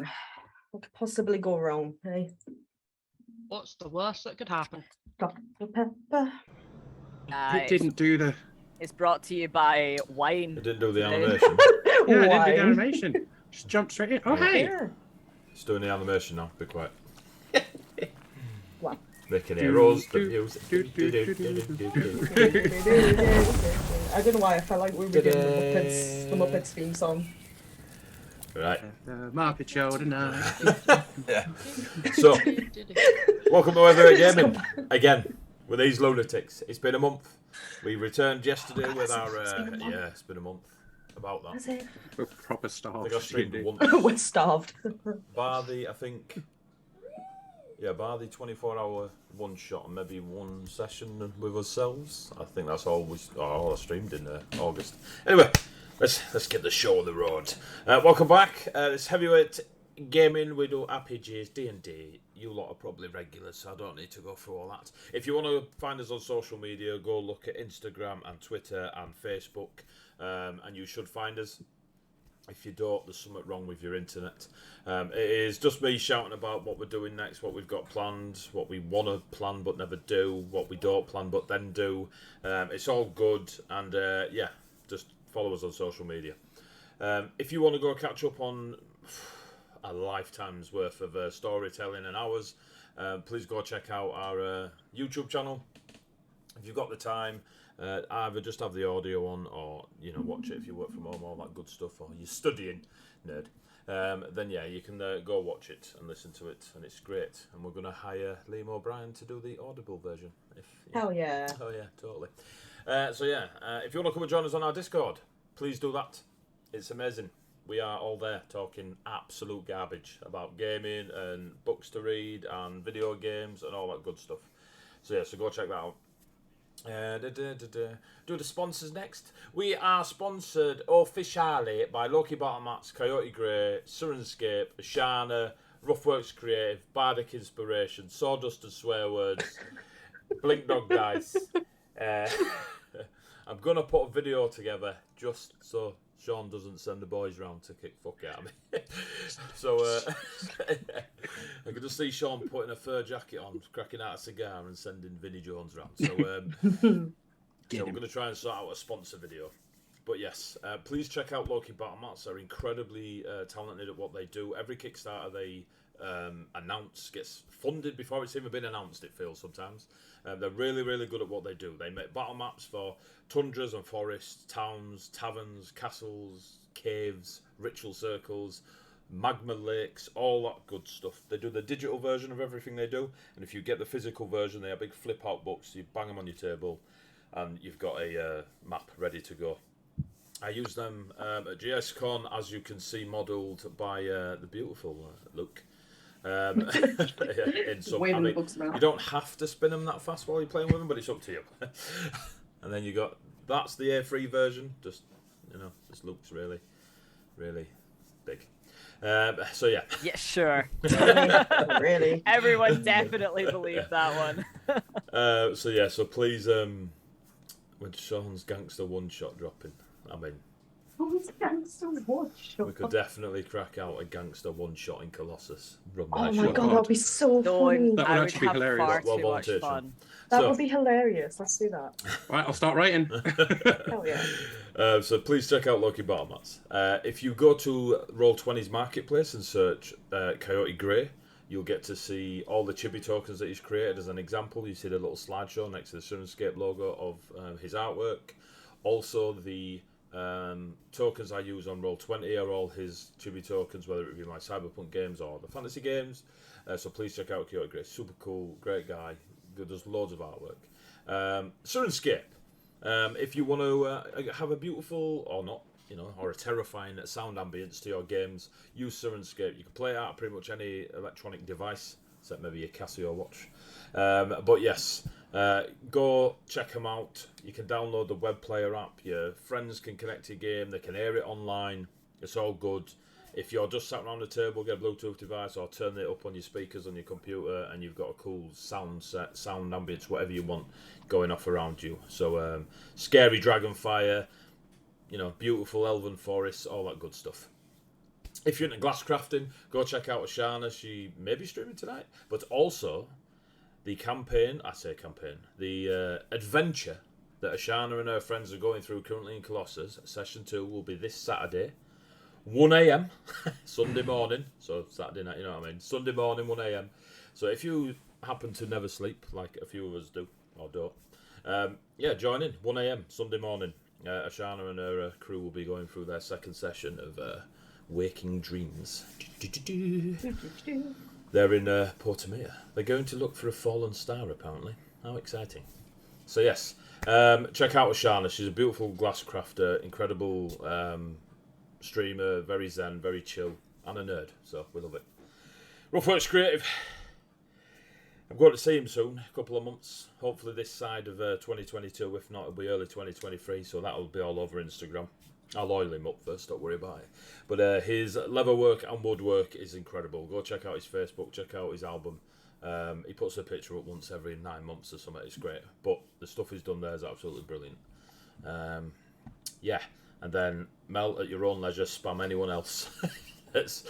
What could possibly go wrong, eh? What's the worst that could happen? Dr. Pepper. It didn't do the... It's brought to you by wine. It didn't do the today. animation. Yeah, it didn't do Why? the animation. Just jumped straight in. Oh, hey! Yeah. It's doing the animation now. Be quiet. What? Making heroes, the music. I don't know why I felt like we were doing the Muppets theme song. Right. The Muppet Show tonight. Yeah. So, welcome to Weather Gaming again with these lunatics. It's been a month. We returned yesterday with our. Yeah, it's been a month. About that. That's it. We're proper I starved. think I streamed once. We're starved. Bar the 24-hour one shot and maybe one session with ourselves. I think that's all I streamed in August. Anyway, let's get the show on the road. Welcome back. It's Heavyweight Gaming. We do RPGs, D&D. You lot are probably regulars, so I don't need to go through all that. If you want to find us on social media, go look at Instagram and Twitter and Facebook, and you should find us. If you don't, there's something wrong with your internet. It is just me shouting about what we're doing next, what we've got planned, what we want to plan but never do, what we don't plan but then do. It's all good, and yeah, just follow us on social media. If you want to go catch up on a lifetime's worth of storytelling and hours, please go check out our YouTube channel. If you've got the time, either just have the audio on, or watch it if you work from home, all that good stuff, or you're studying, nerd. Then yeah, you can go watch it and listen to it, and it's great. And we're going to hire Liam O'Brien to do the Audible version. Hell yeah. Oh yeah, totally. So yeah, if you want to come and join us on our Discord, please do that. It's amazing. We are all there talking absolute garbage about gaming and books to read and video games and all that good stuff. So yeah, so go check that out. Do the sponsors next. We are sponsored officially by Loki Bottom Mats, Coyote Grey, Sirenscape, Ashana, Roughworks Creative, Bardic Inspiration, Sawdust and Swear Words, Blink Dog Dice. I'm gonna put a video together just so Sean doesn't send the boys round to kick fuck out of me. So I can just see Sean putting a fur jacket on, cracking out a cigar and sending Vinnie Jones round. So, so we're going to try and sort out a sponsor video. But yes, please check out Loki Battle Mats. They're incredibly talented at what they do. Every Kickstarter they announce gets funded before it's even been announced, it feels sometimes. They're really, really good at what they do. They make battle maps for tundras and forests, towns, taverns, castles, caves, ritual circles, magma lakes, all that good stuff. They do the digital version of everything they do, and if you get the physical version, they are big flip-out books. You bang them on your table, and you've got a map ready to go. I use them at GSCon, as you can see, modelled by the beautiful Luke. In some, you don't have to spin them that fast while you're playing with them, but it's up to you. And then you got, that's the A3 version. Just just looks really, really big. So yeah. Yeah, sure. Really? Everyone definitely believed that one. So yeah, so please, when Sean's Gangster one shot dropping, I mean, Gangster one shot. we could definitely crack out a Gangster one shot in Colossus. Oh my god, that would be so funny. That would actually be hilarious. Far Well too much volunteered, fun. That would be hilarious. Let's do that. Right, I'll start writing. Hell yeah. So please check out Loki Battle Mats. If you go to Roll20's marketplace and search Coyote Grey, you'll get to see all the chibi tokens that he's created. As an example, you see the little slideshow next to the Sirenscape logo of his artwork. Also, the tokens I use on Roll20 are all his chibi tokens, whether it be my Cyberpunk games or the fantasy games. So please check out Coyote Grey. Super cool, great guy. Does loads of artwork. Sirenscape. If you want to have a beautiful or not, or a terrifying sound ambience to your games, use Sirenscape. You can play it out pretty much any electronic device, except maybe your Casio watch. But yes, go check them out. You can download the web player app. Your friends can connect to your game. They can hear it online. It's all good. If you're just sat around the table, get a Bluetooth device or turn it up on your speakers on your computer, and you've got a cool sound set, sound ambience, whatever you want going off around you. So scary dragonfire, beautiful elven forests, all that good stuff. if you're into glass crafting, go check out Ashana. She may be streaming tonight. But also, the adventure that Ashana and her friends are going through currently in Colossus, Session 2, will be this Saturday, 1 a.m, Sunday morning. So Saturday night, you know what I mean? Sunday morning, 1 a.m. So if you happen to never sleep, like a few of us do, or don't, join in, 1 a.m, Sunday morning. Ashana and her crew will be going through their second session of Waking Dreams. They're in Portamere. They're going to look for a fallen star, apparently. How exciting. So yes, check out Ashana. She's a beautiful glass crafter, incredible streamer, very zen, very chill, and a nerd. So we love it. Roughworks Creative. I'm going to see him soon, a couple of months. Hopefully this side of 2022. If not, it'll be early 2023. So that'll be all over Instagram. I'll oil him up first, don't worry about it. But his leatherwork and woodwork is incredible. Go check out his Facebook, check out his album. He puts a picture up once every 9 months or something. It's great. But the stuff he's done there is absolutely brilliant. And then Mel, at your own leisure, spam anyone else that's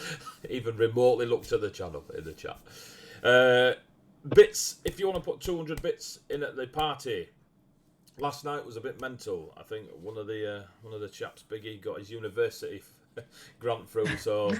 even remotely looked at the channel in the chat. Bits, if you want to put 200 bits in at the party. Last night was a bit mental. I think one of the chaps, Biggie, got his university grant through, so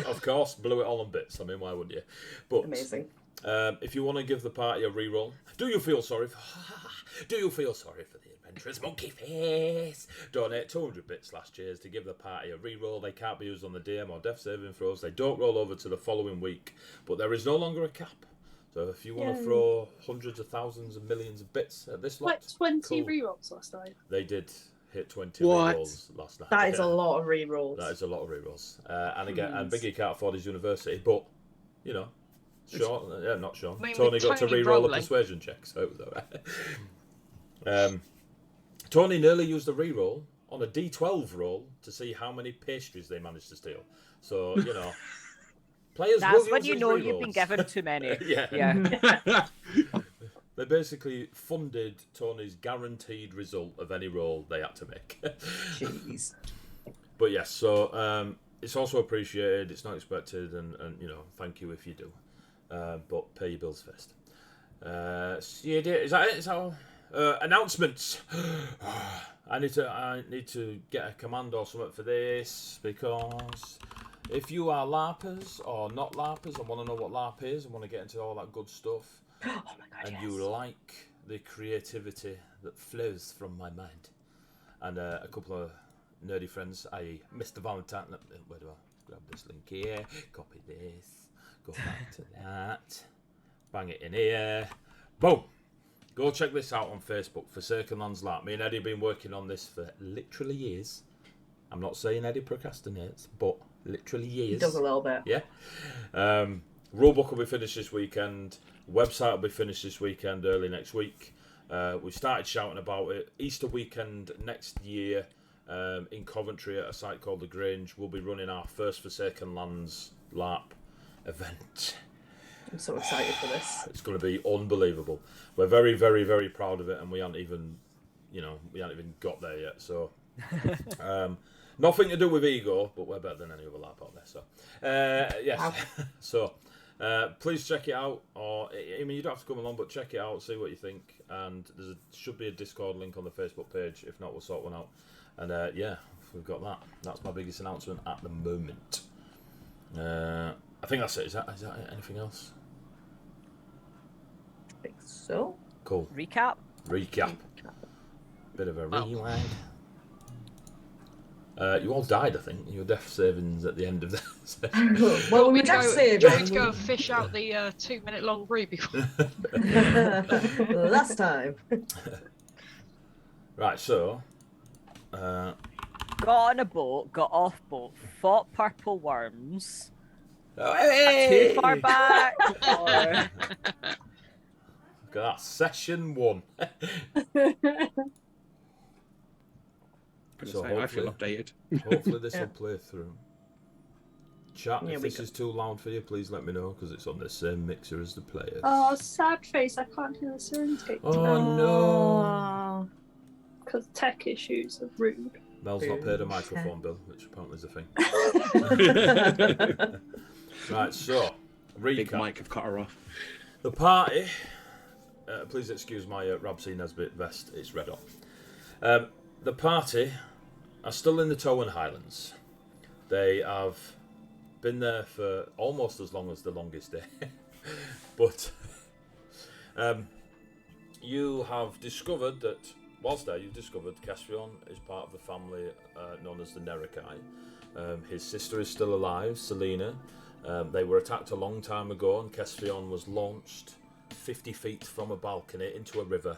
of course blew it all on bits. I mean, why wouldn't you? But amazing. If you want to give the party a reroll, do you feel sorry for the adventurous monkey face? Donate 200 bits last year's to give the party a reroll. They can't be used on the DM or death saving throws. They don't roll over to the following week, but there is no longer a cap. So if you want to throw hundreds of thousands and millions of bits at this lot, like 20 cool. rerolls last night. They did hit 20 What? rerolls last night. That is a lot of rerolls. That is a lot of rerolls. And again, and Biggie can't afford his university, but you know, Sean, not Sean. I mean, Tony with got to Tony reroll the rolling. persuasion check, so it was alright. Tony nearly used the reroll on a D12 roll to see how many pastries they managed to steal. So you know. Players That's will when use you these know rerolls. you've been given too many. Yeah. They basically funded Tony's guaranteed result of any roll they had to make. Jeez. But yes, so it's also appreciated. It's not expected, and you know, thank you if you do. But pay your bills first. Is that it? Is that all? Announcements. I need to get a command or something for this, because if you are LARPers or not LARPers and want to know what LARP is and want to get into all that good stuff, Oh my god, and yes. you like the creativity that flows from my mind, and a couple of nerdy friends, i.e. Mr. Valentine, where do I grab this link here, copy this, go back to that, bang it in here, boom! Go check this out on Facebook, Forsaken Lands LARP. Me and Eddie have been working on this for literally years. I'm not saying Eddie procrastinates, but literally years. He does a little bit. Yeah. Rulebook will be finished this weekend. Website will be finished this weekend, early next week. We started shouting about it. Easter weekend next year in Coventry at a site called The Grange. We'll be running our first Forsaken Lands LARP event. I'm so excited for this. It's going to be unbelievable. We're very, very, very proud of it, and we haven't even got there yet. So, nothing to do with ego, but we're better than any other LARP out there. So, yes. Wow. So, please check it out. Or I mean, you don't have to come along, but check it out, see what you think. And should be a Discord link on the Facebook page. If not, we'll sort one out. And yeah, we've got that. That's my biggest announcement at the moment. I think that's it. Is that anything else? I think so. Cool. Recap. Bit of a Well. rewind. You all died, I think. Your death savings at the end of the session. Well, we Do you just want saved me to go and fish out the 2-minute-long brew before? last time. Right, so... Got on a boat, got off boat, fought purple worms. hey! Too far back. Or... Look at that, session 1. So I feel updated. hopefully this Yeah. will play through. Chat, Yeah, if we this go. is too loud for you, please let me know, because it's on the same mixer as the players. Oh, sad face. I can't hear the Serengate Oh, no. Oh. because tech issues are rude. Mel's not paid a microphone bill, which apparently is a thing. Right, so, Big recap. Mike have cut her off. The party... please excuse my Rabsy Nesbitt vest, it's red hot. The party are still in the Towan Highlands. They have been there for almost as long as the longest day. But you have discovered that, whilst there, you've discovered Kesrion is part of the family known as the Nerakai. His sister is still alive, Selena. They were attacked a long time ago, and Kesrion was launched 50 feet from a balcony into a river.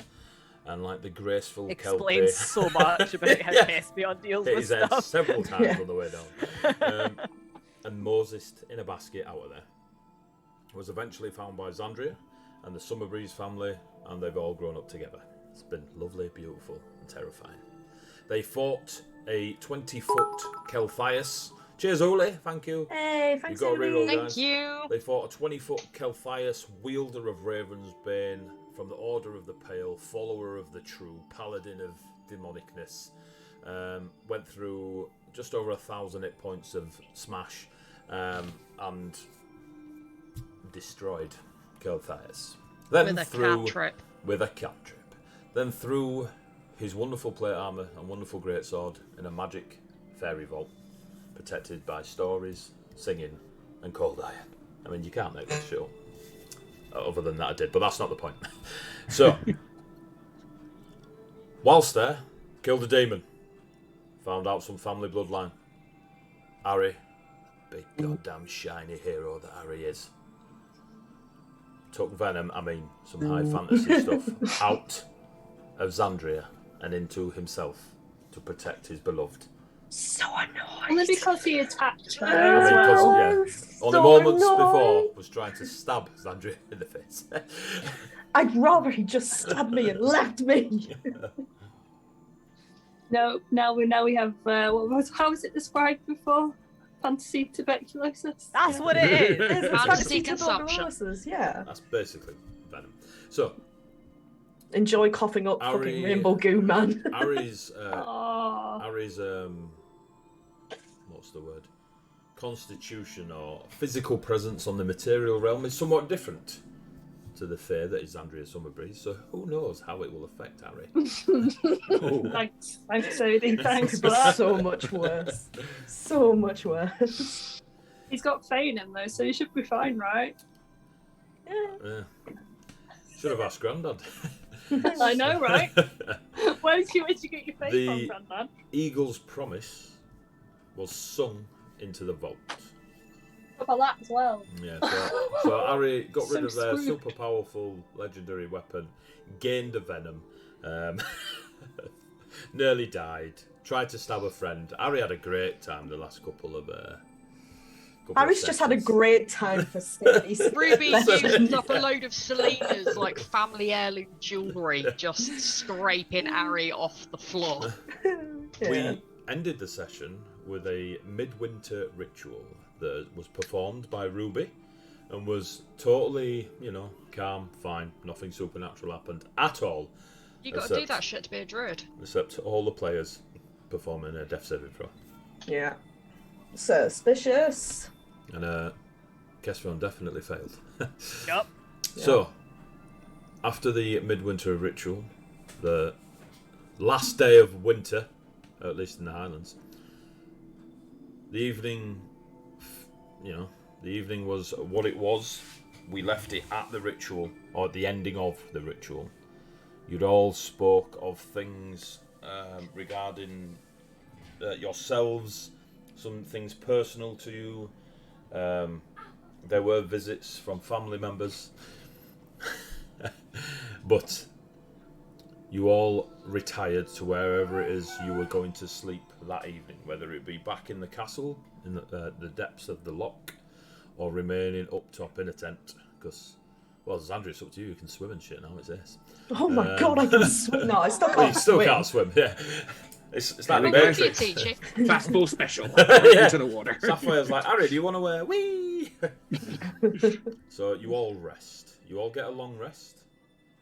And like the graceful Explains Kelpie... so much about how Kesrion deals hit with his head stuff. several times on the way down. And Moses in a basket out of there. Was eventually found by Xandria and the Summer Breeze family, and they've all grown up together. It's been lovely, beautiful, and terrifying. They fought a 20-foot Kelthias. Cheers, Uli. Thank you. Hey, thanks, You got a reroll, Uli. guys. Thank you. They fought a 20-foot Kelthias, wielder of Ravensbane, from the Order of the Pale, follower of the True, paladin of demonicness. Went through just over 1,000 hit points of smash, and destroyed Kelthias. Then With a cantrip. with a cantrip. Then threw his wonderful plate armour and wonderful greatsword in a magic fairy vault, protected by stories, singing, and cold iron. I mean, you can't make this show. Other than that, I did, but that's not the point. So, whilst there, killed a demon. Found out some family bloodline. Harry, big goddamn shiny hero that Harry is. Took Venom, I mean, some high fantasy stuff, out of Xandria and into himself to protect his beloved. So annoying. Only because he attacked her And as because, well. yeah, only So moments annoying. before was trying to stab Xandria in the face. I'd rather he just stabbed me and left me. No, now we have how was it described before? Fantasy tuberculosis. That's what it is. Fantasy Fantasy consumption. tuberculosis, yeah. That's basically Venom. So, Enjoy coughing up Harry- fucking rainbow goo, man. Harry's Oh, what's the word? Constitution or physical presence on the material realm is somewhat different to the Fae that is Xandria Summerbreeze, so who knows how it will affect Harry. thanks, Odie. Thanks for But that. so much worse. So much worse. He's got Fae in him though, so he should be fine, right? Yeah. Should have asked Grandad. I know, right? Where'd you get your Fae The- from, Grandad? Eagle's promise was sung into the vault. How about that as well? Yeah, so Harry got rid So of their screwed. super powerful legendary weapon, gained a venom, nearly died, tried to stab a friend. Harry had a great time the last couple of Harry's just had a sessions. great time for studies. Ruby used up a load of Selena's like family heirloom jewellery, just scraping Harry off the floor. Yeah. We ended the session with a midwinter ritual that was performed by Ruby and was totally, calm, fine, nothing supernatural happened at all, You got to do that shit to be a druid. except all the players performing a death saving throw. Yeah. Suspicious. And Kesron definitely failed. Yup. So, after the midwinter ritual, the last day of winter, at least in the Highlands, the evening, the evening was what it was. We left it at the ritual, or at the ending of the ritual. You'd all spoke of things regarding yourselves, some things personal to you. There were visits from family members. But you all retired to wherever it is you were going to sleep that evening, whether it be back in the castle, in the depths of the loch, or remaining up top in a tent. Because, well, Xandria, it's up to you. You can swim and shit now, it's this. Oh my god, I can swim. No, I still can't Well, you still swim. can't swim, yeah. It's like the What would you Matrix. teach you? Fastball special. Yeah. Into the water. Sapphire's like, Harry, do you want to wear wee? So you all rest. You all get a long rest.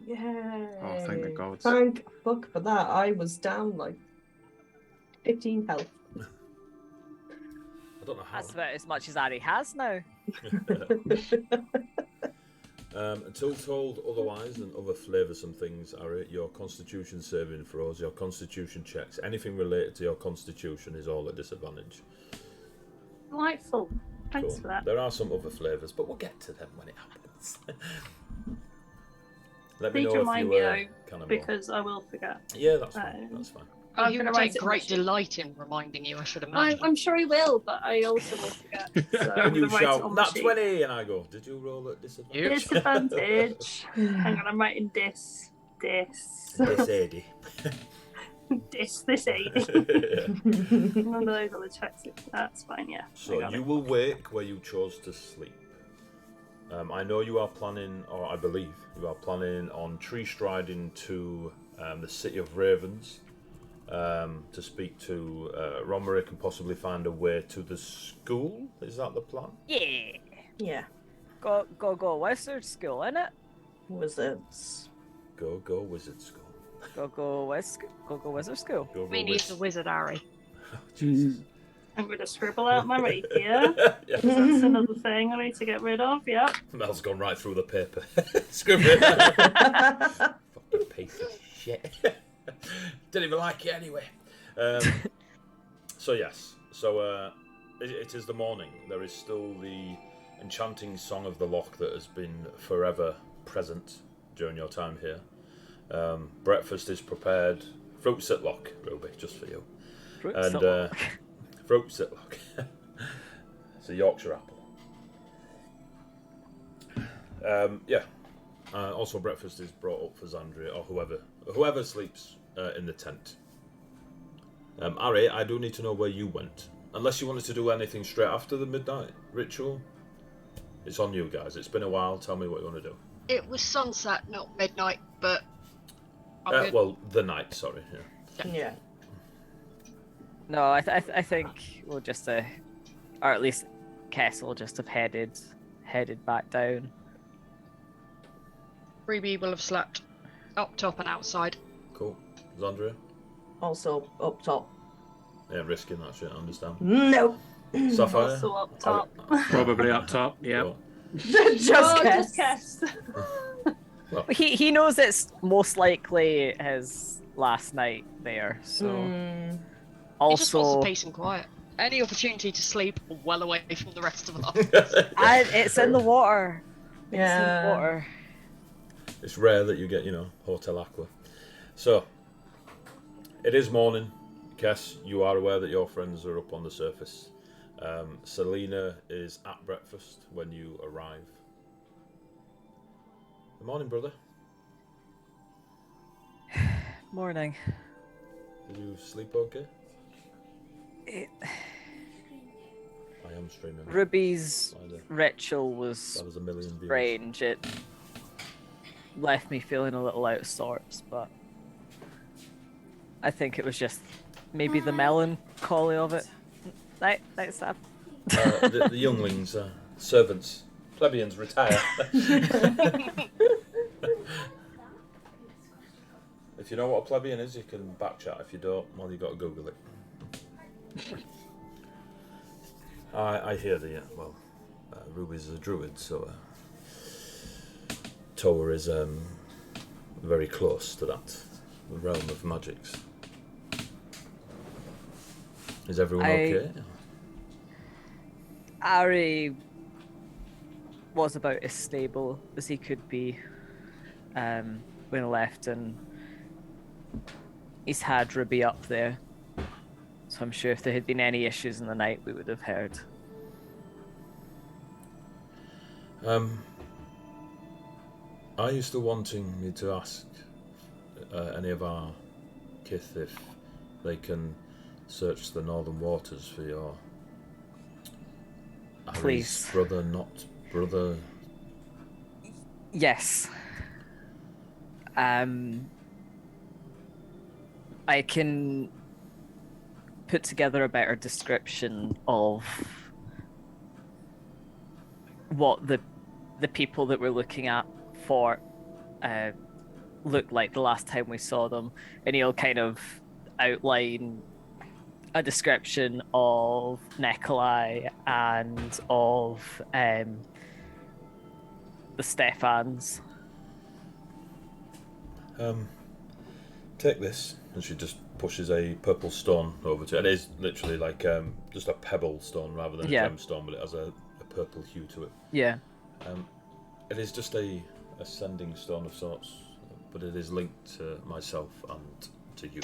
Yeah. Oh, thank the gods. Thank fuck for that. I was down like 15 health. I don't know how. That's about as much as Ari has now. Until told otherwise and other flavoursome things are your constitution saving throws, your constitution checks, anything related to your constitution is all at disadvantage. Delightful. Thanks Cool. for that. There are some other flavours, but we'll get to them when it happens. Let me Please know if remind you me though, cannonball. because I will forget. Yeah, that's fine. That's fine. Oh, I'm he gonna would write take it great on the sheet. delight in reminding you, I should imagine. I'm sure he will, but I also will forget. So I'm When you gonna write it shout, on the "Nat sheet. 20," and I go, "Did you roll at disadvantage?" Disadvantage. Hang on, I'm writing this. Disadvantage. This 80. None of those other checks. That's fine, yeah. I So got you it. will wake where you chose to sleep. I know you are planning, or I believe you are planning on tree striding to the City of Ravens to speak to Romerick and possibly find a way to the school. Is that the plan? Yeah. Yeah. Go wizard school, innit? Wizards. Go wizard school. Go wizard school. Go We need the wizard, Harry. I'm going to scribble out my rapier. Yeah. That's another thing I need to get rid of, yeah. Mel's gone right through the paper. Scribble it. Fucking piece of shit. Didn't even like it anyway. So yes. So it is the morning. There is still the enchanting song of the loch that has been forever present during your time here. Breakfast is prepared. Fruit sitlock, Ruby, just for you. Fruit And sitlock. fruit sitlock. It's a Yorkshire apple. Yeah. Also, breakfast is brought up for Xandria or whoever sleeps in the tent. Ari, I do need to know where you went. Unless you wanted to do anything straight after the midnight ritual. It's on you guys. It's been a while. Tell me what you want to do. It was sunset, not midnight, but I'm good. Well, the night. Sorry. Yeah. Yeah. No, I think we'll just, or at least Kess will just have headed back down. Ruby will have slept up top and outside. Cool. Xandria. Also up top. Yeah, risking that shit. I understand. Nope. Sapphire. Also up top. Probably up top, yeah. Cool. Just Just guess. guess. He knows it's most likely his last night there, so Hmm. He just wants also the peace and quiet. Any opportunity to sleep well away from the rest of us. it's in the water. It's in the Yeah. water. It's rare that you get, Hotel Aqua. So, it is morning. Kess, you are aware that your friends are up on the surface. Selena is at breakfast when you arrive. Good morning, brother. Morning. Did you sleep okay? It, I am streaming. Ruby's By the- ritual was That was a million views. strange. It left me feeling a little out of sorts, but I think it was just maybe the melancholy of it. Night, Sab. The younglings, servants, plebeians retire. If you know what a plebeian is, you can backchat. If you don't, well, you got to Google it. I hear Ruby's a druid, so Tower is very close to that realm of magics. Is everyone okay? Ari was about as stable as he could be when I left, and he's had Ruby up there. So I'm sure if there had been any issues in the night, we would have heard. Are you still wanting me to ask any of our kith if they can search the northern waters for your Please. Harry's brother, not brother? Yes. I can put together a better description of what the people that we're looking at for looked like the last time we saw them, and he'll kind of outline a description of Nikolai and of the Stephans. Take this, and she just pushes a purple stone over to it. It is literally like just a pebble stone rather than a gemstone, but it has a purple hue to it. Yeah. It is just a ascending stone of sorts, but it is linked to myself and to you.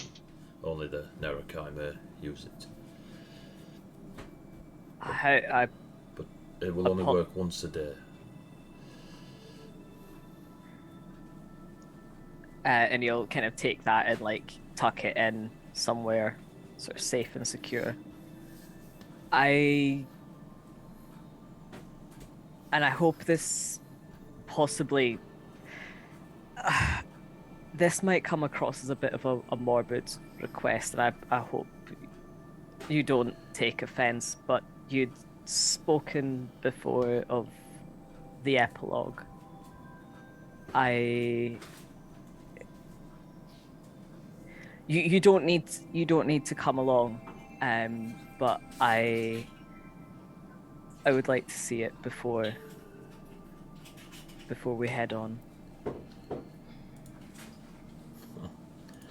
Only the Nerekai may use it. But it will only work once a day. And you'll kind of take that and like tuck it in somewhere sort of safe and secure. I hope this possibly this might come across as a bit of a morbid request, and I hope you don't take offense, but you'd spoken before of the epilogue. You don't need to come along, but I would like to see it before we head on,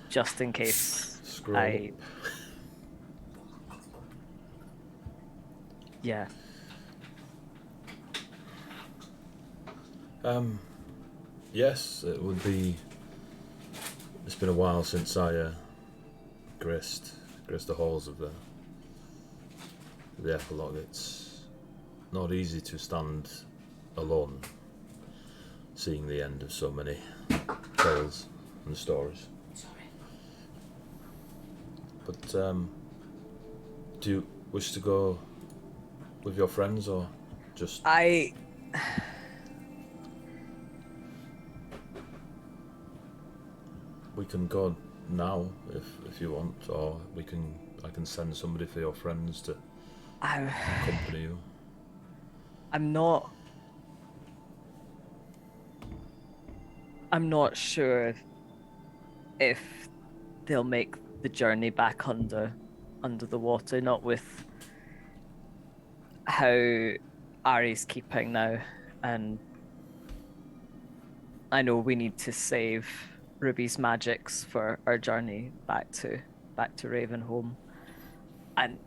just in case. Yeah. Yes, it would be. It's been a while since I graced the halls of the epilogue. It's not easy to stand alone, seeing the end of so many tales and stories. Sorry. But do you wish to go with your friends or just? We can go now if you want, or I can send somebody for your friends to accompany you. I'm not sure if they'll make the journey back under the water, not with how Ari's keeping now, and I know we need to save Ruby's magics for our journey back to Ravenholm, and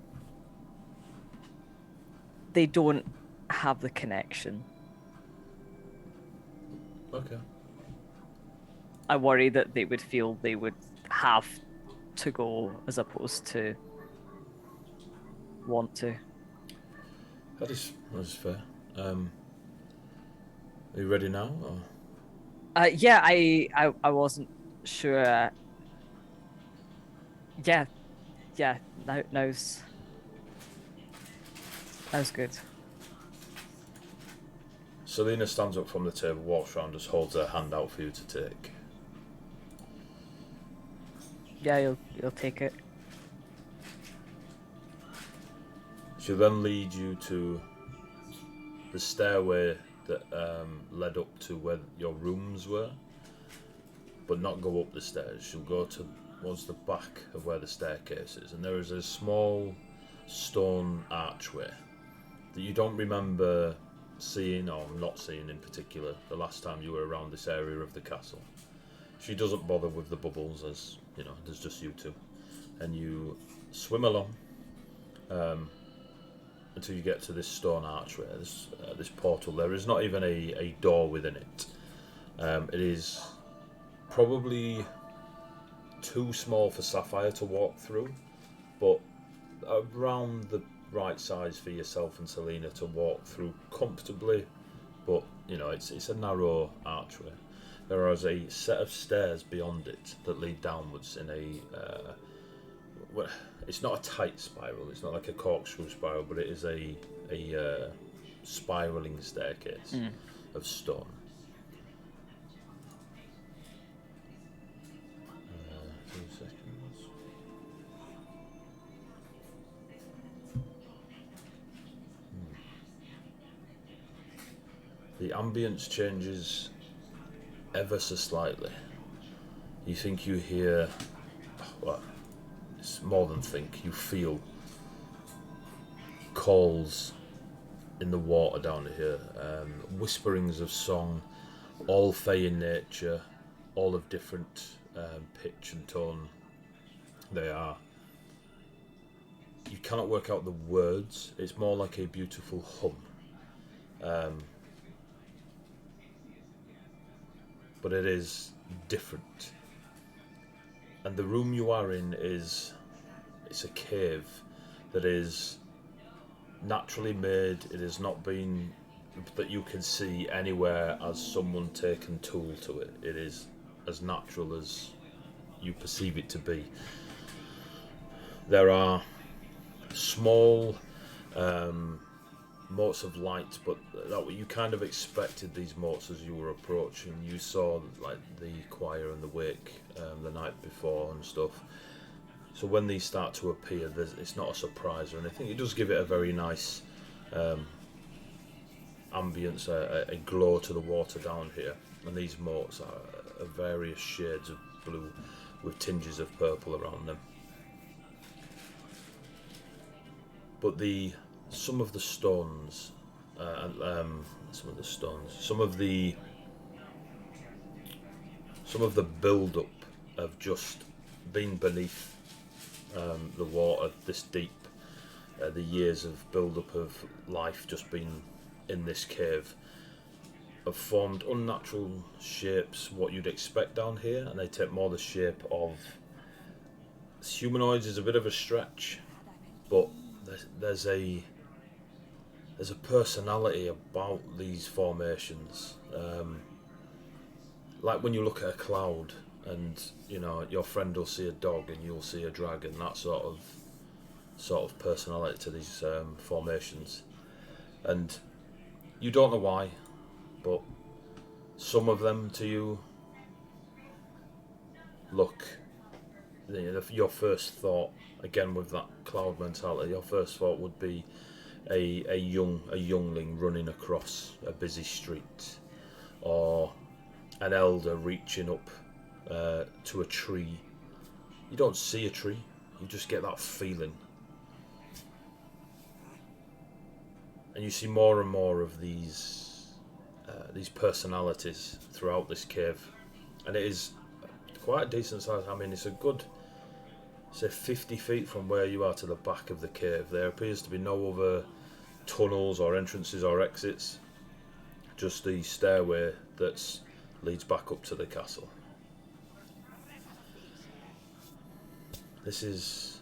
they don't have the connection. Okay. I worry that they would feel they would have to go as opposed to want to. That is fair. Are you ready now? Or? Yeah, I wasn't sure. Yeah, now's good. Selena stands up from the table, walks around, just holds her hand out for you to take. Yeah, you'll take it. She'll then lead you to the stairway that led up to where your rooms were, but not go up the stairs. She'll go towards the back of where the staircase is, and there is a small stone archway that you don't remember seeing or not seeing in particular the last time you were around this area of the castle. She doesn't bother with the bubbles, as you know, there's just you two, and you swim along until you get to this stone archway, this portal. There is not even a door within it. It is probably too small for Sapphire to walk through, but around the right size for yourself and Selena to walk through comfortably. But you know, it's a narrow archway. There is a set of stairs beyond it that lead downwards in well, it's not a tight spiral, it's not like a corkscrew spiral, but it is a spiraling staircase of stone. 2 seconds. The ambience changes ever so slightly. You think you hear, well, it's more than think. You feel calls in the water down here, whisperings of song, all fey in nature, all of different pitch and tone. They are. You cannot work out the words. It's more like a beautiful hum. But it is different. And the room you are in it's a cave that is naturally made. It has not been that you can see anywhere as someone taken tool to it. It is as natural as you perceive it to be. There are small motes of light, but that you kind of expected these motes as you were approaching. You saw like the choir and the wake the night before and stuff. So when these start to appear, it's not a surprise or anything. It does give it a very nice ambience, a glow to the water down here. And these motes are various shades of blue with tinges of purple around them. But some of the stones, some of the build-up of just being beneath the water this deep, the years of build-up of life just being in this cave, have formed unnatural shapes, what you'd expect down here, and they take more the shape of humanoids. Is a bit of a stretch, but there's a personality about these formations. Like when you look at a cloud and your friend will see a dog and you'll see a dragon, that sort of personality to these formations. And you don't know why, but some of them to you look, your first thought, again with that cloud mentality, your first thought would be a youngling running across a busy street, or an elder reaching up to a tree. You don't see a tree, you just get that feeling. And you see more and more of these personalities throughout this cave, and it is quite a decent size. I mean, it's a good, say, 50 feet from where you are to the back of the cave. There appears to be no other tunnels or entrances or exits, just the stairway that leads back up to the castle. This is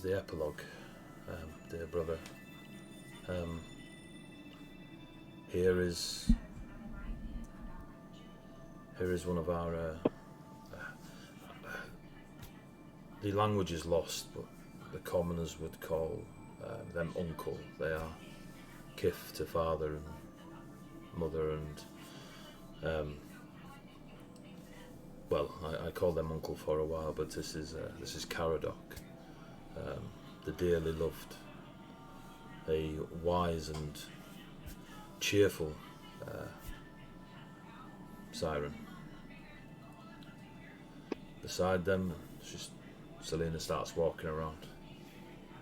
the epilogue, dear brother. Here is one of our the language is lost, but the commoners would call them uncle. They are kith to father and mother, and well, I called them uncle for a while, but this is Caradoc, the dearly loved, a wise and cheerful siren. Beside them, Selena starts walking around.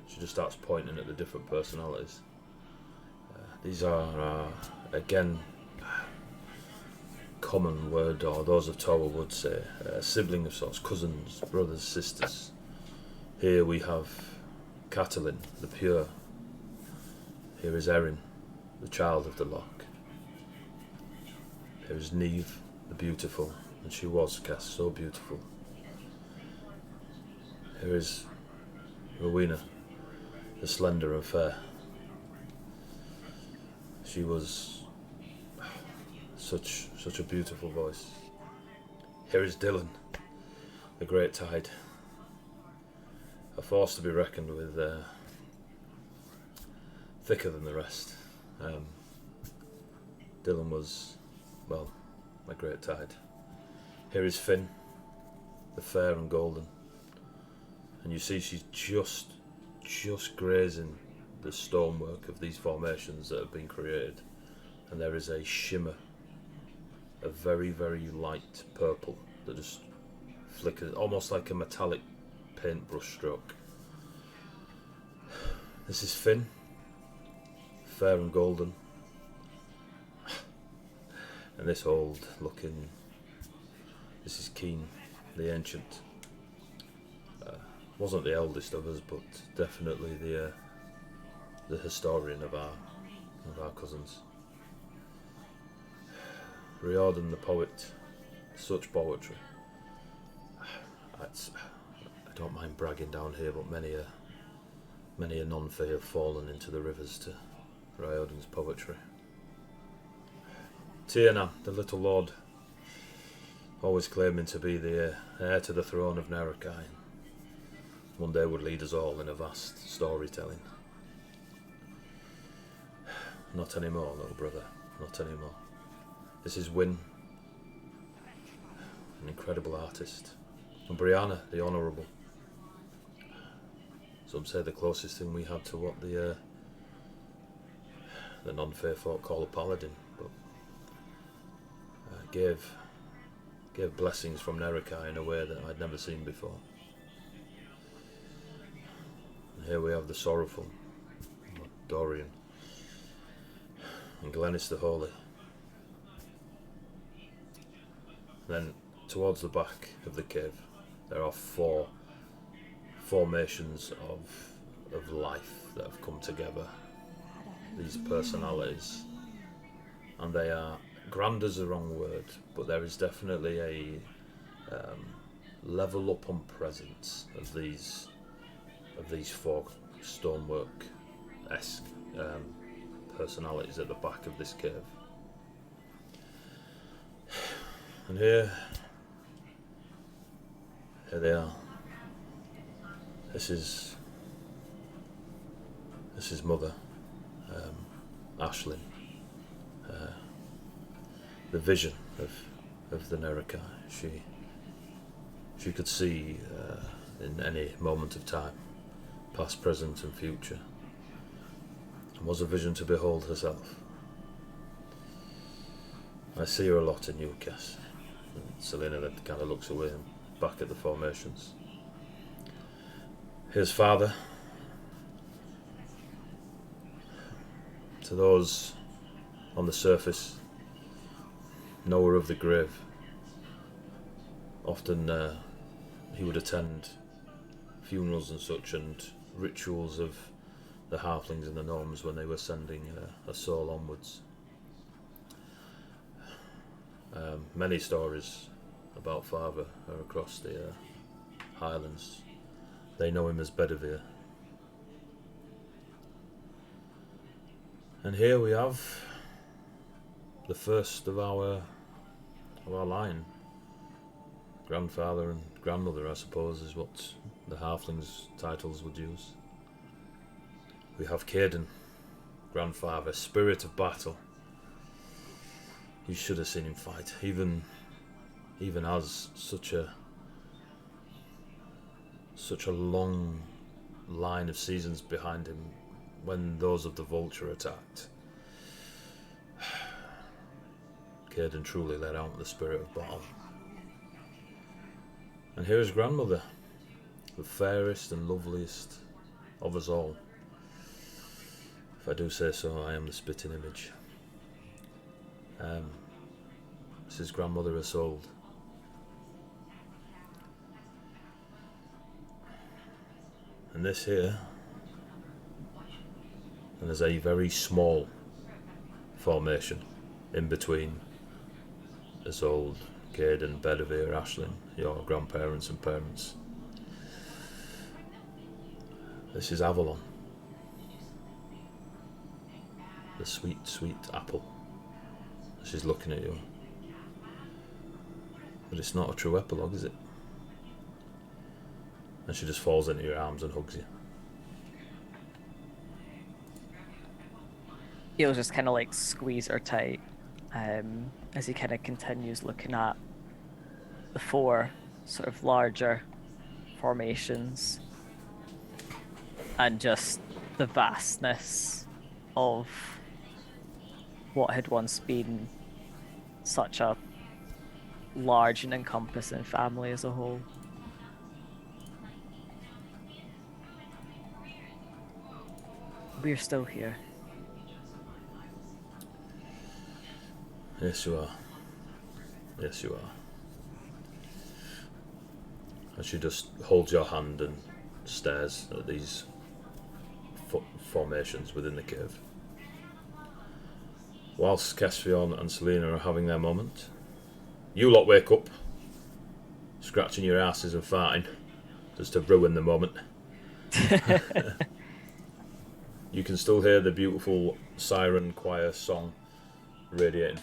She just starts pointing at the different personalities. These are, again, common word, or those of Tower would say, sibling of sorts, cousins, brothers, sisters. Here we have Catelyn, the pure. Here is Erin, the child of the Loch. Here is Neve, the beautiful, and she was cast so beautiful. Here is Rowena, the slender and fair. She was such a beautiful voice. Here is Dylan, the great tide, a force to be reckoned with, thicker than the rest. Dylan was, well, a great tide. Here is Finn, the fair and golden, and you see she's just grazing the stonework of these formations that have been created, and there is a shimmer, a very, very light purple that just flickers, almost like a metallic paintbrush stroke. This is Finn, fair and golden. And this old looking, this is Keen, the ancient. Wasn't the eldest of us, but definitely the historian of our cousins. Riordan the poet, such poetry. I don't mind bragging down here, but many a non-fae have fallen into the rivers to Riordan's poetry. Tiernan, the little lord, always claiming to be the heir to the throne of Nerrakai. One day would lead us all in a vast storytelling. Not anymore, little brother, not anymore. This is Wynne, an incredible artist. And Brianna, the honourable. Some say the closest thing we had to what the non-fae folk call a paladin, but gave blessings from Nerrakai in a way that I'd never seen before. And here we have the sorrowful Dorian and Glennis the Holy. Then towards the back of the cave there are 4 formations of life that have come together, these personalities, and they are, grand is the wrong word, but there is definitely a level up on presence of these 4 stonework-esque personalities at the back of this cave. And here they are. This is Mother, Ashlyn, the vision of the Nerrakai. She could see in any moment of time, past, present and future, and was a vision to behold herself. I see her a lot in Newcastle. And Selena then kind of looks away and back at the formations. Here's Father. To those on the surface, knower of the grave. Often he would attend funerals and such, and rituals of the halflings and the gnomes when they were sending a soul onwards. Many stories about Father are across the Highlands. They know him as Bedivere. And here we have the first of our line. Grandfather and grandmother, I suppose, is what the halflings' titles would use. We have Caden, grandfather, spirit of battle. You should have seen him fight, even as such a long line of seasons behind him. When those of the Vulture attacked, Caden truly let out the spirit of battle. And here is grandmother, the fairest and loveliest of us all. If I do say so, I am the spitting image. This is grandmother Isolde. And this here, and there's a very small formation in between Isolde, Caden, Bedivere, Ashlyn, your grandparents and parents. This is Avalon, the sweet, sweet apple. She's looking at you. But it's not a true epilogue, is it? And she just falls into your arms and hugs you. He'll just kind of like squeeze her tight as he kind of continues looking at the 4 sort of larger formations and just the vastness of what had once been such a large and encompassing family as a whole. We're still here. Yes, you are. Yes, you are. And she just holds your hand and stares at these formations within the cave. Whilst Kesvion and Selena are having their moment, you lot wake up, scratching your asses and farting, just to ruin the moment. You can still hear the beautiful siren choir song radiating,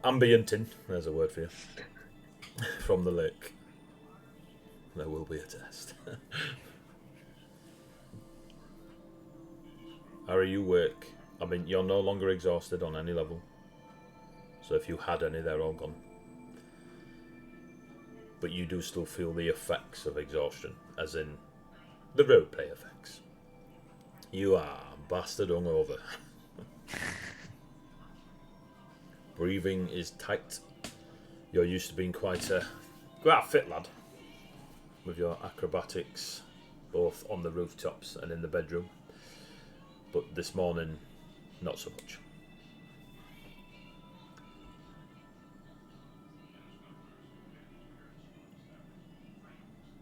ambienting, there's a word for you, from the lake. There will be a test. Harry, you wake. I mean, you're no longer exhausted on any level. So if you had any, they're all gone. But you do still feel the effects of exhaustion, as in the roleplay effects. You are bastard hungover. Breathing is tight. You're used to being quite a fit lad, with your acrobatics both on the rooftops and in the bedroom. But this morning, not so much.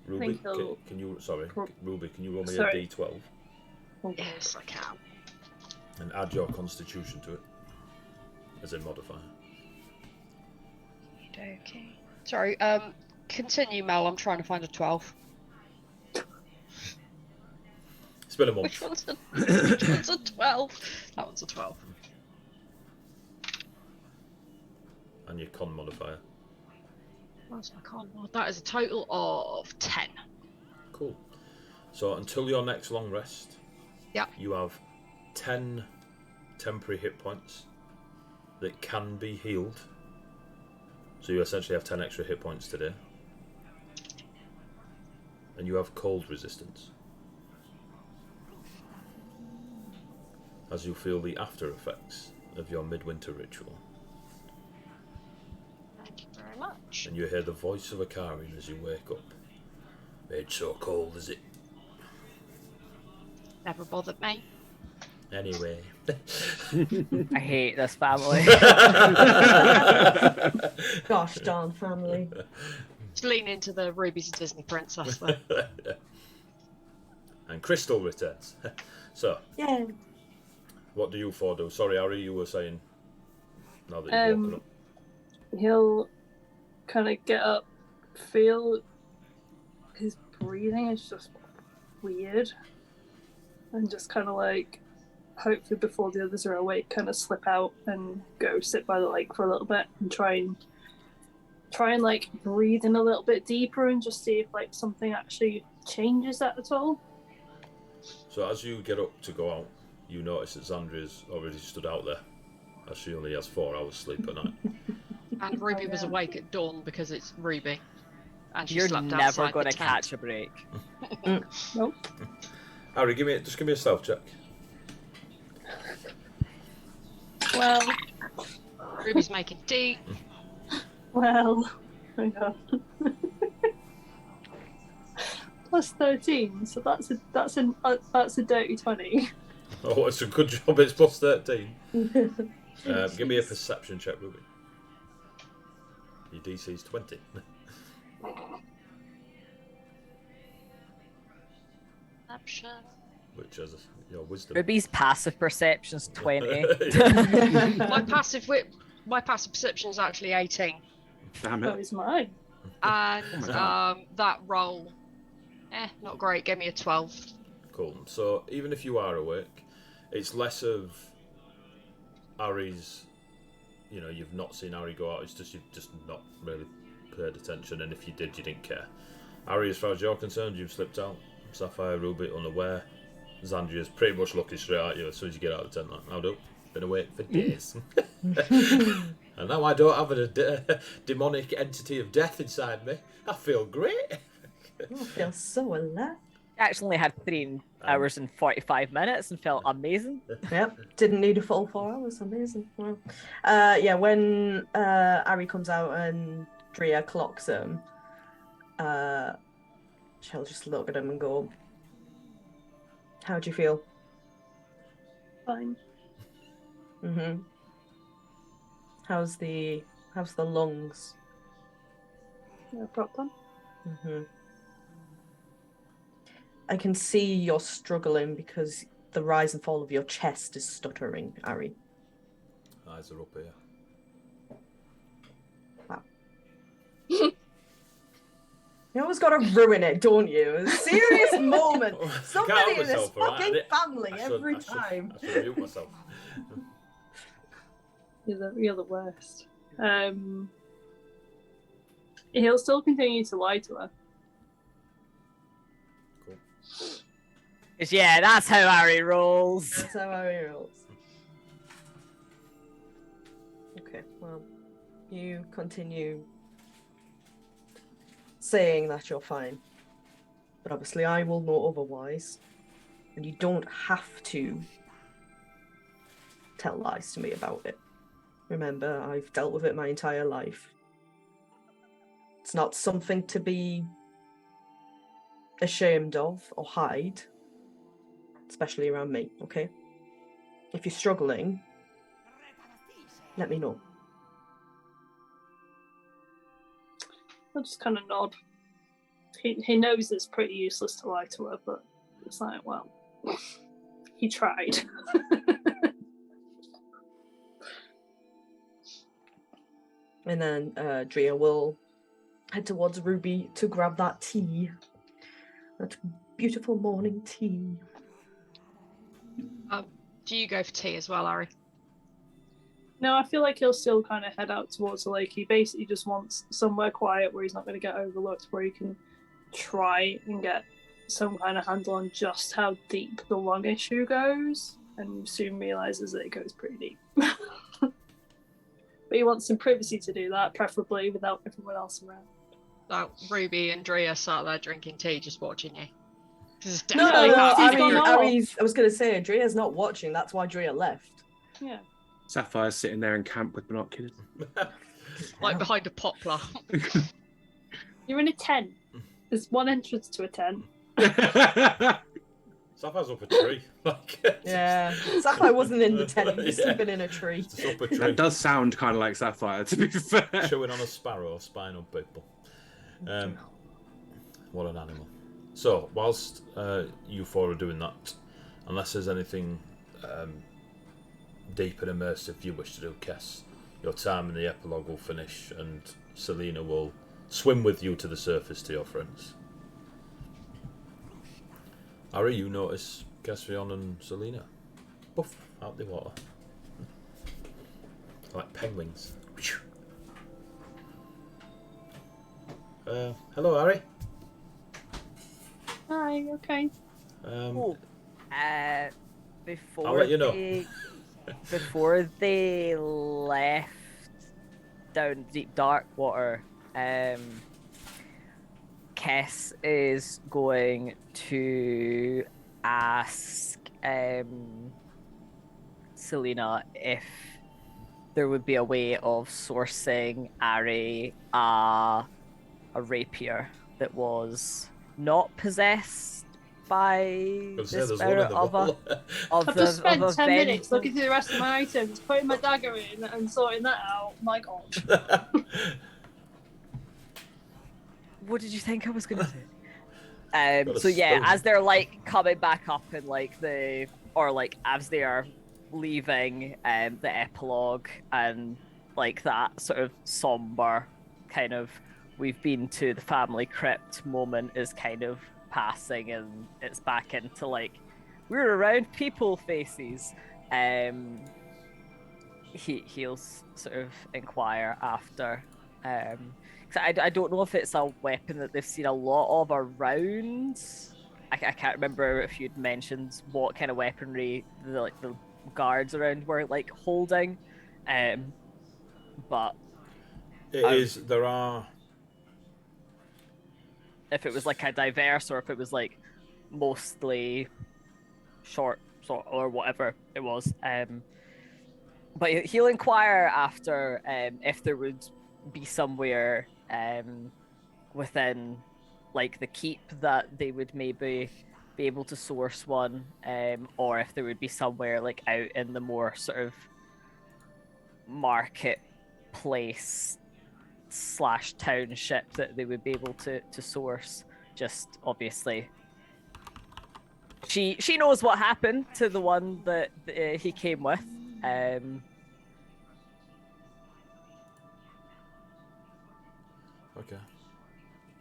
Ruby, can you roll me a D12? Yes, I can. And add your constitution to it, as in modifier. Okay. Sorry, continue, Mel. I'm trying to find a 12. It's been a month. Which one's a 12? That one's a 12. And your con modifier. What's my con mod? That is a total of 10. Cool. So until your next long rest, you have 10 temporary hit points that can be healed. So you essentially have 10 extra hit points today. And you have cold resistance. As you feel the after effects of your midwinter ritual. Thank you very much. And you hear the voice of Akarian as you wake up. Made so cold, is it? Never bothered me. Anyway. I hate this family. Gosh darn family. Just lean into the Ruby's a Disney princess there. And Crystal returns. So, Yeah. what do you four do? Sorry, Ari, you were saying. Now that you've woken up. He'll kind of get up, feel his breathing is just weird, and just kind of like, hopefully before the others are awake, kind of slip out and go sit by the lake for a little bit and try and like breathe in a little bit deeper and just see if like something actually changes that at all. So as you get up to go out, you notice that Xandria's already stood out there, as she only has 4 hours sleep a night. And Ruby was awake at dawn because it's Ruby. And she You're slept never outside going the to tent. catch a break. Nope. Harry, just give me a stealth check. Well, Ruby's making tea. hang on. Plus 13, so that's a dirty 20. Oh, it's a good job. It's plus 13. Give me a perception check, Ruby. Your DC's 20. Perception. Which is your wisdom. Ruby's passive perception's 20. My passive perception is actually 18. Damn That it. was mine. And God. that roll, not great. Gave me a 12. Cool. So even if you are awake, it's less of Ari's. You know, you've not seen Ari go out. It's just you've just not really paid attention, and if you did, you didn't care. Ari, as far as you're concerned, you've slipped out. Sapphire, Ruby, unaware. Xandria's pretty much looking straight at you as soon as you get out of the tent. Like, how do? Been awake for days. And now I don't have a demonic entity of death inside me. I feel great. I feel so alive. Actually only had 3 hours and 45 minutes and felt amazing. Yep, didn't need a full 4 hours. Amazing. Well, yeah, when Ari comes out and Drea clocks him, she'll just look at him and go, How do you feel? Fine. Mm-hmm. How's the lungs? No problem. Mm-hmm. I can see you're struggling because the rise and fall of your chest is stuttering, Ari. Eyes are up here. Wow. You always got to ruin it, don't you? A serious moment. Somebody in this fucking family every time. I should mute myself. You're the worst. He'll still continue to lie to her. Cool. 'Cause yeah, that's how Harry rolls. That's how Ari rolls. Okay, well, you continue saying that you're fine. But obviously I will know otherwise. And you don't have to tell lies to me about it. Remember, I've dealt with it my entire life. It's not something to be ashamed of or hide. Especially around me, okay? If you're struggling, let me know. He'll just kind of nod. He knows it's pretty useless to lie to her, but it's like, well, he tried. And then Drea will head towards Ruby to grab that tea. That beautiful morning tea. Do you go for tea as well, Ari? No, I feel like he'll still kind of head out towards the lake. He basically just wants somewhere quiet where he's not going to get overlooked, where he can try and get some kind of handle on just how deep the lung issue goes, and soon realizes that it goes pretty deep. But he wants some privacy to do that, preferably without everyone else around. Ruby and Drea sat there drinking tea, just watching you. This is No, definitely I was going to say, Drea's not watching, that's why Drea left. Yeah. Sapphire's sitting there in camp with binoculars. like behind a poplar. You're in a tent. There's one entrance to a tent. Sapphire's up a tree. Yeah, Sapphire wasn't in the tent, he was sleeping in a tree. Just up a tree. That does sound kind of like Sapphire, to be fair. Chewing on a sparrow, spying on people. What an animal. So, whilst you four are doing that, unless there's anything deep and immersive you wish to do, Kess, your time in the epilogue will finish and Selena will swim with you to the surface to your friends. Ari, you notice Kesrion and Selena. Poof, out the water. Like penguins. Hello, Ari. Hi, okay. Before I'll let you know. Before they left down deep dark water, Kess is going to ask Selena if there would be a way of sourcing Ari a rapier that was not possessed by the spirit of a I've just spent 10 vengeful- minutes looking through the rest of my items, putting my dagger in and sorting that out. My god. What did you think I was gonna say? Got a So yeah, stone. as they're like coming back up in like as they are leaving the epilogue and like that sort of somber kind of we've been to the family crypt moment is kind of passing and it's back into like we're around people faces. He'll sort of inquire after. I don't know if it's a weapon that they've seen a lot of around. I can't remember if you'd mentioned what kind of weaponry the guards around were like holding, but there are. If it was like a diverse or if it was like mostly short or whatever it was. But he'll inquire after if there would be somewhere within like the keep that they would maybe be able to source one, or if there would be somewhere like out in the more sort of marketplace / township that they would be able to source. Just obviously, she knows what happened to the one that he came with. Okay.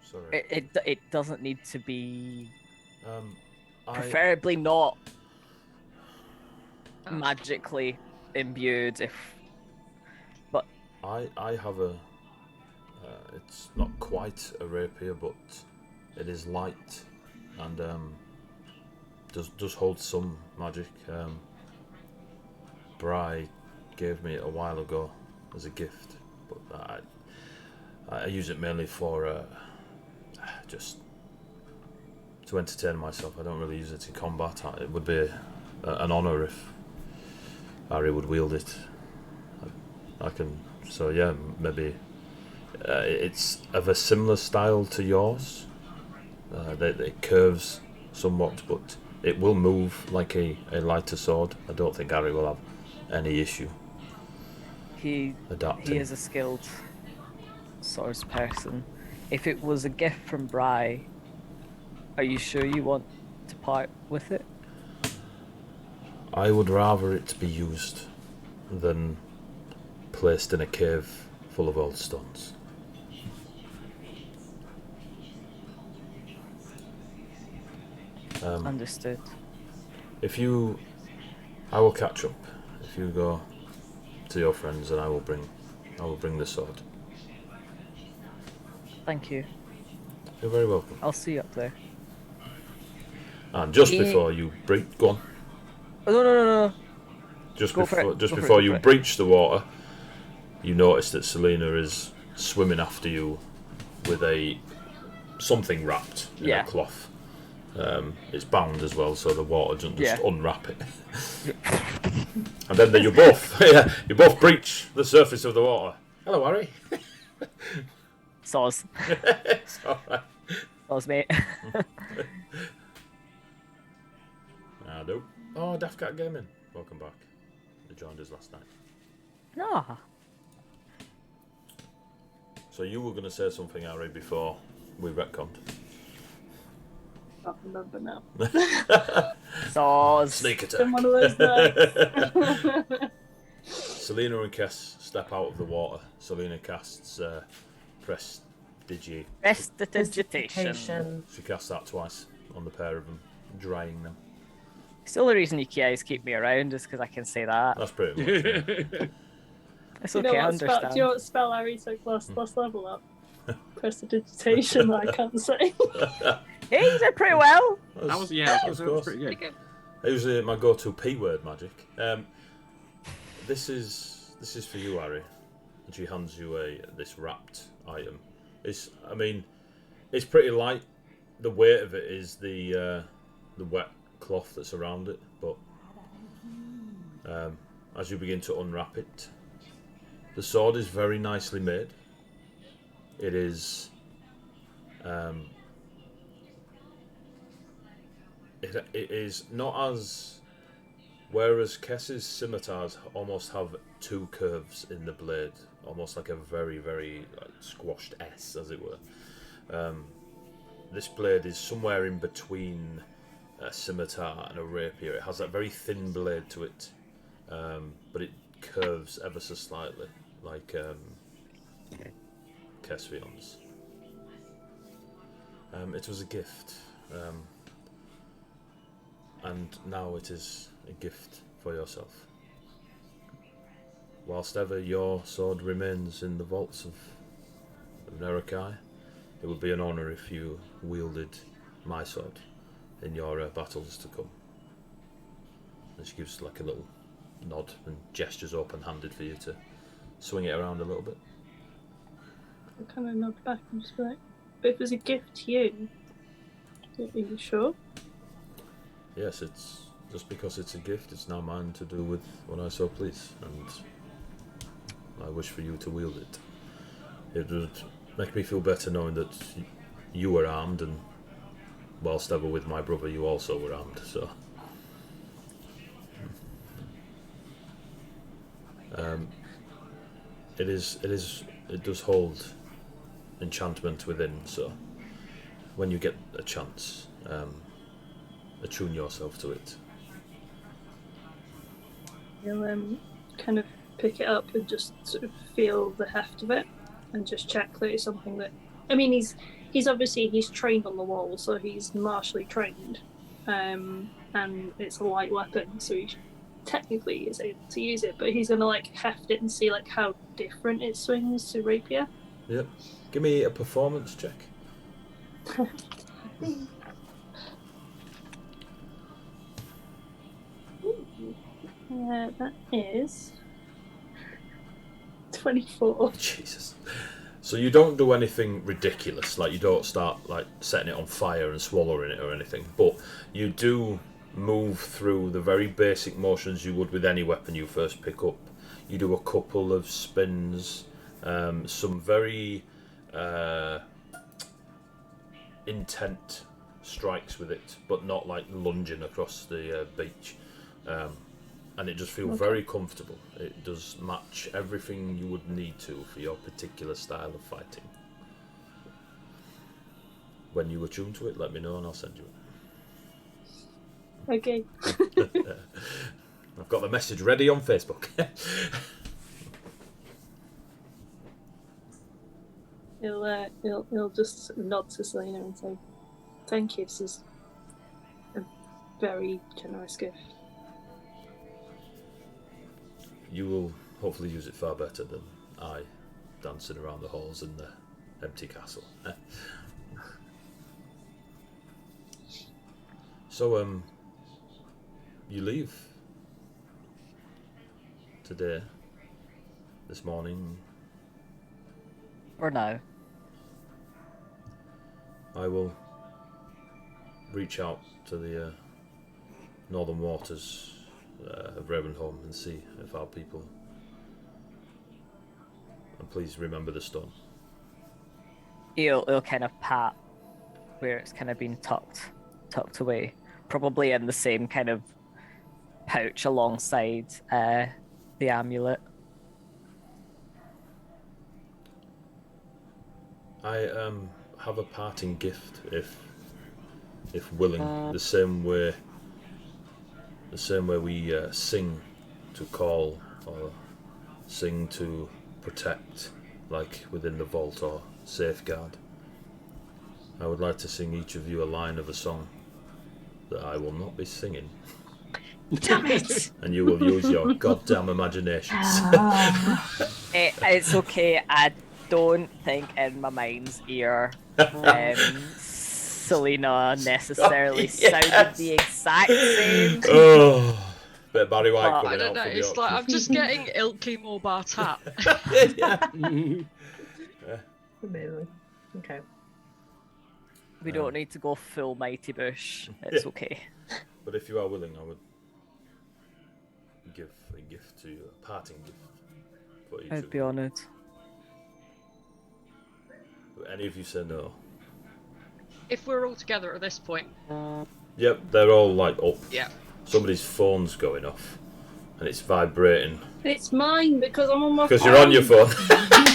Sorry. It doesn't need to be I preferably not magically imbued. But I have a. It's not quite a rapier, but it is light and does hold some magic. Bri gave me it a while ago as a gift, but I use it mainly for just to entertain myself. I don't really use it in combat. It would be an honour if Harry would wield it. I can. So yeah, maybe it's of a similar style to yours. It curves somewhat, but it will move like a lighter sword. I don't think Harry will have any issue adapting. He is a skilled swords person. If it was a gift from Bri, are you sure you want to part with it? I would rather it be used than placed in a cave full of old stones. Understood. I will catch up. If you go to your friends, and I will bring the sword. Thank you. You're very welcome. I'll see you up there. And just before you breach, go on. Oh, no. Just Go for it. before you breach the water, you notice that Selena is swimming after you with something wrapped in a cloth. It's bound as well, so the water doesn't just unwrap it. And then you both breach the surface of the water. Hello, Harry. Saws. It's alright. Saws, mate. I do. Oh, Daft Cat Gaming. Welcome back. They joined us last night. No. So you were going to say something, Harry, before we retconned. I can't remember now. Saws. Sneak attack. Been one of those nights. Selena and Kess step out of the water. Selena casts Prestidigitation. Prestidigitation. She casts that twice on the pair of them, drying them. Still, the reason you guys keep me around is because I can say that. That's pretty much it. It's Do you know okay, I what spell? understand. Do you know what spell Harry took last level up? Prestidigitation. I can't say. Hey, you did pretty well. That was pretty good. Pretty good. Usually my go-to P-word magic. This is for you, Harry. And she hands you this wrapped item. It's pretty light. The weight of it is the wet cloth that's around it, but as you begin to unwrap it, the sword is very nicely made. It is it is not as, whereas Kess's scimitars almost have two curves in the blade, almost like a very, very squashed S, as it were. This blade is somewhere in between a scimitar and a rapier. It has that very thin blade to it, but it curves ever so slightly, like Kesvion's. It was a gift, and now it is a gift for yourself. Whilst ever your sword remains in the vaults of Nerakai, it would be an honour if you wielded my sword in your battles to come. And she gives like a little nod and gestures open-handed for you to swing it around a little bit. I kind of nod back and just be like, but if it's a gift to you, are you sure? Yes, it's just because it's a gift, it's now mine to do with what I so please, and I wish for you to wield it. It would make me feel better knowing that you were armed and whilst ever with my brother, you also were armed, so... It does hold enchantment within, so when you get a chance, attune yourself to it. He'll kind of pick it up and just sort of feel the heft of it and just check that it's something that... I mean, he's obviously trained on the wall, so he's martially trained, and it's a light weapon, so he technically is able to use it, but he's gonna like heft it and see like how different it swings to rapier. Yep. Give me a performance check. That is 24. Jesus. So you don't do anything ridiculous, like you don't start like setting it on fire and swallowing it or anything, but you do move through the very basic motions you would with any weapon you first pick up. You do a couple of spins, some very intent strikes with it, but not like lunging across the beach. And it just feels very comfortable. It does match everything you would need to for your particular style of fighting. When you attune to it, let me know and I'll send you it. Okay. I've got the message ready on Facebook. He'll just nod to Selena and say, "Thank you. This is a very generous gift." You will hopefully use it far better than I, dancing around the halls in the empty castle. So, you leave today, this morning. Or no? I will reach out to the northern waters of Ravenholm and see if our people... And please remember the stone. He'll kind of pat where it's kind of been tucked away, probably in the same kind of pouch alongside the amulet. I have a parting gift, if willing, the same way we sing to call or sing to protect, like within the vault or safeguard. I would like to sing each of you a line of a song that I will not be singing. Damn it! And you will use your goddamn imaginations. It's okay. I don't think in my mind's ear Selena necessarily sounded the exact same. Oh, bit of Barry White coming I don't out know, from it's the like I'm just getting Ilky Morbartat. Amazing. Okay. We don't need to go full Mighty Bush. It's okay. But if you are willing, I would give a gift to you, a parting gift for each I'd of be you. honoured. Would any of you say no? If we're all together at this point. Yep, they're all like up. Yeah. Somebody's phone's going off, and it's vibrating. It's mine because I'm on my phone. Because you're on your phone.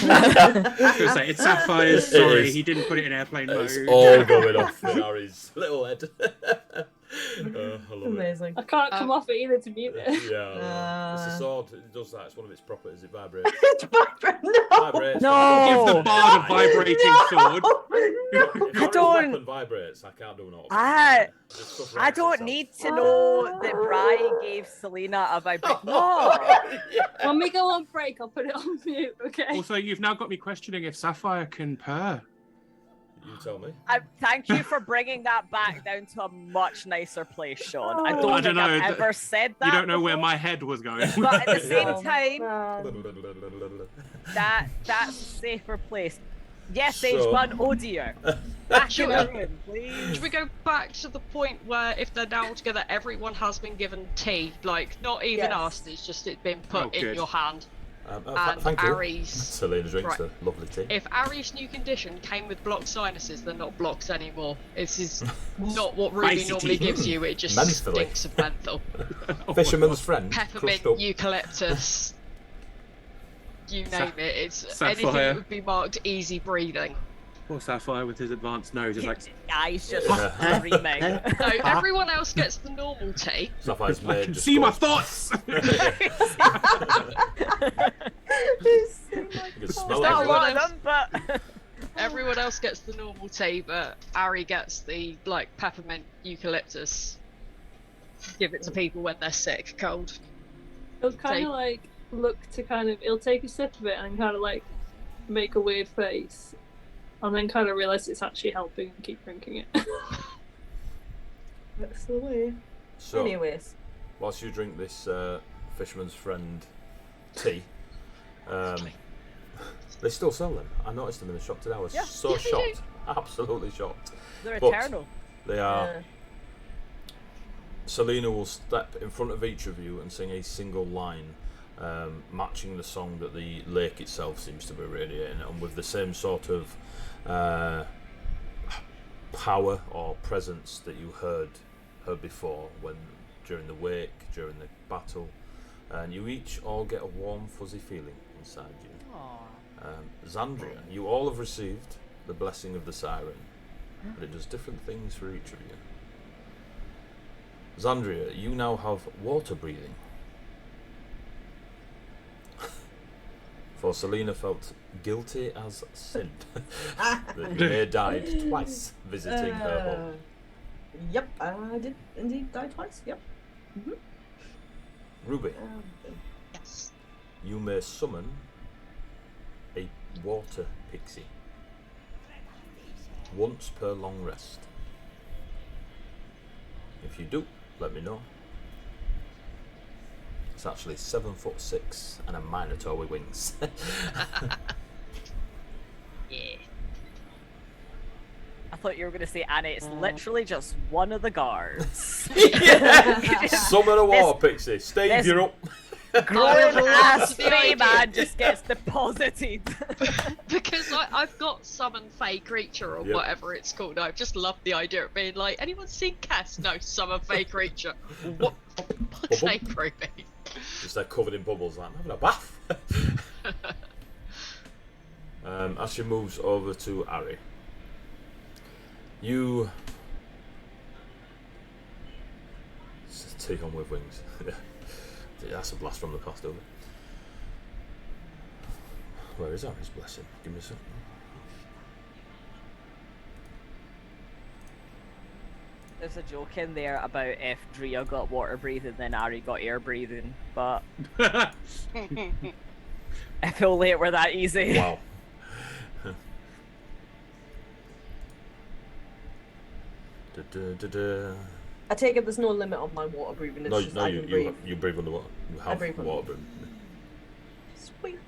I was going to say, it's Sapphire's. It Sorry, is. he didn't put it in airplane mode. It's all going off in Harry's little head. I love it. Amazing. I can't come off it either to mute it. Yeah, it's a sword. It does that. It's one of its properties. It vibrates. It's vibrant. No. Vibrates. No. Give the bard a vibrating sword. If Harry's don't- weapon vibrates, I can't do an I I don't need to know that Bri gave Selena a vibration. No! When we go on break, I'll put it on mute, okay? Also, you've now got me questioning if Sapphire can purr. You tell me. Thank you for bringing that back down to a much nicer place, Sean. I I don't don't think I've know, ever said that You don't know where before, my head was going. But at the same time, Um, that's a safer place. Yes, So- H1, oh dear. Back in Should the we- room, please. Should we go back to the point where if they're now together, everyone has been given tea? Like, not even Yes. asked, it's just it been put Oh, in good. your hand. And thank you. Ari's Selena drinks right. the lovely tea. If Ari's new condition came with blocked sinuses, they're not blocks anymore. This is not what Ruby Spicy normally tea. gives you. It just Mentally. stinks of menthol. Fisherman's friend. Peppermint, crushed up. eucalyptus, you name it. It's anything Sapphire. that would be marked easy breathing. Poor Sapphire with his advanced nose is like, Yeah, he's just Yeah. screaming. No, everyone else gets the normal tea. Sapphire's I made can just see my goes- thoughts. You can smell Not a it. lot of them, but Everyone else gets the normal tea, but Ari gets the like peppermint eucalyptus. Give it to people when they're sick, cold. He'll kind Take- of like look to kind of. He'll take a sip of it and kind of like make a weird face, and then kind of realize it's actually helping and keep drinking it. That's the way. So, Anyways, whilst you drink this fisherman's friend tea, they still sell them. I noticed them in the shop today. I was Yeah. so Yeah, they shocked, absolutely shocked. they're But- eternal. They are. yeah. Selena will step in front of each of you and sing a single line, matching the song that the lake itself seems to be radiating, and with the same sort of power or presence that you heard before when during the wake, during the battle, and you each all get a warm, fuzzy feeling inside you. Xandria, you all have received the blessing of the siren, but it does different things for each of you. Xandria, you now have water breathing. For Selena felt guilty as sin that you may died twice visiting her home. Yep, I did indeed die twice. Yep. Ruby, Yes. you may summon a water pixie once per long rest. If you do, let me know. It's actually 7'6" and a minotaur with wings. Yeah. I thought you were going to say, Annie, it's literally just one of the guards. Summon a water pixie. Steve, this- you're up. Growing ass the tree idea. man just gets deposited. Because I've got summon fey creature or Yep. whatever it's called. I just love the idea of being like, anyone seen Cass? No, summon fey creature. What? Fuck's sake, Ruby. Just they're covered in bubbles, like I'm having a bath. As she moves over to Ari, you. Take on with wings. That's a blast from the past, over. Where is Ari's blessing? Give me a second. There's a joke in there about if Drea got water breathing, then Ari got air breathing, but if only it were that easy. Wow. Da-da-da-da. I take it there's no limit on my water breathing. It's No, just no, I you, can you, breathe. you breathe underwater. You have breathe water under- breathing. Sweet.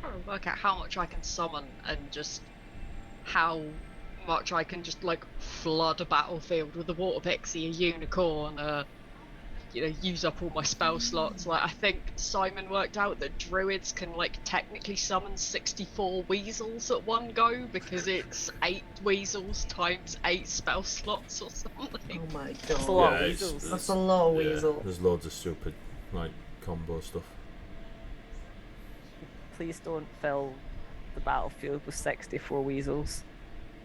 trying to work out how much I can summon and just how much I can just like flood a battlefield with a water pixie, a unicorn, use up all my spell slots. Like I think Simon worked out that druids can like technically summon 64 weasels at one go because it's 8 weasels times 8 spell slots or something. Oh my That's a god. lot of it's- weasels. That's a lot of yeah, weasel. there's loads of stupid like combo stuff. Please don't fill the battlefield with 64 weasels.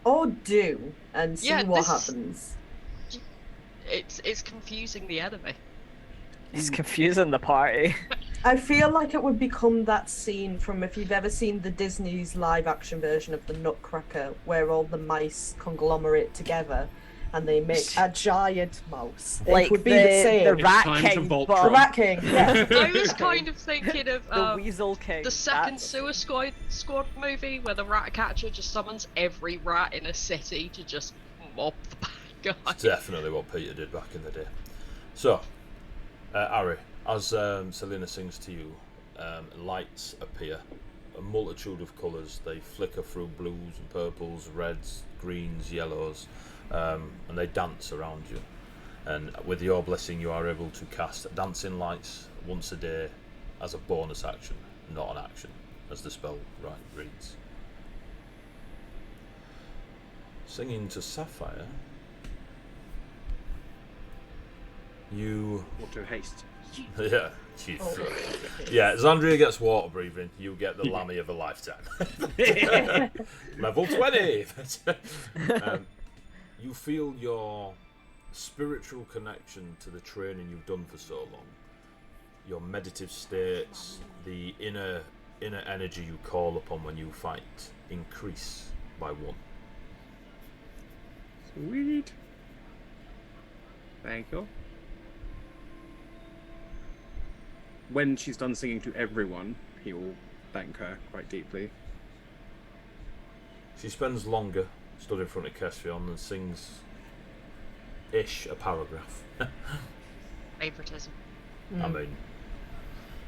Or do and see Yeah, what this- happens. It's confusing the enemy. It's confusing the party. I feel like it would become that scene from if you've ever seen the Disney's live action version of the Nutcracker, where all the mice conglomerate together and they make a giant mouse. Like it would be the same. the Rat time to King, Voltron. The but Rat King, yeah. I was kind of thinking of the Weasel King. the second That's- Sewer Squad movie where the rat catcher just summons every rat in a city to just mob the bad guy. It's definitely what Peter did back in the day. So, Ari, as Selena sings to you, lights appear, a multitude of colours. They flicker through blues and purples, reds, greens, yellows, and they dance around you. And with your blessing, you are able to cast Dancing Lights once a day as a bonus action, not an action, as the spell reads. Singing to Sapphire, you... Auto haste. Yeah, yeah. Xandria gets water breathing. You get the lammy of a lifetime. Level 20. You feel your spiritual connection to the training you've done for so long. Your meditative states, the inner energy you call upon when you fight, increase by 1. Sweet. Thank you. When she's done singing to everyone, he will thank her quite deeply. She spends longer stood in front of Kesfion and sings ish a paragraph. Favoritism. I mean,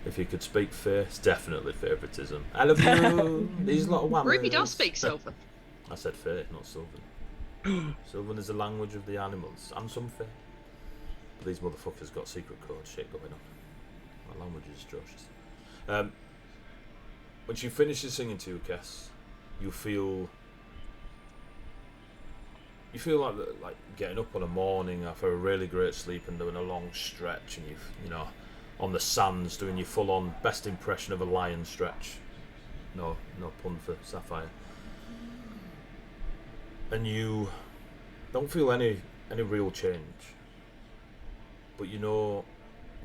if you could speak fair, it's definitely favoritism. I love you. These little whammers. Ruby does speak Sylvan. I said fair, not Sylvan. Sylvan is the language of the animals, and some fair. But these motherfuckers got secret code shit going on. My language is atrocious. When she finishes singing to you, Kes, you feel like getting up on a morning after a really great sleep and doing a long stretch, and you know, on the sands doing your full-on best impression of a lion stretch. No pun for Sapphire. And you don't feel any real change, but you know,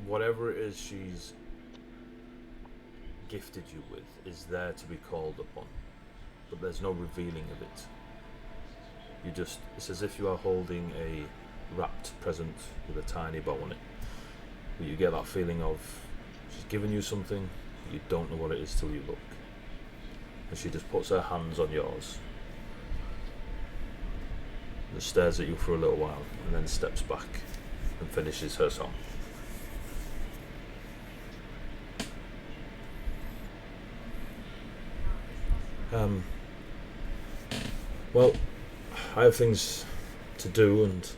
whatever it is she's gifted you with is there to be called upon, but there's no revealing of it. It's as if you are holding a wrapped present with a tiny bow on it, but you get that feeling of she's given you something, but you don't know what it is till you look, and she just puts her hands on yours and stares at you for a little while and then steps back and finishes her song. Well, I have things to do and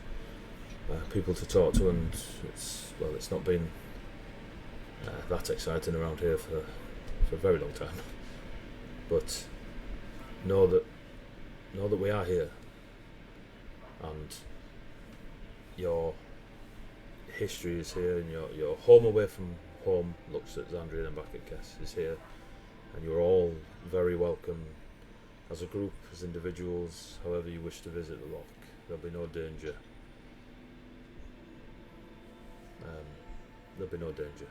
people to talk to, and it's not been that exciting around here for a very long time. But know that we are here, and your history is here, and your home away from home, looks at Xandria and back at Kes, is here, and you're all very welcome as a group, as individuals, however you wish to visit the loch. There'll be no danger. There'll be no danger.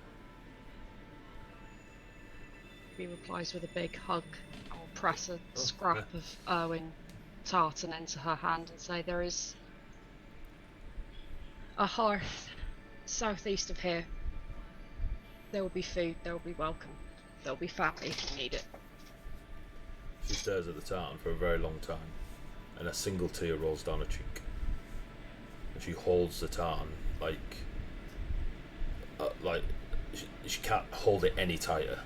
He replies with a big hug. I'll press a scrap of Erwin tartan into her hand and say, there is a hearth southeast of here. There will be food, there will be welcome, there will be family if you need it. She stares at the tartan for a very long time, and a single tear rolls down her cheek. And she holds the tartan like she can't hold it any tighter,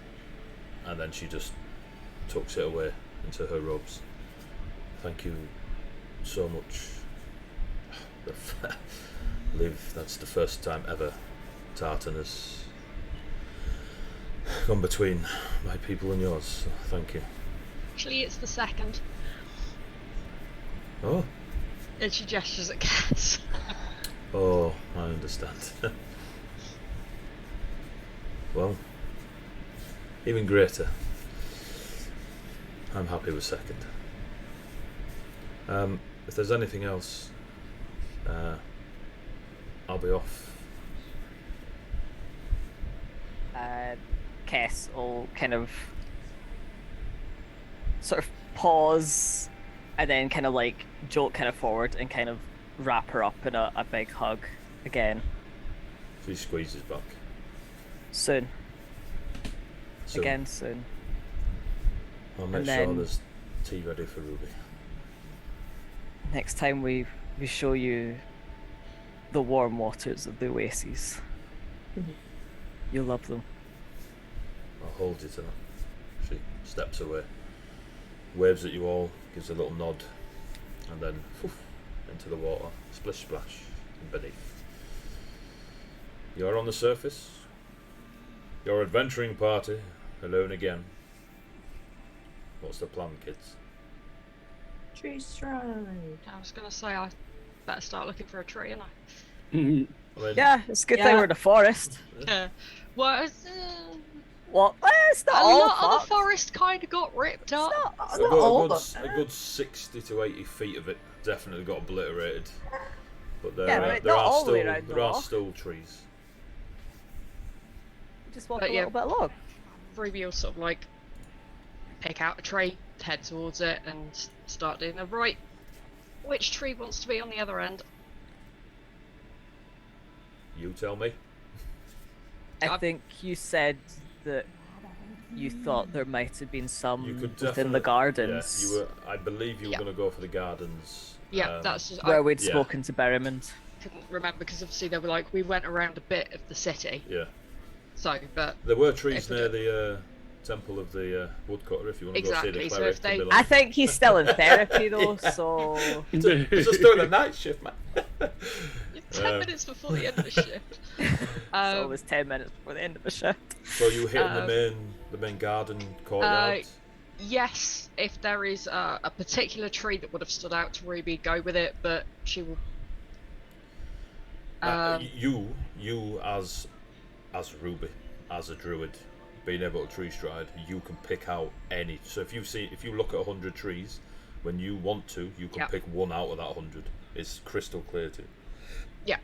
and then she just tucks it away into her robes. Thank you so much. Liv, that's the first time ever tartan has gone between my people and yours, so thank you. Actually, it's the second. Oh. And she gestures at Cass. Oh, I understand. Well, even greater. I'm happy with second. If there's anything else, I'll be off. Kes will kind of sort of pause and then kind of like jolt kind of forward and kind of wrap her up in a big hug again. She squeezes back. Soon. Soon. Again soon. I'll make sure there's tea ready for Ruby. Next time we show you the warm waters of the oases. You'll love them. I'll hold you to that. She steps away, waves at you all, gives a little nod, and then into the water, splish splash, and beneath. You're on the surface. Your adventuring party, alone again. What's the plan, kids? Tree stride. I was gonna say I better start looking for a tree, and I. I mean, Yeah, it's a good thing Yeah. we're in the forest. Yeah. Well, What? It's not a all lot of the fucked. forest kind of got ripped up. It's a not good, all a good 60 to 80 feet of it definitely got obliterated. But there, Yeah, but there not are all the way still around the there are rock. still trees. Just walk But a yeah. little bit along. Ruby will sort of like pick out a tree, head towards it, and start doing a right. Which tree wants to be on the other end? You tell me. I think you said that you thought there might have been some You could within definitely. the gardens Yeah, you were. I believe you were Yeah. going to go for the gardens. Yeah, that's just. where I we'd yeah. spoken to Berrimond. couldn't remember because obviously they were like we went around a bit of the city. Yeah. So, but There were trees If we near do- the temple of the woodcutter. If you want to Exactly, go see the so cleric, if they- come I along. think he's still in therapy though, so He's just doing a night shift, man. you're 10 minutes before the end of the shift. it's Um, always 10 minutes before the end of the shift. So you hitting Um, the main garden courtyard. yes, if there is a particular tree that would have stood out to Ruby, go with it. But she will. You as Ruby, as a druid, being able to tree stride, you can pick out any. So if you look at 100 trees, when you want to, you can Yep. pick one out of that 100. It's crystal clear to you. Yeah,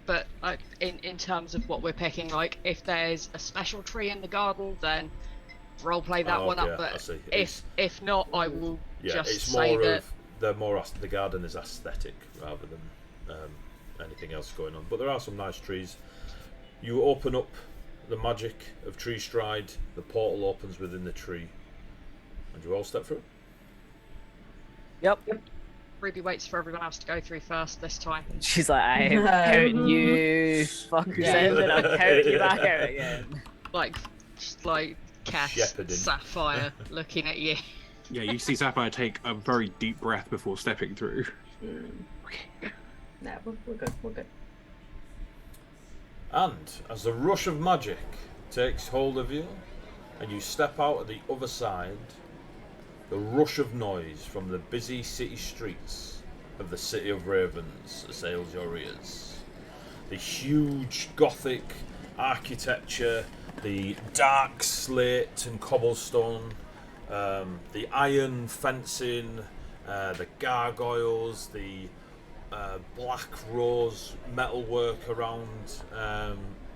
but in terms of what we're picking, like if there's a special tree in the garden, then roleplay that Oh, one okay, up. I But see. if not, I will Yeah, just it's say more that. of the garden is aesthetic rather than anything else going on. But there are some nice trees. You open up the magic of tree stride. The portal opens within the tree, and you all step through. Yep. Ruby waits for everyone else to go through first this time. She's like, I am counting you fuckers Yeah. in and I'm counting you back out again. Like, just like Cass, Shepherding. Sapphire, looking at you. Yeah, you see Sapphire take a very deep breath before stepping through. No, we're good. We're good. And as the rush of magic takes hold of you, and you step out at the other side, the rush of noise from the busy city streets of the City of Ravens assails your ears. The huge Gothic architecture, the dark slate and cobblestone, the iron fencing, the gargoyles, the black rose metalwork around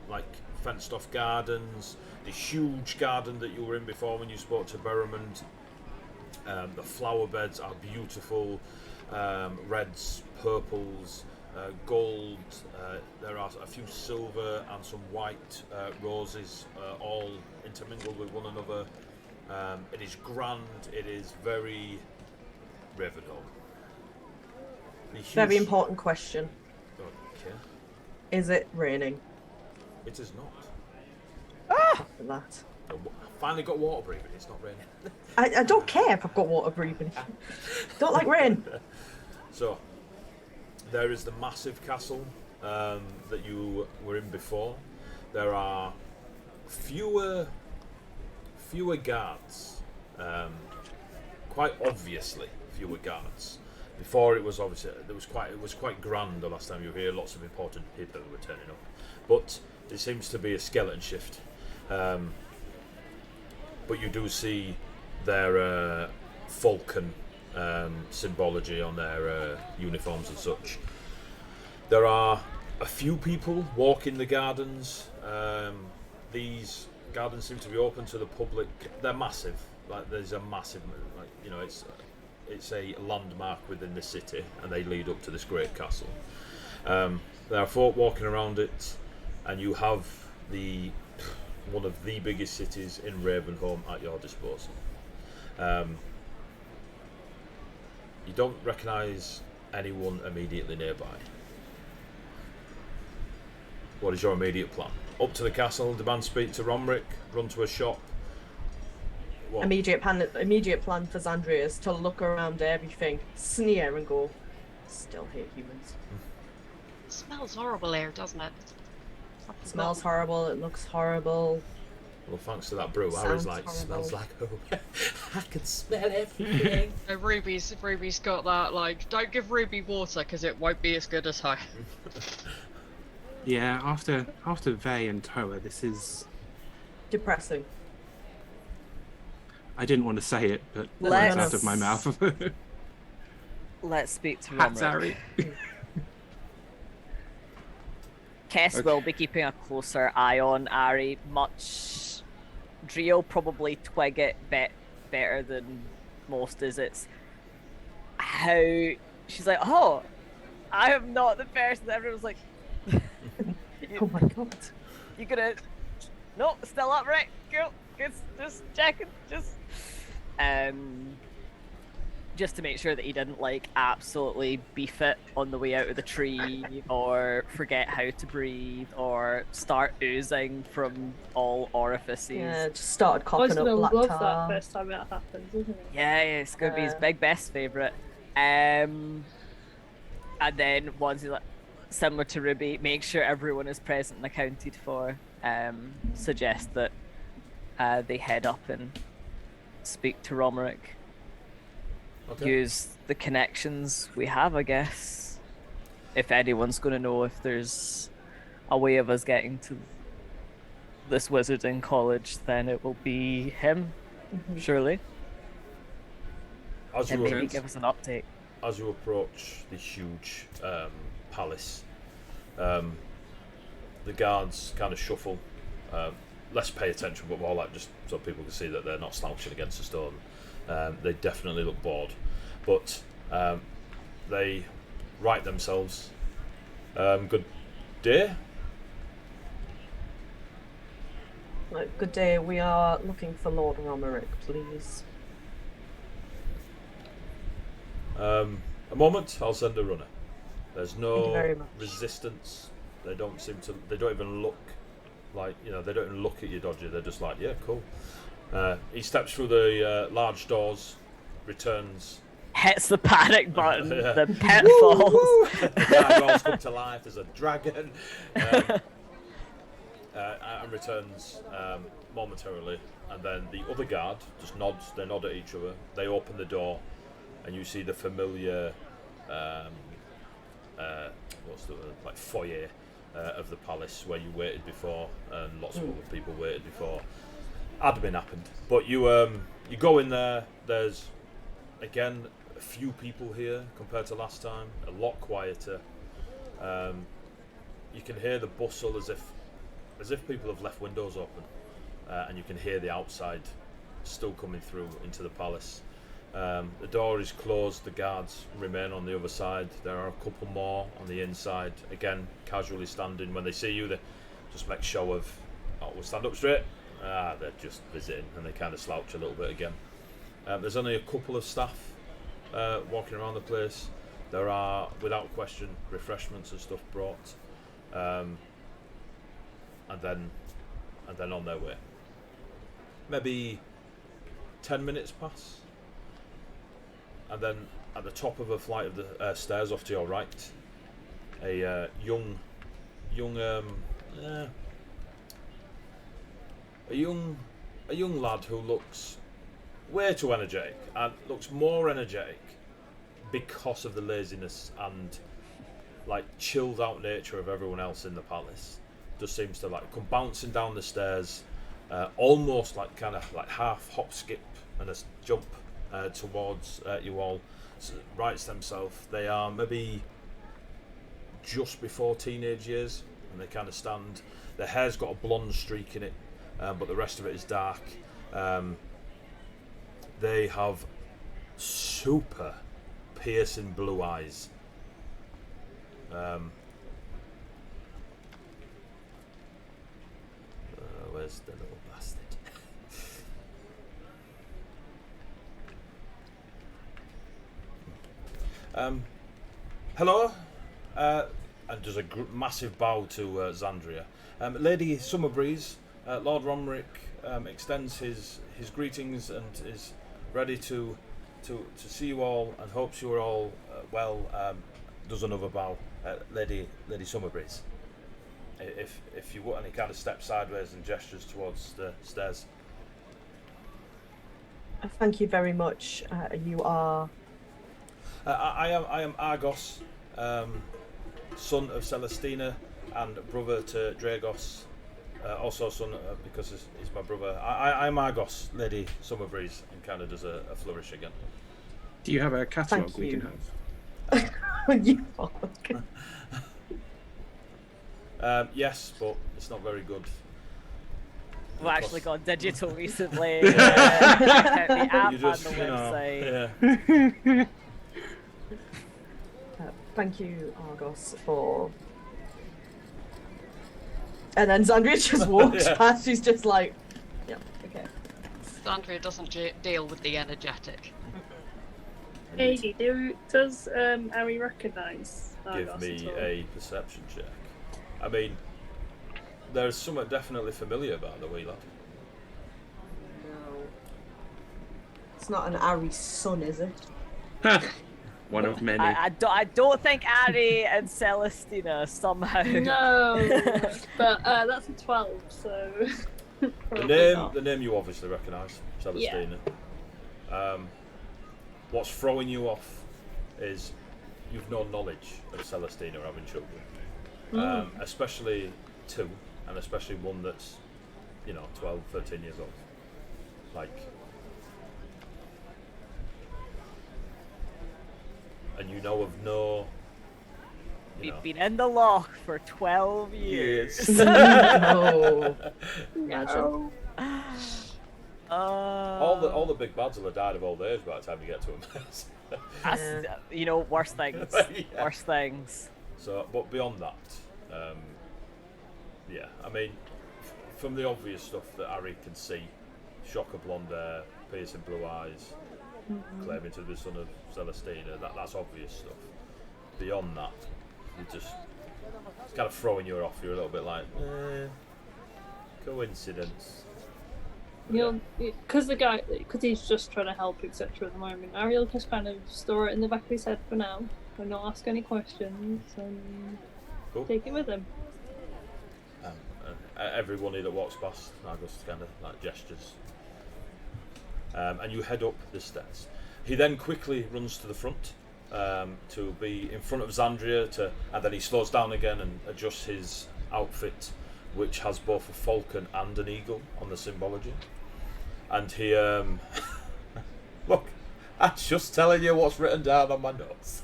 like fenced off gardens, the huge garden that you were in before when you spoke to Berrimond. The flower beds are beautiful, reds, purples, gold. There are a few silver and some white roses, all intermingled with one another. It is grand. It is very Ravenholm. The huge- Very important question. Okay. Is it raining? It is not. For that. I finally got water breathing. It's not raining. I don't care if I've got water breathing. Don't like rain. So, there is the massive castle that you were in before. There are fewer guards. Quite obviously, fewer guards. Before it was obviously it was quite grand the last time you were here. Lots of important people were turning up, but there seems to be a skeleton shift. But you do see their falcon symbology on their uniforms and such. There are a few people walking the gardens. These gardens seem to be open to the public. They're massive. Like there's a massive, like you know, it's a landmark within the city, and they lead up to this great castle. There are folk walking around it, and you have one of the biggest cities in Ravenholm at your disposal. You don't recognise anyone immediately nearby. What is your immediate plan? Up to the castle, demand speak to Romric, run to a shop. What? Immediate plan for Zandria is to look around everything, sneer and go, still hate humans. It smells horrible here, doesn't it? It smells horrible. It looks horrible. Well, thanks to that brew, Sounds Harry's like, horrible. smells like home. I can smell everything. Ruby's got that, like, don't give Ruby water because it won't be as good as her. Yeah, after Vey and Toa, this is. Depressing. I didn't want to say it, but Let's- it's out of my mouth. Let's speak to Hats, Romerick. Harry. Kess Okay. will be keeping a closer eye on Ari. Much Drio probably twig it better than most. Is it's how she's like, oh, I am not the person. Everyone's like, Oh my god. you gonna? No, still upright. Cool. Just checking. Just to make sure that he didn't like absolutely beef it on the way out of the tree, or forget how to breathe, or start oozing from all orifices. Yeah, just started I was coughing up gonna black love tar. that first time it happens, isn't it? Yeah, it's gonna be his big best favorite. And then once he's like, similar to Ruby, make sure everyone is present and accounted for. Suggest that they head up and speak to Romerick. Okay. Use the connections we have, I guess. If anyone's going to know if there's a way of us getting to this wizarding college, then it will be him, surely. As And you, maybe give us an update. as you approach the huge palace, the guards kind of shuffle. Less pay attention, but more like just so people can see that they're not slouching against a stone. They definitely look bored, but they right themselves. Good day. Like, good day. We are looking for Lord Romerick, please. A moment, I'll send a runner. There's Thank you very no much. resistance. They don't seem to. They don't even look like, you know. They don't even look at you dodgy. They're just like, yeah, cool. He steps through the large doors, returns. Hits the panic button, Yeah. the pit falls. The guardrails come to life. There's a dragon, and returns momentarily. And then the other guard just nods. They nod at each other. They open the door, and you see the familiar, what's the word? Like foyer of the palace where you waited before, and lots of other people waited before. Admin happened, but you go in there. There's again a few people here compared to last time. A lot quieter. You can hear the bustle as if people have left windows open, and you can hear the outside still coming through into the palace. The door is closed. The guards remain on the other side. There are a couple more on the inside. Again, casually standing. When they see you, they just make show of, oh, we'll stand up straight. They're just visiting, and they kind of slouch a little bit again. There's only a couple of staff walking around the place. There are, without question, refreshments and stuff brought, and then on their way. Maybe 10 minutes pass, and then at the top of a flight of the stairs off to your right, a young lad who looks way too energetic, and looks more energetic because of the laziness and like chilled out nature of everyone else in the palace. Just seems to like come bouncing down the stairs, almost like kind of like half hop, skip, and a jump towards you all. Writes themselves. They are maybe just before teenage years, and they kind of stand. Their hair's got a blonde streak in it, but the rest of it is dark. They have super piercing blue eyes. Where's the little bastard? Hello, and does a massive bow to Xandria. Lady Summerbreeze, Lord Romerick extends his greetings and is ready to see you all and hopes you are all well. Does another bow, Lady Summerbreeze. if you want any kind of step sideways and gestures towards the stairs. Thank you very much. You are. I am Argos, son of Celestina and brother to Dragos. Also son because he's my brother. I'm Argos, Lady Summerbreeze, and kind of does a flourish again. Do you have a catalogue Thank we you. can have? You fuck. Yes, but it's not very good. We've actually got digital recently. Yeah. Check out the app You just, and the website. yeah. Thank you, Argos, for. And then Zandria just walks Yeah. past. She's just like, yeah, okay. Andrea doesn't deal with the energetic. Katie, does Ari recognise Give Argos me at all? a perception check. I mean, there's something definitely familiar about the wee lad. No. It's not an Ari's son, is it? One of many. I don't think Ari and Celestina somehow. No, but that's a 12, so. The probably not. name you obviously recognise, Celestina. What's throwing you off is you've no knowledge of Celestina having children, especially two, and especially one that's, 12, 13 years old. And you know of no. We've been in the loch for 12 years. No. No. All the big bads will have died of old age by the time you get to them. That's, worse things. Yeah. Worse things. So, but beyond that, I mean, from the obvious stuff that Harry can see, shocker blonde hair, piercing blue eyes, claiming to be the son of Celestina, that's obvious stuff. Beyond that, it's kind of throwing you off. You're a little bit like, coincidence. Because he's just trying to help, etc. at the moment, Ariel just kind of store it in the back of his head for now and not ask any questions and take it with him. Everyone that walks past, Argos kind of like gestures. And you head up the stairs. He then quickly runs to the front to be in front of Zandria, and then he slows down again and adjusts his outfit, which has both a falcon and an eagle on the symbology. And he, look, I'm just telling you what's written down on my notes.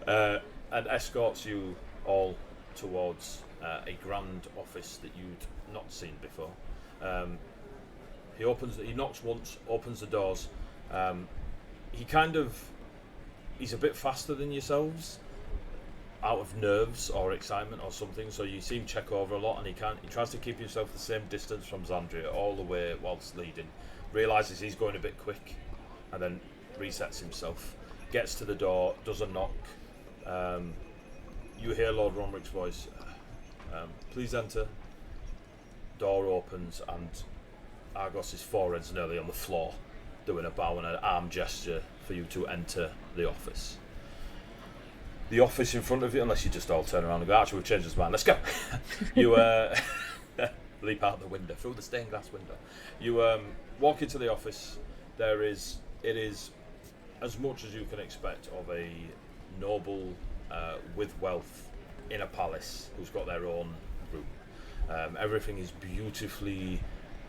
And escorts you all towards a grand office that you'd not seen before. He knocks once, opens the doors. He's a bit faster than yourselves, out of nerves or excitement or something, so you see him check over a lot, and he tries to keep himself the same distance from Zandria all the way whilst leading. Realises he's going a bit quick, and then resets himself. Gets to the door, does a knock. You hear Lord Romrick's voice. Please enter. Door opens, and Argos's forehead's nearly on the floor, doing a bow and an arm gesture for you to enter the office. The office in front of you, unless you just all turn around and go, actually, we've changed his mind, let's go. You leap out the window, through the stained glass window. You walk into the office. It is as much as you can expect of a noble with wealth in a palace who's got their own room. Everything is beautifully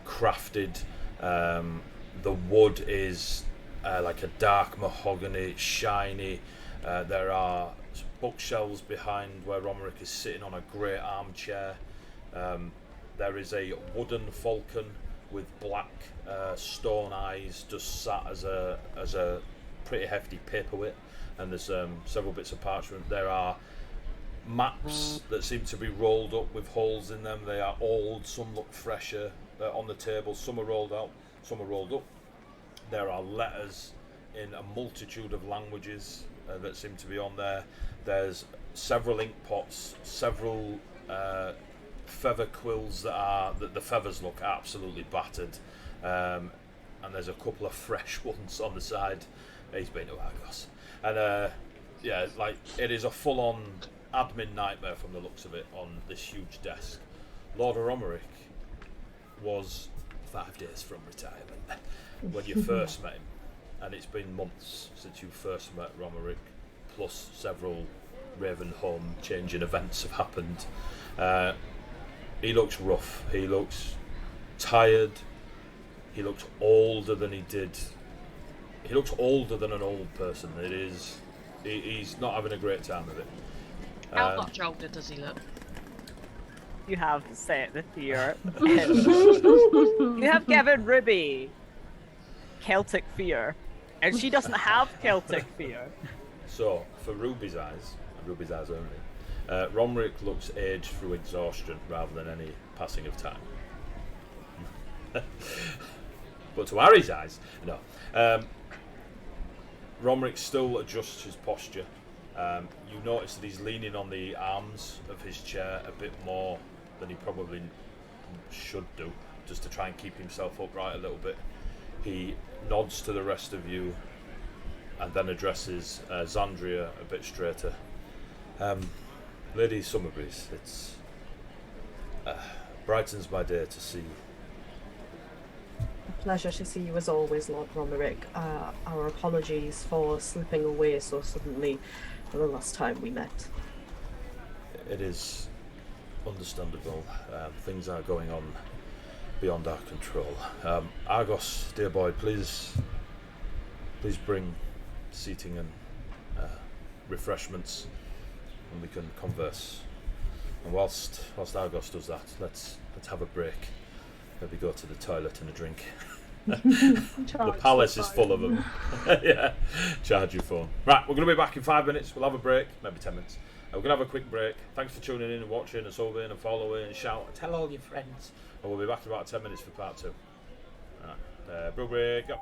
crafted. The wood is like a dark mahogany, shiny. There are bookshelves behind where Romerick is sitting on a great armchair. There is a wooden falcon with black stone eyes just sat as a pretty hefty paperweight, and there's several bits of parchment. There are maps that seem to be rolled up with holes in them. They are old, some look fresher on the table, some are rolled out, some are rolled up. There are letters in a multitude of languages that seem to be on there. There's several ink pots, several feather quills that the feathers look absolutely battered, and there's a couple of fresh ones on the side. He's been to Argos, and it is a full-on admin nightmare from the looks of it on this huge desk. Lord Romerick was 5 days from retirement when you first met him, and it's been months since you first met Romerick, plus several Ravenholm changing events have happened. He looks rough, he looks tired, he looks older than he did. He looks older than an old person. He's not having a great time of it. How much older does he look? You have set the fear. You have given Ruby Celtic fear, and she doesn't have Celtic fear. So, for Ruby's eyes only, Romerick looks aged through exhaustion rather than any passing of time. But to Harry's eyes, no. Romerick still adjusts his posture. You notice that he's leaning on the arms of his chair a bit more than he probably should do, just to try and keep himself upright a little bit. He nods to the rest of you and then addresses Zandria a bit straighter. Lady Summerbreeze, it's brightens my day to see you. A pleasure to see you as always, Lord Romerick. Our apologies for slipping away so suddenly the last time we met. It is understandable. Things are going on beyond our control. Argos, dear boy, please bring seating and refreshments, and we can converse. And whilst Argos does that, let's have a break. Maybe go to the toilet and a drink. The palace is full of them. Yeah, charge your phone. Right, we're going to be back in 5 minutes. We'll have a break, maybe 10 minutes. We're going to have a quick break. Thanks for tuning in and watching and subbing and following and shout and tell all your friends. And we'll be back in about 10 minutes for part 2. Right, brew break, go.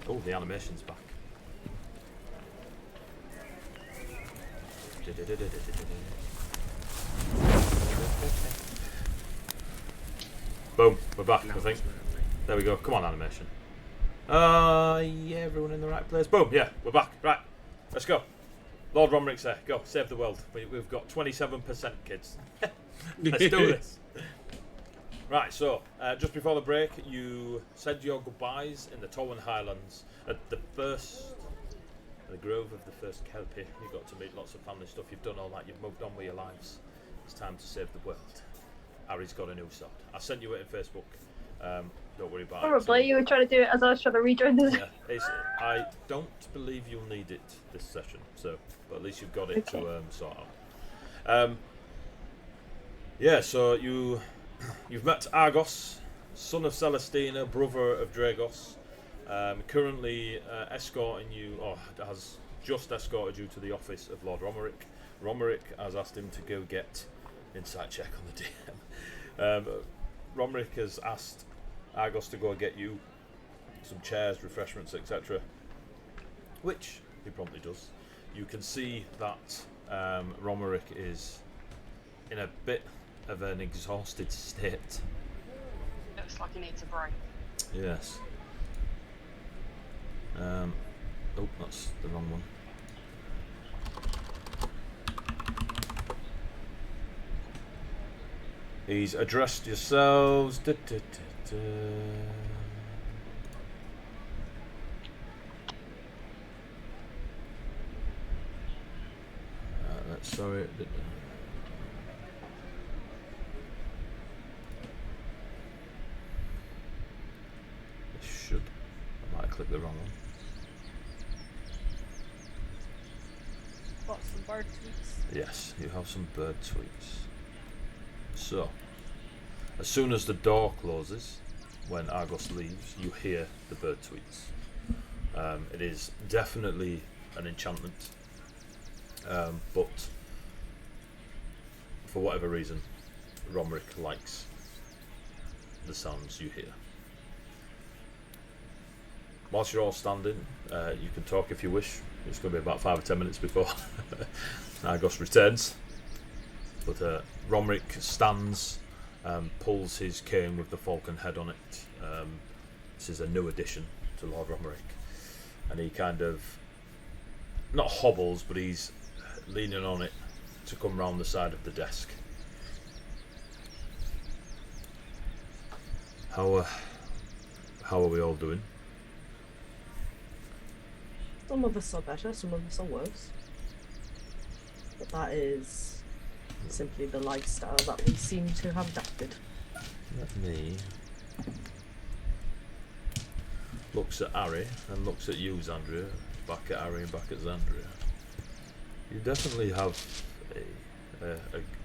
Oh, the animation's back. Boom, we're back, I think. There we go. Come on, animation. Yeah, everyone in the right place. Boom, yeah, we're back. Right, let's go. Lord Romerick's there. Go, save the world. We've got 27%, kids. Let's do this. Right, so, just before the break, you said your goodbyes in the Towan Highlands at the grove of the first Kelpie. You got to meet lots of family stuff. You've done all that. You've moved on with your lives. It's time to save the world. Harry's got a new sword. I sent you it in Facebook. Don't worry about it. Probably you were trying to do it as I was trying to rejoin this. Yeah, I don't believe you'll need it this session, so but at least you've got it to sort out. Yeah, so you've met Argos, son of Celestina, brother of Dragos. Currently escorting you, or has just escorted you to the office of Lord Romerick. Romerick has asked him to go get insight check on the DM. Romerick has asked Argos to go get you some chairs, refreshments, etc. Which he promptly does. You can see that Romerick is in a bit of an exhausted state. Looks like he needs a break. Yes. Oh, that's the wrong one. He's addressed yourselves. Sorry. Should. I might have clicked the wrong one. Got some bird tweets. Yes, you have some bird tweets. So, as soon as the door closes, when Argos leaves, you hear the bird tweets. It is definitely an enchantment, but for whatever reason, Romerick likes the sounds you hear. Whilst you're all standing, you can talk if you wish. It's going to be about 5 or 10 minutes before Argos returns. But Romerick stands, pulls his cane with the falcon head on it. This is a new addition to Lord Romerick. And he kind of, not hobbles, but he's leaning on it to come round the side of the desk. How are we all doing? Some of us are better, some of us are worse. But that is simply the lifestyle that we seem to have adapted. Let me looks at Harry and looks at you, Xandria, back at Harry and back at Xandria. You definitely have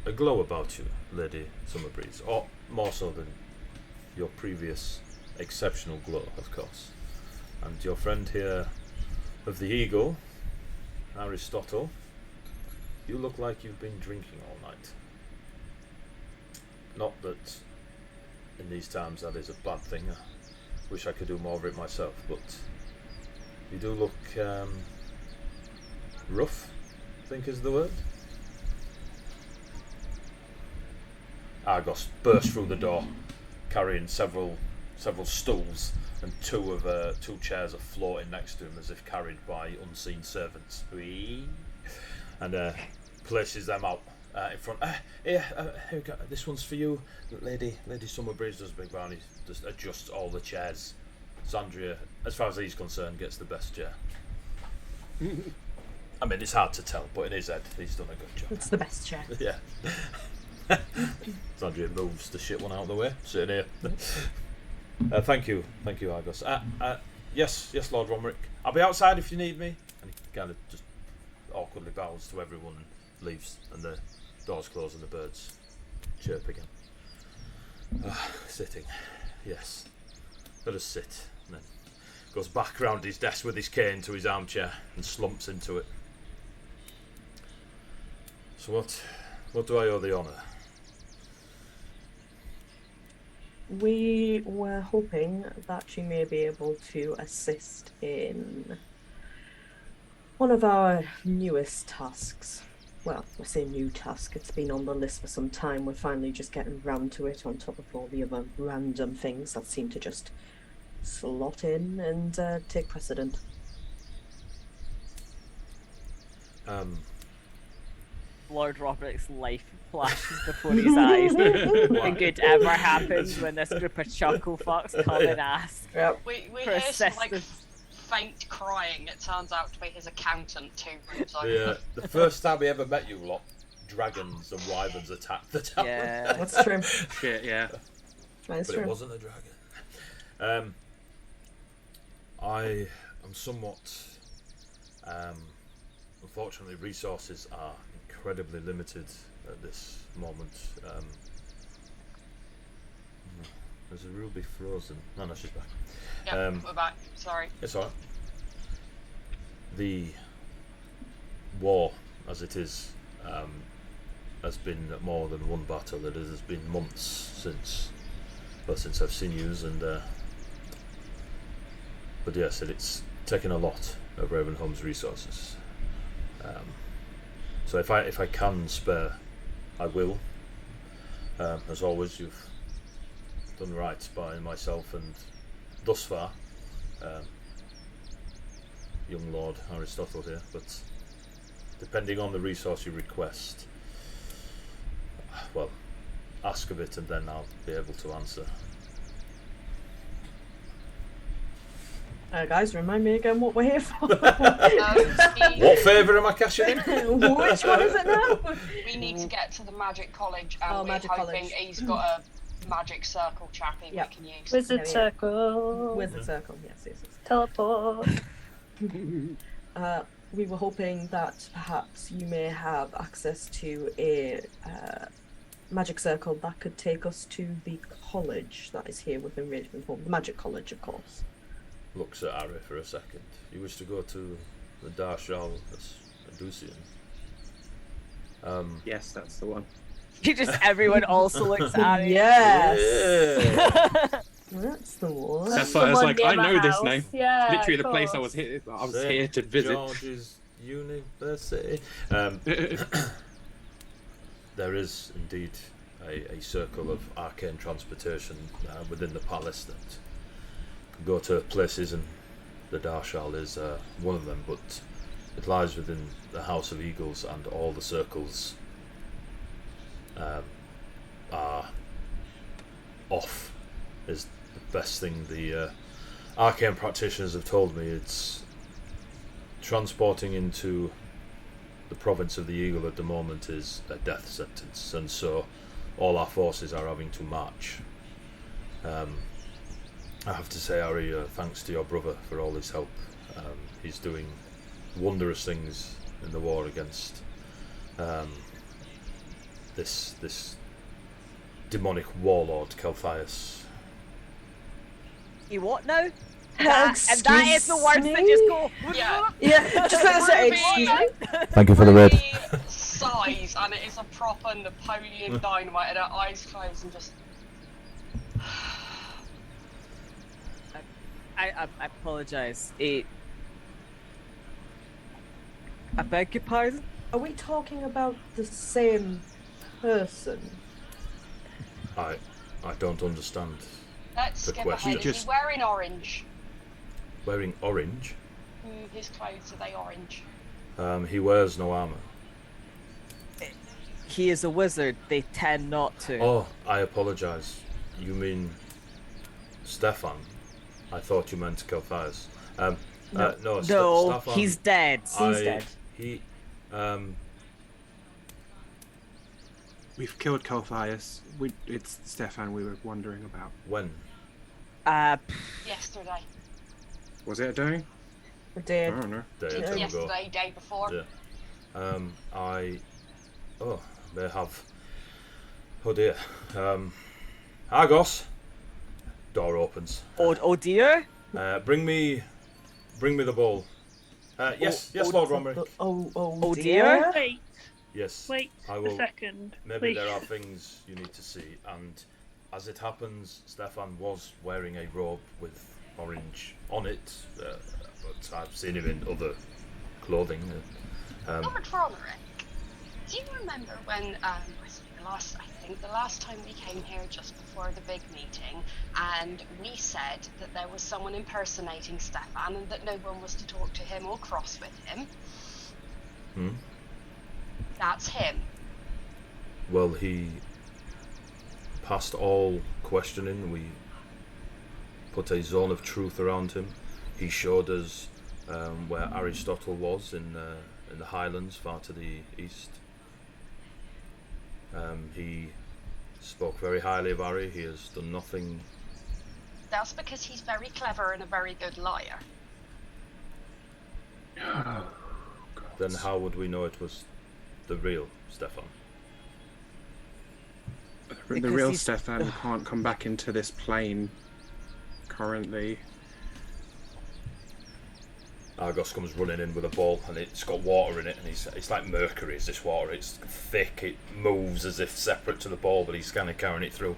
a glow about you, Lady Summerbreeze, or more so than your previous exceptional glow, of course. And your friend here of the Eagle, Aristotle, you look like you've been drinking all night. Not that in these times that is a bad thing. I wish I could do more of it myself, but you do look rough, I think is the word. Argos burst through the door, carrying several stools, and two chairs are floating next to him as if carried by unseen servants. Whee! And places them out in front. Here we go. This one's for you, Lady Summerbreeze. Does a big bow. He just adjusts all the chairs. Xandria, as far as he's concerned, gets the best chair. I mean, it's hard to tell, but in his head, he's done a good job. It's the best chair. Yeah. Xandria moves the shit one out of the way, sitting here. Thank you, Argos. Yes, Lord Romerick. I'll be outside if you need me. And he kind of just awkwardly bows to everyone and leaves, and the doors close and the birds chirp again. Sitting, yes. Let us sit. And then goes back round his desk with his cane to his armchair and slumps into it. So what do I owe the honour? We were hoping that you may be able to assist in one of our newest tasks. Well, I say new task, it's been on the list for some time. We're finally just getting round to it on top of all the other random things that seem to just slot in and take precedent. Lord Robert's life flashes before his eyes. Nothing good ever happens when this group of chuckle fucks come and ask. Yep. We hear some like Persistence. faint crying. It turns out to be his accountant 2 rooms over. The first time we ever met you lot, dragons and wyverns attacked the tower. Yeah. That's true. Shit, yeah. That's But true. it wasn't a dragon. I am somewhat. Unfortunately, resources are incredibly limited at this moment. There's a ruby frozen. No, she's back. Yeah, we're back. Sorry. It's alright. The war, as it is, has been more than one battle. It has been months since I've seen you, and but yes, it's taken a lot of Ravenholm's resources. So if I can spare, I will. As always, you've done right by myself, and thus far, young Lord Aristotle here. But depending on the resource you request, well, ask of it, and then I'll be able to answer. Guys, remind me again what we're here for. What favour am I cashing in? Which one is it now? We need to get to the Magic College, and Oh, we're Magic hoping College. he's got a magic circle chappy Yep. we can use. Wizard Yeah. circle. Wizard circle, yes. Teleport. We were hoping that perhaps you may have access to a magic circle that could take us to the college that is here within Ravenholm. The Magic College, of course. Looks at Harry for a second. You wish to go to the Darshal Adusian? Yes, that's the one. Everyone also looks at it. Yes! Yeah. That's the one. That's why I was like, I Someone know near my this house. name. Yeah, Literally of the place I course. was St. here to visit. George's University. There is indeed a circle of arcane transportation within the palace that can go to places, and the Darshal is one of them, but it lies within the House of Eagles, and all the circles are off, is the best thing the arcane practitioners have told me. It's transporting into the province of the Eagle at the moment is a death sentence, and so all our forces are having to march. I have to say, Harry, thanks to your brother for all his help. He's doing wondrous things in the war against this demonic warlord, Calthias. You what now? And that is the words that just go. Yeah. Yeah, just gonna say, Ruby excuse me. Thank you for the red. Sighs, and it is a proper Napoleon Dynamite, and her eyes close and just. I apologise. I beg your pardon? Are we talking about the same person? I don't understand. Let's The skip question. ahead. Is he wearing orange? Wearing orange, His clothes, are they orange? he wears no armour. He is a wizard. They tend not to. Oh, I apologise. You mean Stefan? I thought you meant Calthias. No, No, Stefan. he's dead. He's dead. He, We've killed Colossus. It's Stefan we were wondering about. when? Yesterday. Was it a day? We I did. don't know. Day or two ago. Yesterday, day before. Yeah. May have. Oh dear. Argos. Door opens. Oh dear. Bring me the bowl. Yes, Lord Romerick. Oh dear. Wait, Yes. wait I a will. second. Maybe Please. there are things you need to see, and as it happens, Stefan was wearing a robe with orange on it, but I've seen him in other clothing. Lord Roderick, do you remember when I think the last time we came here just before the big meeting, and we said that there was someone impersonating Stefan and that no one was to talk to him or cross with him? That's him. Well, he passed all questioning. We put a zone of truth around him. He showed us where Aristotle was in the Highlands, far to the east. He spoke very highly of Ari. He has done nothing. That's because he's very clever and a very good liar. Oh, God. Then how would we know it was the real Stefan? The Because real he's- Stefan can't come back into this plane currently. Argos comes running in with a ball, and it's got water in it, and it's like mercury. Is this water? It's thick. It moves as if separate to the ball, but he's kind of carrying it through.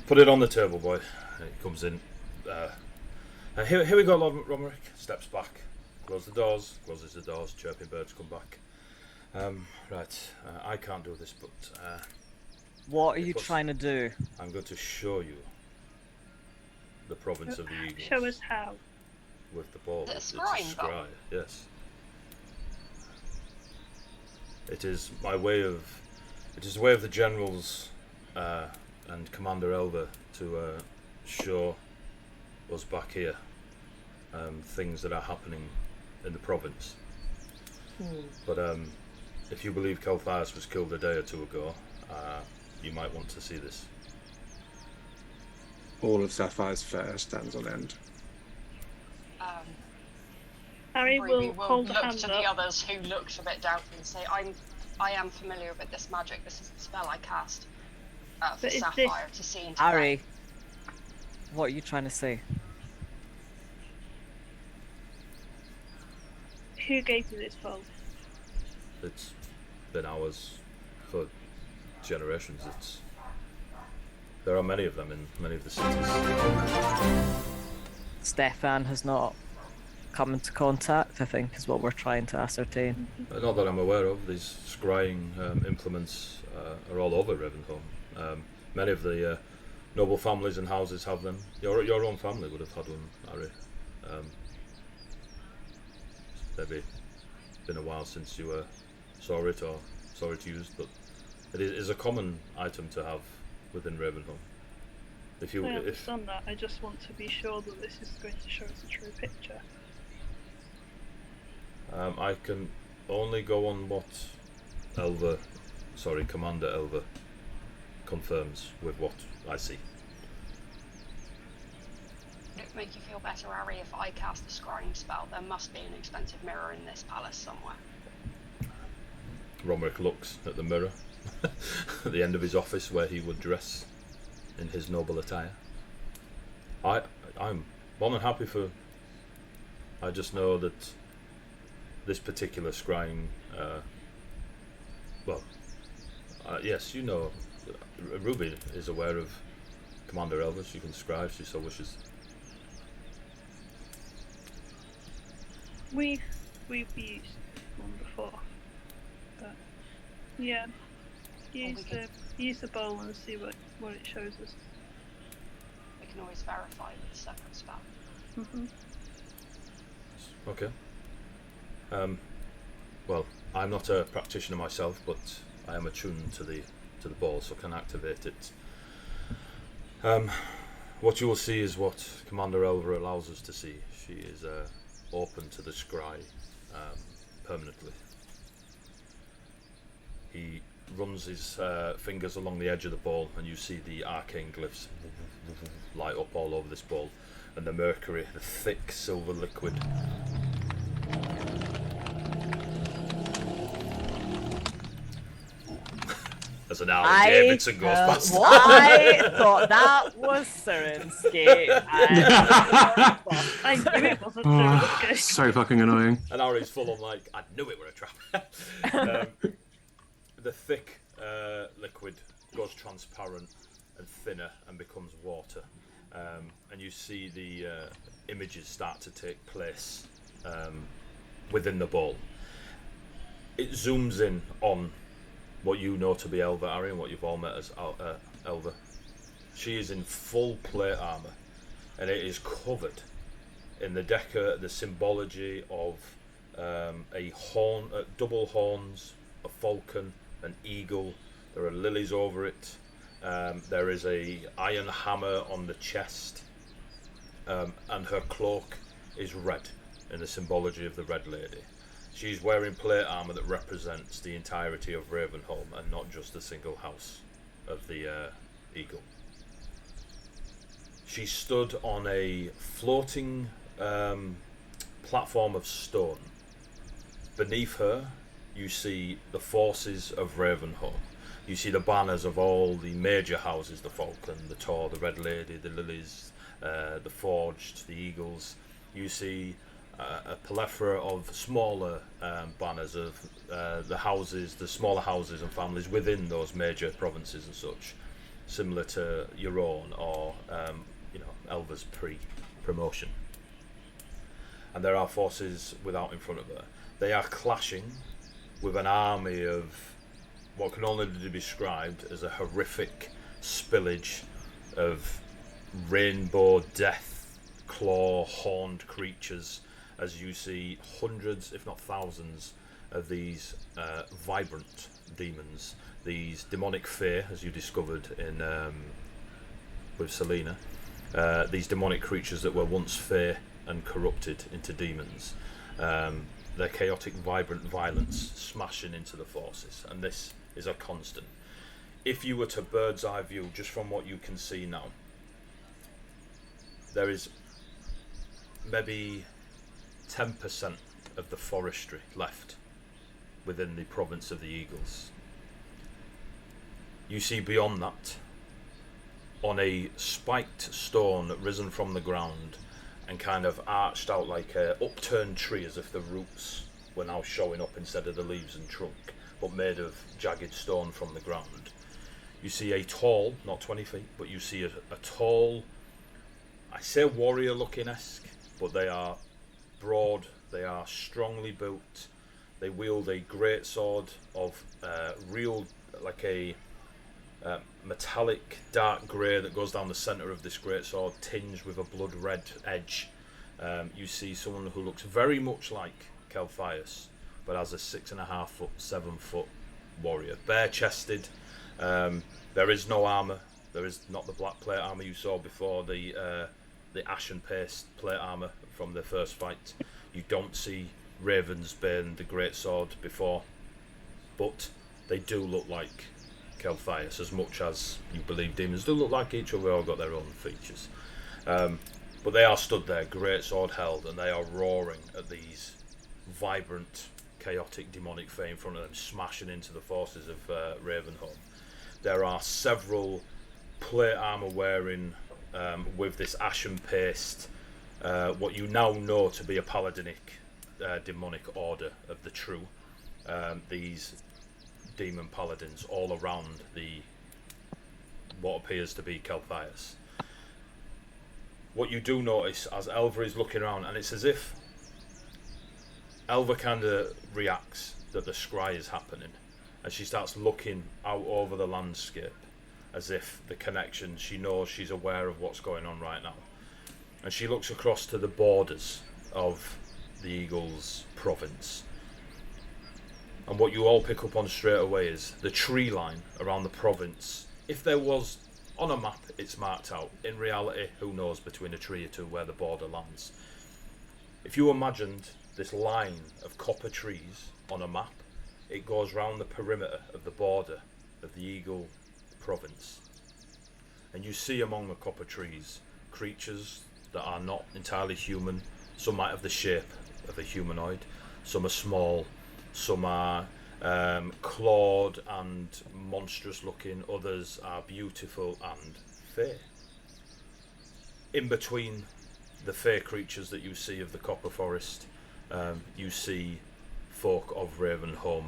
Put it on the table, boy. And he comes in. Here we go, Lord Romerick. Steps back, closes the doors. Chirping birds come back. Right. I can't do this, but What are you Because- trying to do? I'm going to show you the province of the Eagles. Show us how. With the ball. The It's a scrying bowl. scry, yes. It is my way of. It is the way of the generals and Commander Elver to show us back here things that are happening in the province. But if you believe Kelthias was killed a day or two ago, you might want to see this. All of Sapphire's fare stands on end. Harry Ruby will will hold the look hand to the up. others who looked a bit doubtful and say, I am familiar with this magic. This is the spell I cast for But is Sapphire to see into Ari, what are you trying to say? Who gave you this bowl? It's been ours for generations. There are many of them in many of the cities. Stefan has not come into contact, I think, is what we're trying to ascertain. Not that I'm aware of. These scrying implements are all over Ravenholm. Many of the noble families and houses have them. Your own family would have had one, Harry. Maybe been a while since you saw it or saw it used, but it is a common item to have within Ravenholm. If I understand that. I just want to be sure that this is going to show us a true picture. I can only go on what Commander Elver confirms with what I see. Would it make you feel better, Ari, if I cast the scrying spell? There must be an expensive mirror in this palace somewhere. Romerick looks at the mirror at the end of his office where he would dress in his noble attire. I'm more than happy for. I just know that this particular scrying. Yes, you know, Ruby is aware of Commander Elvis. She can scry if she so wishes. We've used one before, but yeah, use the bowl and see what it shows us. We can always verify with a separate spell. Mm-hmm. Okay. Well, I'm not a practitioner myself, but I am attuned to the ball, so can activate it. What you will see is what Commander Elver allows us to see. She is open to the scry permanently. He runs his fingers along the edge of the ball, and you see the arcane glyphs light up all over this ball, and the mercury, the thick silver liquid. As an Harley Davidson goes past. I thought that was Serenscape. I knew it wasn't Oh, good. so fucking annoying. And Harry's full on like, I knew it were a trap. The thick liquid goes transparent, and thinner and becomes water. And you see the images start to take place within the bowl. It zooms in on what you know to be Elva, Ari, and what you've all met as Elva. She is in full plate armour, and it is covered in the symbology of a horn, double horns, a falcon, an eagle. There are lilies over it. There is a iron hammer on the chest, and her cloak is red in the symbology of the Red Lady. She's wearing plate armour that represents the entirety of Ravenholm and not just a single house of the Eagle. She stood on a floating platform of stone. Beneath her, you see the forces of Ravenholm. You see the banners of all the major houses, the Falcon, the Tor, the Red Lady, the Lilies, the Forged, the Eagles. You see a plethora of smaller banners of the houses, the smaller houses and families within those major provinces and such, similar to your own or Elva's pre-promotion. And there are forces without in front of her. They are clashing with an army of what can only be described as a horrific spillage of rainbow death, claw, horned creatures, as you see hundreds, if not thousands, of these vibrant demons, these demonic fae, as you discovered in with Selena, these demonic creatures that were once fae and corrupted into demons. Their chaotic, vibrant violence smashing into the forces, and this is a constant. If you were to bird's eye view, just from what you can see now, there is maybe 10% of the forestry left within the province of the Eagles. You see beyond that, on a spiked stone risen from the ground and kind of arched out like a upturned tree, as if the roots were now showing up instead of the leaves and trunk, but made of jagged stone from the ground. You see a tall, not 20 feet, but you see a tall, I say warrior looking-esque, but they are broad, they are strongly built, they wield a great sword of real, like a metallic dark grey that goes down the centre of this great sword, tinged with a blood red edge. You see someone who looks very much like Kelthias, but as a 6.5 foot, 7 foot warrior, bare chested. There is no armour. There is not the black plate armour you saw before, the ashen paste plate armour from the first fight. You don't see Ravensbane, the great sword, before, but they do look like Kelthias, as much as you believe demons do look like each other. They all got their own features, but they are stood there, great sword held, and they are roaring at these vibrant, chaotic, demonic fae in front of them, smashing into the forces of Ravenholm. There are several plate armour wearing with this ashen paste, what you now know to be a paladinic demonic order of the true. These demon paladins all around what appears to be Kelthias. What you do notice as Elva is looking around, and it's as if Elva kind of reacts that the scry is happening, and she starts looking out over the landscape as if the connection, she knows, she's aware of what's going on right now, and she looks across to the borders of the Eagles province. And what you all pick up on straight away is the tree line around the province. If there was on a map, it's marked out. In reality, who knows, between a tree or two where the border lands. If you imagined this line of copper trees on a map, it goes round the perimeter of the border of the Eagle province. And you see among the copper trees creatures that are not entirely human. Some might have the shape of a humanoid, some are small, some are clawed and monstrous looking, others are beautiful and fair. In between the fair creatures that you see of the copper forest, you see folk of Ravenholm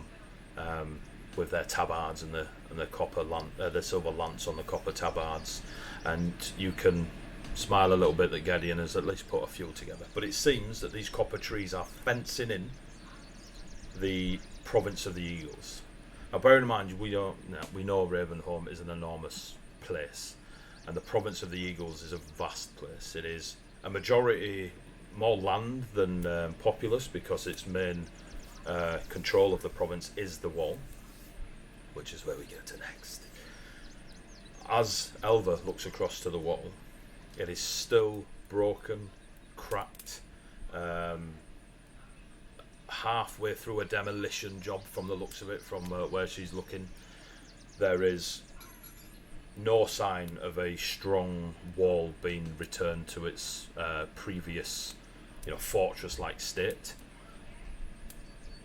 with their tabards and the the silver lance on the copper tabards, and you can smile a little bit that Gideon has at least put a few together. But it seems that these copper trees are fencing in the province of the Eagles. Now, bear in mind, we know Ravenholm is an enormous place, and the province of the Eagles is a vast place. It is a majority more land than populous, because its main control of the province is the wall, which is where we get to next. As Elva looks across to the wall, it is still broken, cracked, halfway through a demolition job from the looks of it, from where she's looking. There is no sign of a strong wall being returned to its previous, fortress-like state.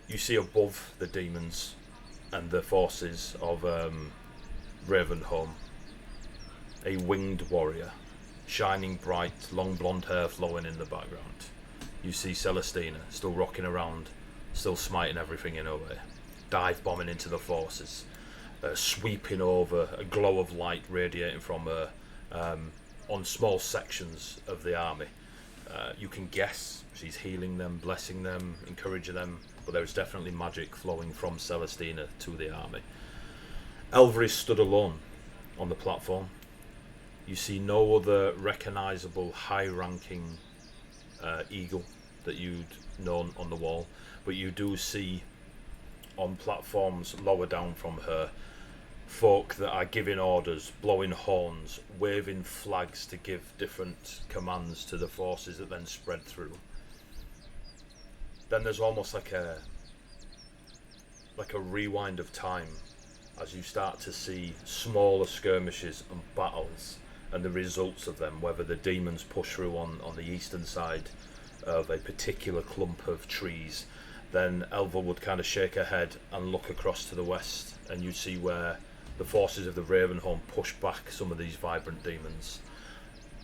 You see above the demons and the forces of Ravenholm a winged warrior, shining bright, long blonde hair flowing in the background. You see Celestina still rocking around, still smiting everything in her way, dive bombing into the forces, sweeping over, a glow of light radiating from her on small sections of the army. You can guess she's healing them, blessing them, encouraging them, but there is definitely magic flowing from Celestina to the army. Elva is stood alone on the platform. You see no other recognisable high-ranking eagle that you'd known on the wall, but you do see on platforms lower down from her folk that are giving orders, blowing horns, waving flags to give different commands to the forces that then spread through. Then there's almost like a rewind of time as you start to see smaller skirmishes and battles and the results of them, whether the demons push through on the eastern side of a particular clump of trees. Then Elva would kind of shake her head and look across to the west, and you'd see where the forces of the Ravenholm push back some of these vibrant demons,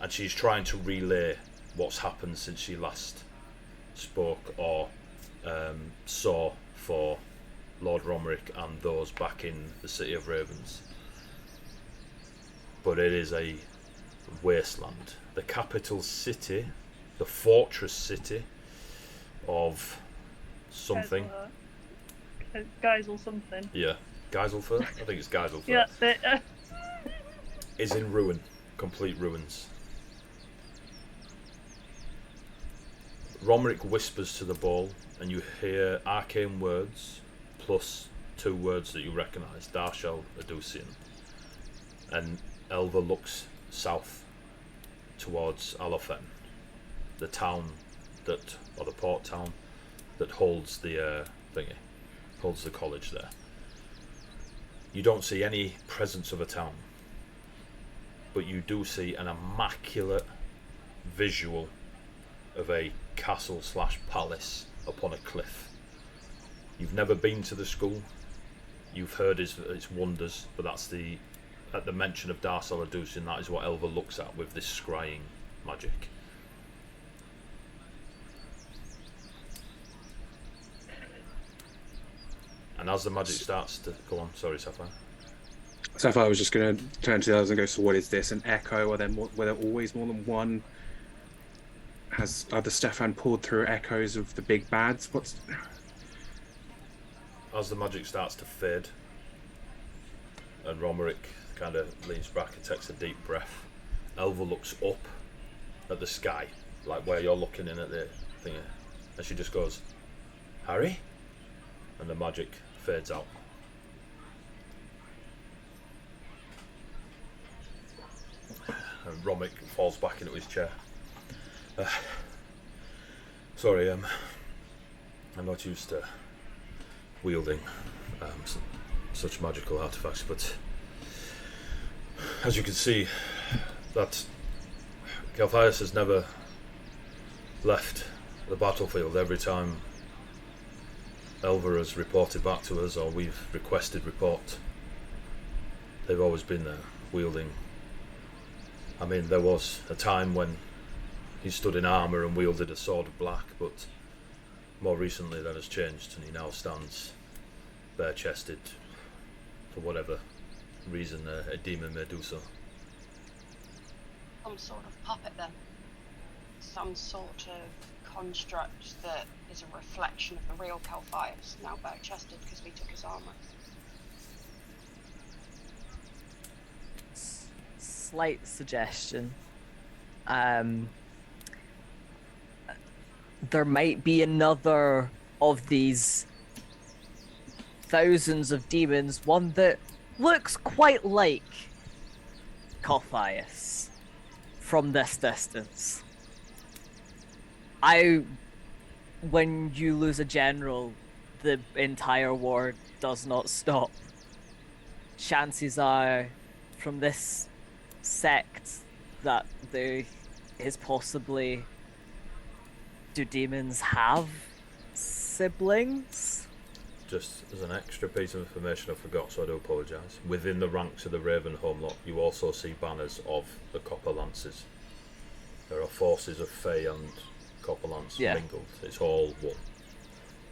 and she's trying to relay what's happened since she last spoke or saw for Lord Romerick and those back in the City of Ravens. But it is a wasteland. The capital city, the fortress city of something. Geisel something. Yeah, Geiselford? I think it's Geiselford. Yeah, that's it. Is in ruin, complete ruins. Romerick whispers to the ball, and you hear arcane words, plus 2 words that you recognise, Darshel, Adusian. And Elva looks south towards Alofen, the town that, or the port town that holds the holds the college there. You don't see any presence of a town, but you do see an immaculate visual of a castle / palace upon a cliff. You've never been to the school, you've heard its wonders, but that's at the mention of Darcel Adusin, that is what Elva looks at with this scrying magic. And as the magic starts to go on, sorry, Sapphire. Sapphire was just going to turn to the others and go, so what is this? An echo? Were there always more than one? Has other Stefan pulled through echoes of the big bads? As the magic starts to fade, and Romerick kind of leans back and takes a deep breath, Elva looks up at the sky, like where you're looking in at the thing, and she just goes, "Harry?" And the magic fades out. And Romerick falls back into his chair. Sorry, I'm not used to wielding such magical artifacts, but as you can see, that Galthias has never left the battlefield. Every time Elva has reported back to us, or we've requested report, they've always been there, wielding. I mean, there was a time when he stood in armour and wielded a sword of black, but more recently that has changed, and he now stands bare-chested, for whatever reason a demon may do so. Some sort of puppet then. Some sort of construct that is a reflection of the real Calphias, now bare-chested because we took his armor. Slight suggestion. There might be another of these thousands of demons, one that looks quite like Colossus from this distance. When you lose a general, the entire war does not stop. Chances are, from this sect, that there is possibly... Do demons have siblings? Just as an extra piece of information I forgot, so I do apologise. Within the ranks of the Raven Homelock, you also see banners of the Copper Lances. There are forces of Fey and Copper Lance mingled. It's all one,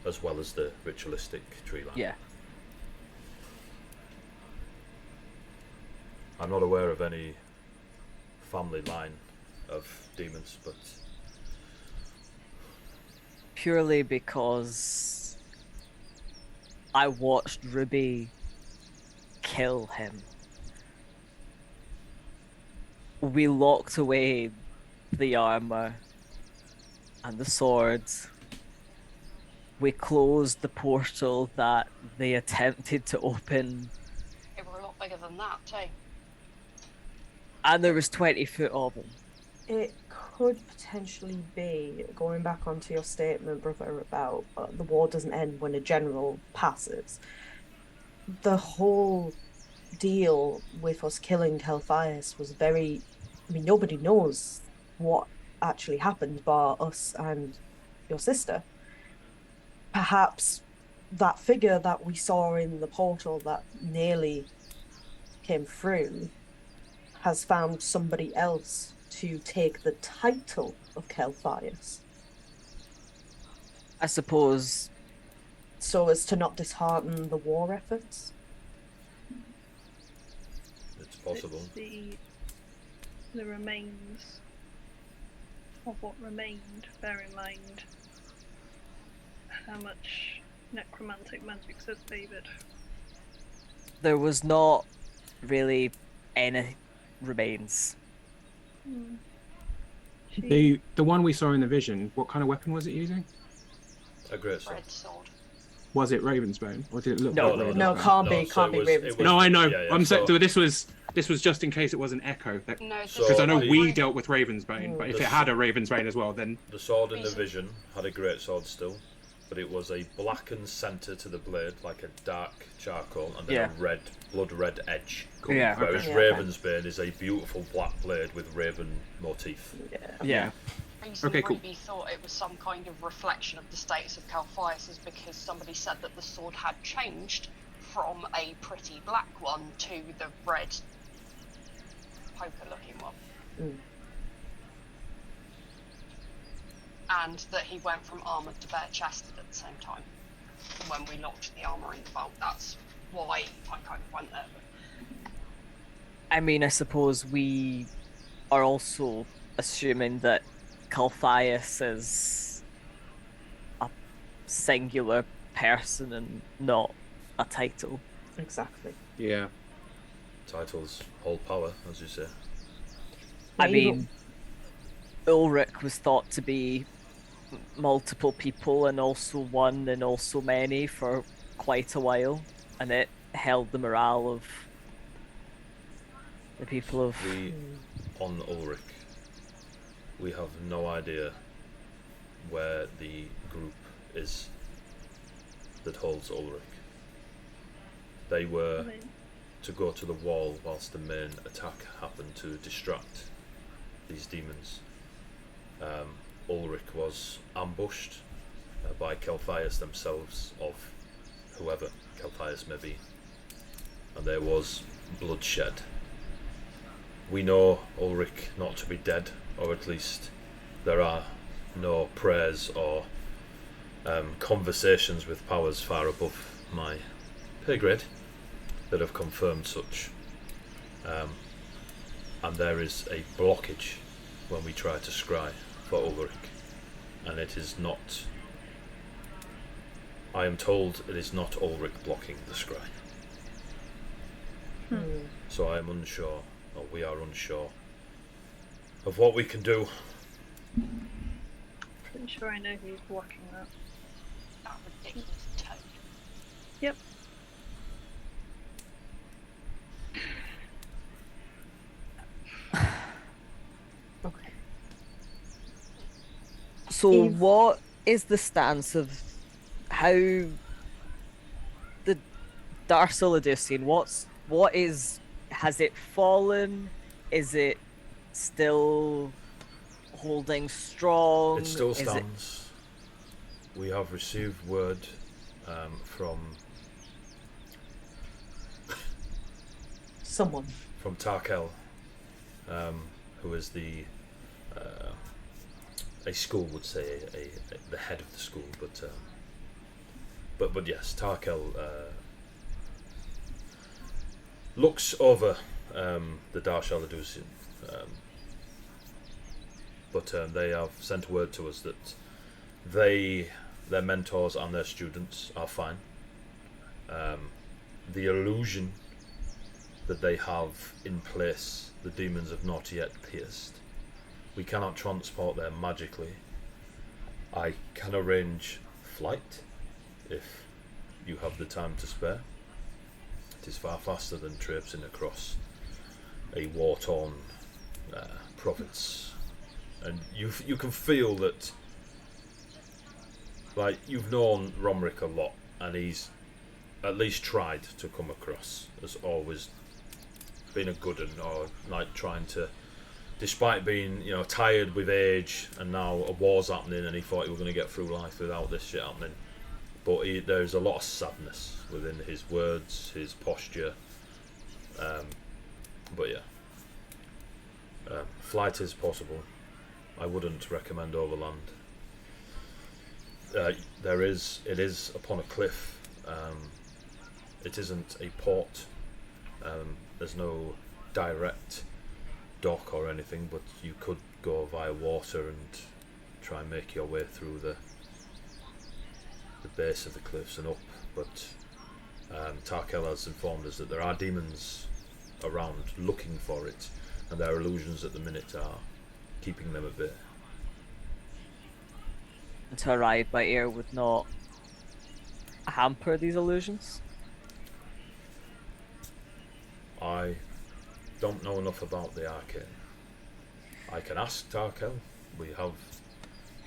as well as the ritualistic tree line. Yeah. I'm not aware of any family line of demons, but Purely because I watched Ruby kill him. We locked away the armor and the swords. We closed the portal that they attempted to open, They were a lot bigger than that too. and there was 20 foot of them. It could potentially be, going back onto your statement, brother, about the war doesn't end when a general passes. The whole deal with us killing Calphias was very... I mean, nobody knows what actually happened bar us and your sister. Perhaps that figure that we saw in the portal that nearly came through has found somebody else to take the title of Calphias, I suppose. so as to not dishearten the war efforts. it's possible. It's the remains of what remained. Bear in mind how much necromantic magic says David. There was not really any remains. She, The one we saw in the vision, what kind of weapon was it using? A great sword. Red sword. Was it Ravensbone, or did it look No, like No, Ravensbone? can't No, be, so can't it be was- it Ravensbone. was- No, I know. Yeah, yeah, I'm so- saying this was just in case it was an Echo. No, So- Because I know the- we dealt with Ravensbane, but if The it had a Ravensbane as well, then The sword in the vision had a great sword still, but it was a blackened centre to the blade, like a dark charcoal, and then a blood red edge. Yeah. Whereas Okay. Ravensbane is a beautiful black blade with raven motif. Yeah. reason Okay, cool. Ruby thought it was some kind of reflection of the status of Calphias is because somebody said that the sword had changed from a pretty black one to the red poker-looking one. And that he went from armoured to bare-chested at the same time. When we locked the armour in the vault, that's why I kind of went there. I mean, I suppose we are also assuming that Calphias is a singular person and not a title. Exactly. yeah. Titles hold power, as you say. I Yeah, mean, Ulrich was thought to be multiple people and also one and also many for quite a while, and it held the morale of the people of... On Ulrich, we have no idea where the group is that holds Ulrich. They were to go to the wall whilst the main attack happened to distract these demons. Ulrich was ambushed by Calphias themselves, of whoever Calphias may be, and there was bloodshed. We know Ulrich not to be dead, or at least there are no prayers or conversations with powers far above my pay grade. that have confirmed such. And there is a blockage when we try to scry for Ulrich, and it is not. I am told it is not Ulrich blocking the scry. So I am unsure, or we are unsure, of what we can do. Pretty sure I know who's blocking that. That ridiculous toad. Yep. Okay. So, Eve. what is the stance of how the Darsolidus what is? Has it fallen? Is it still holding strong? It still Is it- stands. We have received word from Someone. Tarkel, who is a school would say the head of the school, but yes, Tarkel looks over the Darshaladusian, but they have sent word to us that their mentors and their students are fine. The illusion that they have in place, the demons have not yet pierced. We cannot transport them magically. I can arrange flight if you have the time to spare. It is far faster than traipsing across a war-torn province, and you can feel that. Like, you've known Romric a lot, and he's at least tried to come across as always being a good one, or like trying to, despite being, you know, tired with age, and now a war's happening, and he thought he was going to get through life without this shit happening. But there's a lot of sadness within his words, his posture. But yeah, flight is possible. I wouldn't recommend overland. It is upon a cliff. It isn't a port. There's no direct dock or anything, but you could go via water and try and make your way through the base of the cliffs and up. But Tarkel has informed us that there are demons around looking for it, and their illusions at the minute are keeping them at bay. And to arrive by air would not hamper these illusions? I don't know enough about the arcane. I can ask Tarkel. We have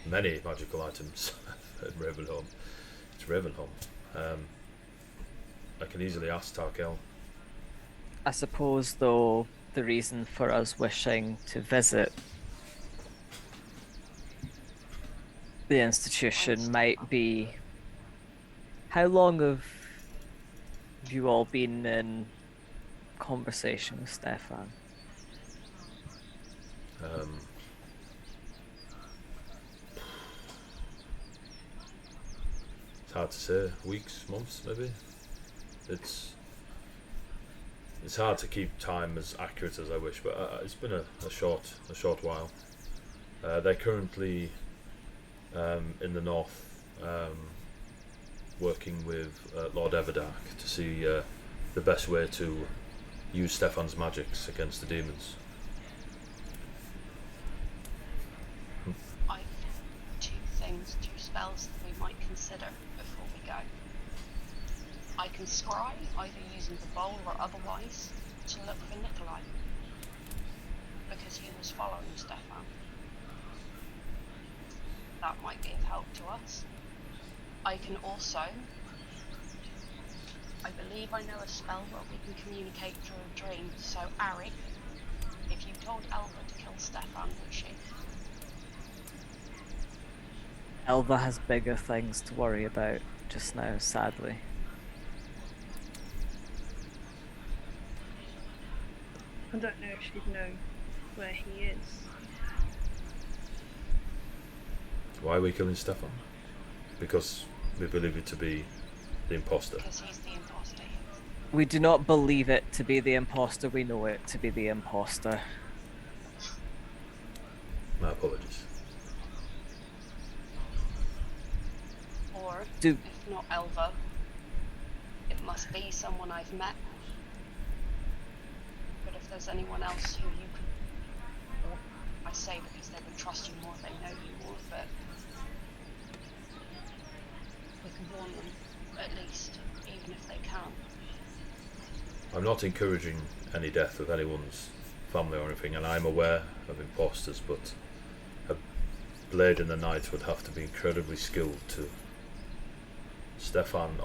many magical items at Ravenholm. It's Ravenholm. I can easily ask Tarkel. I suppose, though, the reason for us wishing to visit the institution might be, how long have you all been in conversation with Stefan? It's hard to say. Weeks, months, maybe. It's hard to keep time as accurate as I wish, but it's been a short while. They're currently in the north, working with Lord Everdark to see the best way to use Stefan's magics against the demons. I've two spells that we might consider before we go. I can scry, either using the bowl or otherwise, to look for Nikolai, because he was following Stefan. That might be of help to us. I can also, I believe I know a spell where we can communicate through a dream. So Ari, if you told Elva to kill Stefan, would she? Elva has bigger things to worry about just now, sadly. I don't know if she'd know where he is. Why are we killing Stefan? Because we believe it to be the imposter. Because he's the imposter. We do not believe it to be the imposter. We know it to be the imposter. My apologies. Or, Do if not Elva, it must be someone I've met. But if there's anyone else who you could, or I say because they would trust you more, they know you more, but we can warn them, at least, even if they can't. I'm not encouraging any death of anyone's family or anything, and I'm aware of imposters, but a blade in the night would have to be incredibly skilled to Stefan,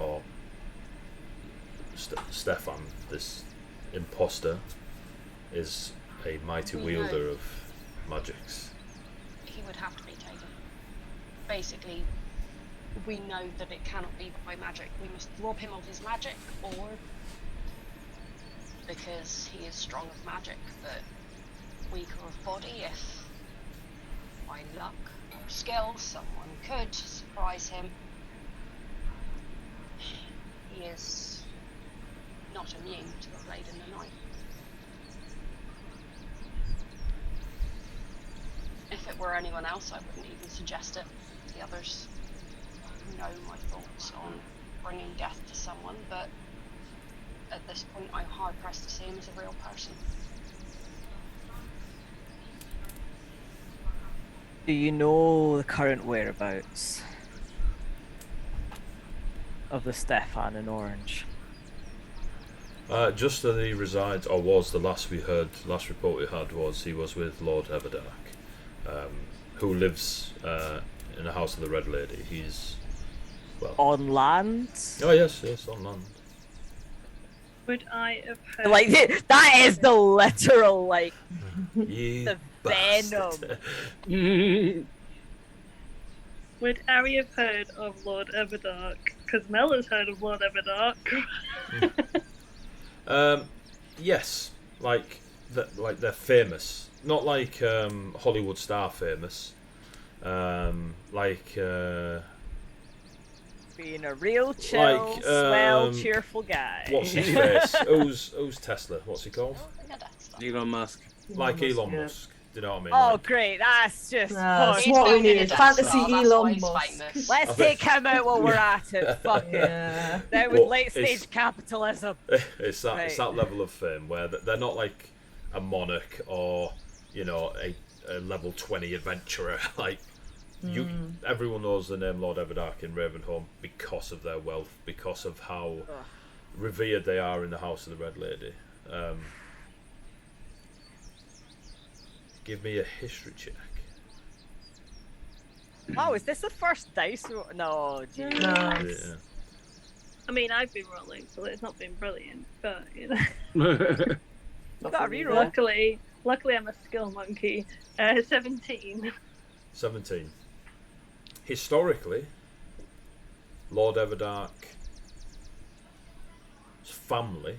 this imposter, is a mighty We wielder know. of magics. He would have to be taken. Basically, we know that it cannot be by magic. We must rob him of his magic, or because he is strong of magic, but weaker of body, if by luck or skill someone could surprise him. He is not immune to the blade in the night. If it were anyone else, I wouldn't even suggest it. The others know my thoughts on bringing death to someone, but at this point I'm hard pressed to see him as a real person. Do you know the current whereabouts of the Stefan in Orange? Just that he resides, or was, the last report we had was he was with Lord Everdark, who lives in the House of the Red Lady. He's, well... On land? Oh yes, on land. Would I have heard? Like, that is the literal, like, You the bastard. venom. Would Harry have heard of Lord Everdark? Because Mel has heard of Lord Everdark. Yes, like they're famous, not like Hollywood star famous, like Being a real chill, Like, swell, cheerful guy. what's his face? Who's Tesla? What's he called? Yeah, that's stuff. Elon Musk. Like Elon yeah. Musk. Do you know what I mean? Oh, Like, great. That's just... That's push. what we building a need. Death Fantasy Star, that's Elon why he's Musk. famous. Let's take him out while we're at it. Fuck it. Yeah. That with Well, late stage it's- capitalism. it's that Right. level of fame where they're not like a monarch or a level 20 adventurer. Like everyone knows the name Lord Everdark in Ravenholm because of their wealth, because of how revered they are in the House of the Red Lady. Give me a history check. Oh, is this the first dice? No, geez. No. Yeah. I mean, I've been rolling, so it's not been brilliant, but you know. Got a reroll. Luckily, I'm a skill monkey. 17. 17. Historically, Lord Everdark's family,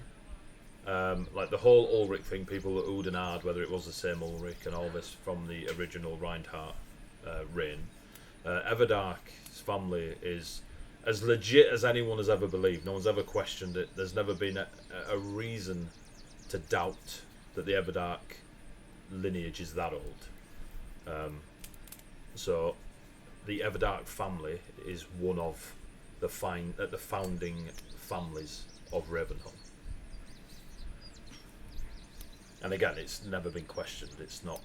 like the whole Ulrich thing, people that oohed and ahed whether it was the same Ulrich and all this from the original Reinhardt reign. Everdark's family is as legit as anyone has ever believed. No one's ever questioned it. There's never been a reason to doubt that the Everdark lineage is that old. So the Everdark family is one of the founding families of Ravenholm. And again, it's never been questioned. It's not.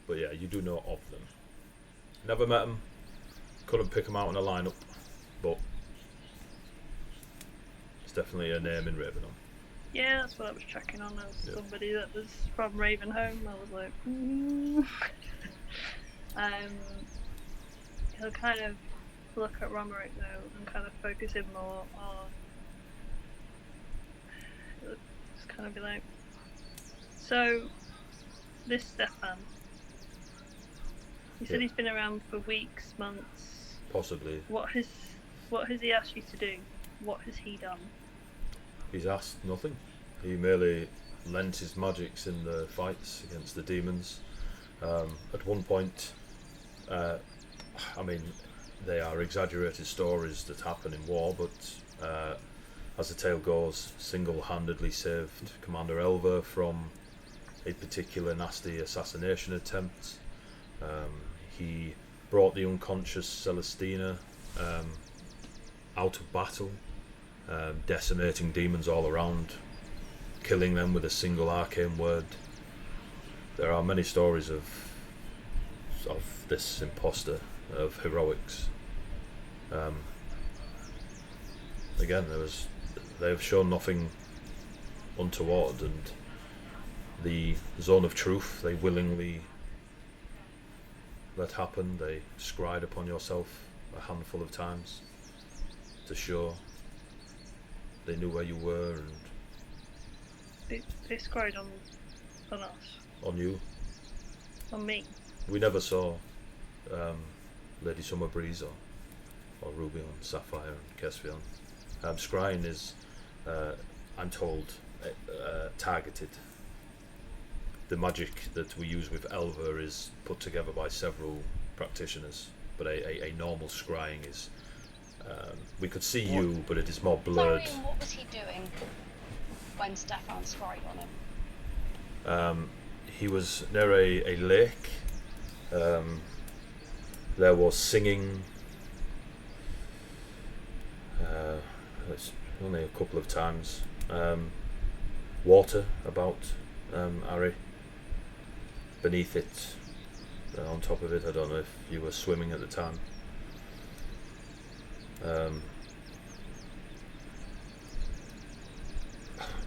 But yeah, you do know of them. Never met them. Couldn't pick them out in a lineup. But it's definitely a name in Ravenholm. Yeah, that's what I was checking on as Yeah. somebody that was from Ravenholm. I was like, he'll kind of look at Romerick though and kind of focus him more on. He'll just kind of be like, so this Stefan. You said Yeah. he's been around for weeks, months. Possibly. What has he asked you to do? What has he done? He's asked nothing. He merely lent his magics in the fights against the demons. At one point, I mean, they are exaggerated stories that happen in war, but as the tale goes, single-handedly saved Commander Elver from a particular nasty assassination attempt. He brought the unconscious Celestina out of battle, decimating demons all around, killing them with a single arcane word. There are many stories of this imposter, of heroics. Again, they have shown nothing untoward, and the zone of truth they willingly let happen. They scried upon yourself a handful of times to show they knew where you were, and They scried on us. on you. On me. We never saw Lady Summer Breeze or Ruby on Sapphire and Kesvion. Scrying is, I'm told, targeted. The magic that we use with Elver is put together by several practitioners, but a normal scrying is, we could see you, but it is more blurred. Sorry, and what was he doing when Stefan scried on him? He was near a lake. There was singing. It's only a couple of times. Water about Ari. Beneath it, on top of it. I don't know if you were swimming at the time.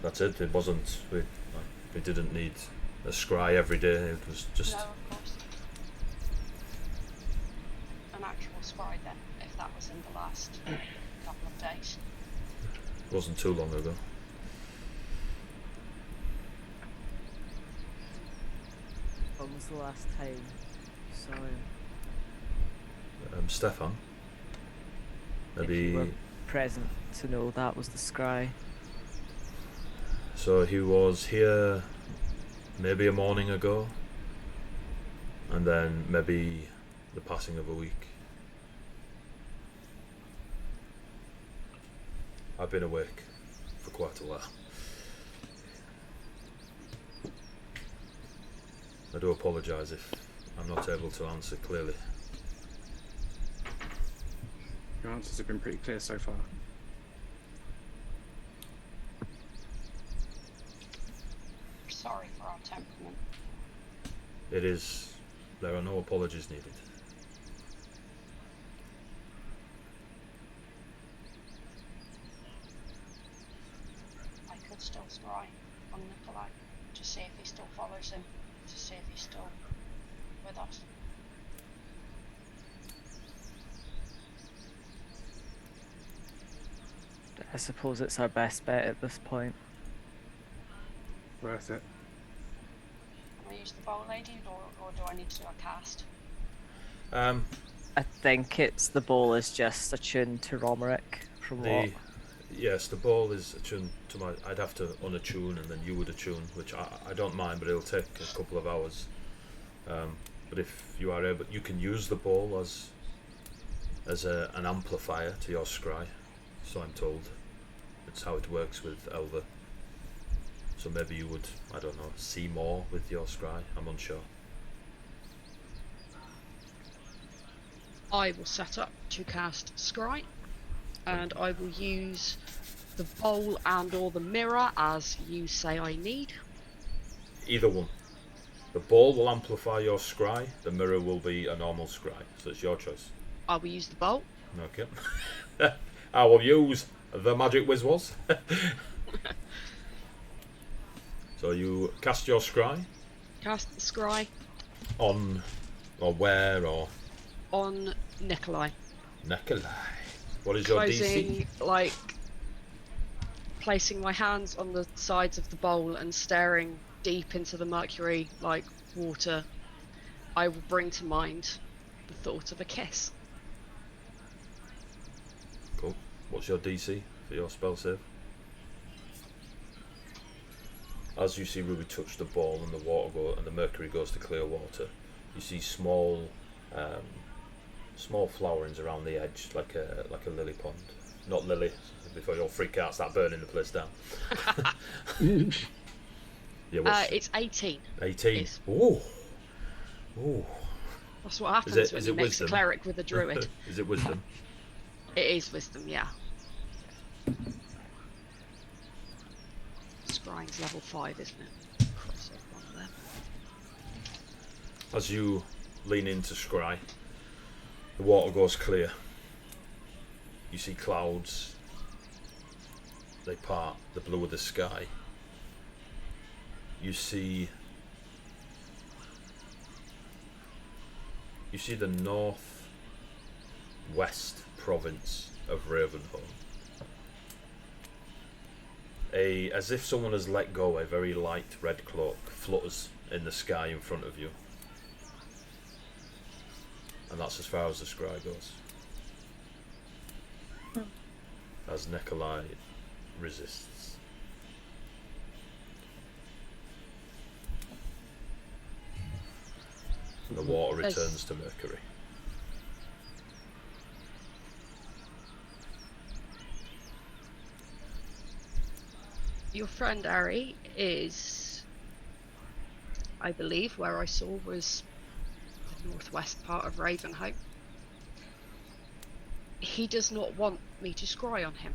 That's it. It wasn't. We didn't need a scry every day. It was just. No, of course. An actual scry then, if that was in the last couple of days. It wasn't too long ago. When was the last time you saw him? Stefan. If you were present to know that was the scry. So he was here maybe a morning ago, and then maybe the passing of a week. I've been awake for quite a while. I do apologise if I'm not able to answer clearly. Your answers have been pretty clear so far. Sorry for our temperament. It is. There are no apologies needed. I could still scry on Nikolai to see if he still follows him, to see if he's still with us. I suppose it's our best bet at this point. Worth it. Can I use the bow lady, or do I need to do a cast? I think it's the bowl is just attuned to Romerick from what? Yes, the ball is attuned to my. I'd have to unattune and then you would attune, which I don't mind, but it'll take a couple of hours. But if you are able, you can use the ball as an amplifier to your scry. So I'm told. It's how it works with Elver. So maybe you would, I don't know, see more with your scry. I'm unsure. I will set up to cast Scry, and I will use the bowl and or the mirror as you say I need. Either one. The ball will amplify your scry. The mirror will be a normal scry. So it's your choice. I will use the bowl. Okay. I will use the magic Wizwas. So you cast your scry Cast the Scry on, or where, or on Nikolai. Nikolai. What is your DC? Closing, placing my hands on the sides of the bowl and staring deep into the mercury like water, I will bring to mind the thought of a kiss. Cool. What's your DC for your spell save? As you see Ruby touch the ball and the mercury goes to clear water, you see small small flowerings around the edge, like a lily pond. Not lily, before you'll freak out, start burning the place down. Yeah, It's 18. 18. It's- Ooh. Ooh. That's what happens Is when it you mix wisdom? a cleric with a druid. Is it wisdom? It is wisdom, yeah. Scrying's level 5, isn't it? Cross off one of them. As you lean into scry, the water goes clear. You see clouds. They part the blue of the sky. You see the north west province of Ravenholm. As if someone has let go, a very light red cloak flutters in the sky in front of you. And that's as far as the scry goes. As Nikolai resists. And the water returns to Mercury. Your friend Ari is, I believe, where I saw was the northwest part of Ravenholm. He does not want me to scry on him.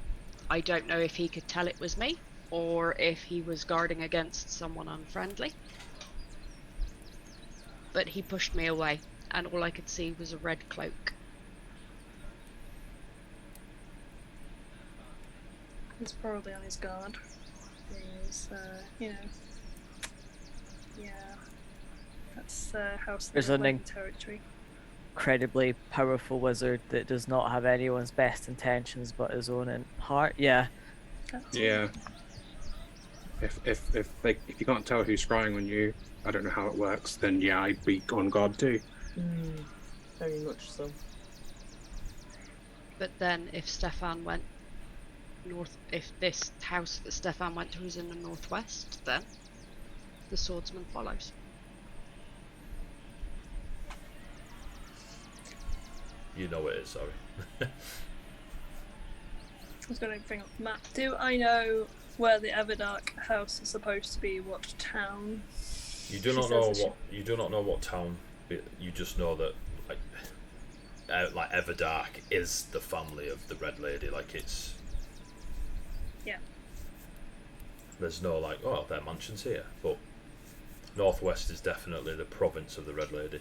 I don't know if he could tell it was me, or if he was guarding against someone unfriendly. But he pushed me away, and all I could see was a red cloak. He's probably on his guard. He's, yeah, that's House There's of the an Lake territory. Incredibly powerful wizard that does not have anyone's best intentions but his own in heart. Yeah. That's Yeah. If you can't tell who's scrying on you, I don't know how it works. Then yeah, I'd be on guard too. Very much so. But then if Stefan went north, if this house that Stefan went to is in the northwest, then the swordsman follows. You know it is, sorry. I was going to bring up the map. Do I know where the Everdark house is supposed to be? What town? You do She not says know that she- what you do not know what town. You just know that like Everdark is the family of the Red Lady. Like it's. Yeah. There's no like, oh, their mansion's here, but Northwest is definitely the province of the Red Lady.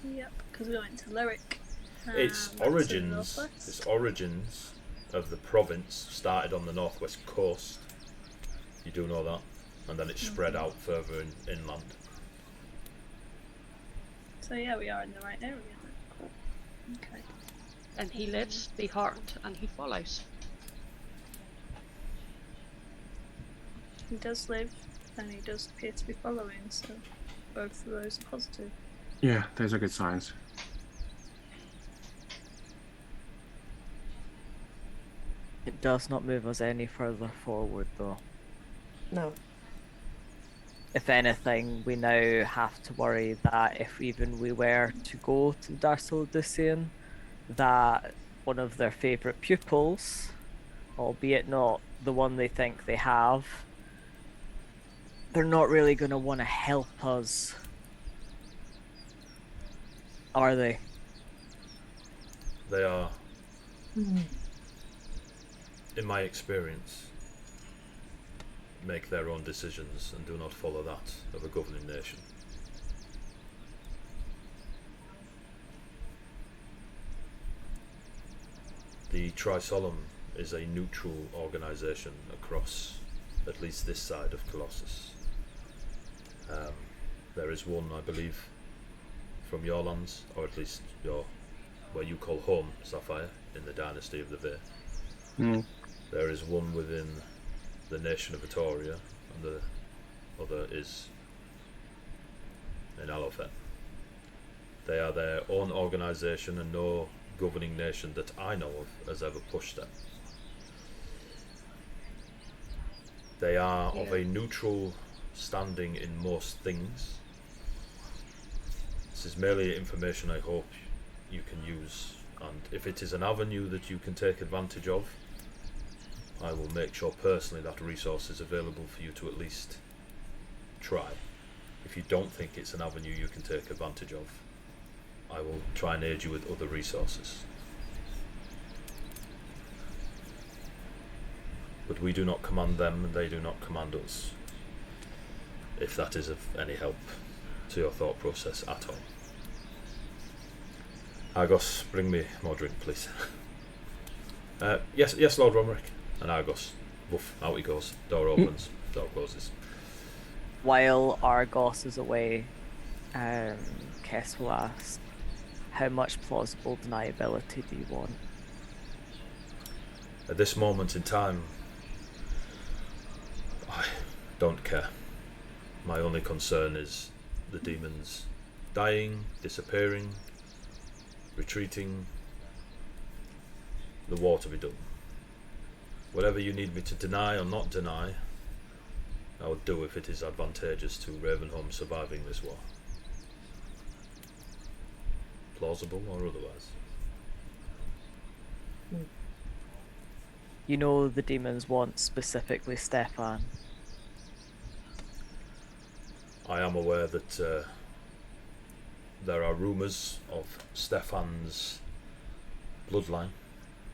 Yep, because we went to Lyric. Its that's in the origins, northwest. its origins of the province started on the northwest coast. You do know that, and then it spread out further inland. So yeah, we are in the right area. Okay. And he lives, be heartened, and he follows. He does live, and he does appear to be following. So both of those are positive. Yeah, those are good signs. It does not move us any further forward though. No. If anything, we now have to worry that if even we were to go to Darcel Ducian, that one of their favourite pupils, albeit not the one they think they have, they're not really going to want to help us, are they? They are, in my experience, make their own decisions and do not follow that of a governing nation. The Trisolemn is a neutral organisation across at least this side of Colossus. There is one, I believe, from your lands, or at least your, where you call home, Sapphire, in the Dynasty of the Veil. There is one within the nation of Etoria, and the other is in Alophet. They are their own organisation, and no governing nation that I know of has ever pushed them. They are of a neutral standing in most things. This is merely information I hope you can use, and if it is an avenue that you can take advantage of, I will make sure personally that resource is available for you to at least try. If you don't think it's an avenue you can take advantage of, I will try and aid you with other resources. But we do not command them and they do not command us, if that is of any help to your thought process at all. Argos, bring me more drink, please. Yes, Lord Romerick. And Argos, woof, out he goes. Door opens, door closes. While Argos is away, Kess will ask, how much plausible deniability do you want? At this moment in time, I don't care. My only concern is the demons dying, disappearing, retreating, the war to be done. Whatever you need me to deny or not deny, I would do if it is advantageous to Ravenholm surviving this war. Plausible or otherwise. You know the demons want specifically Stefan. I am aware that there are rumours of Stefan's bloodline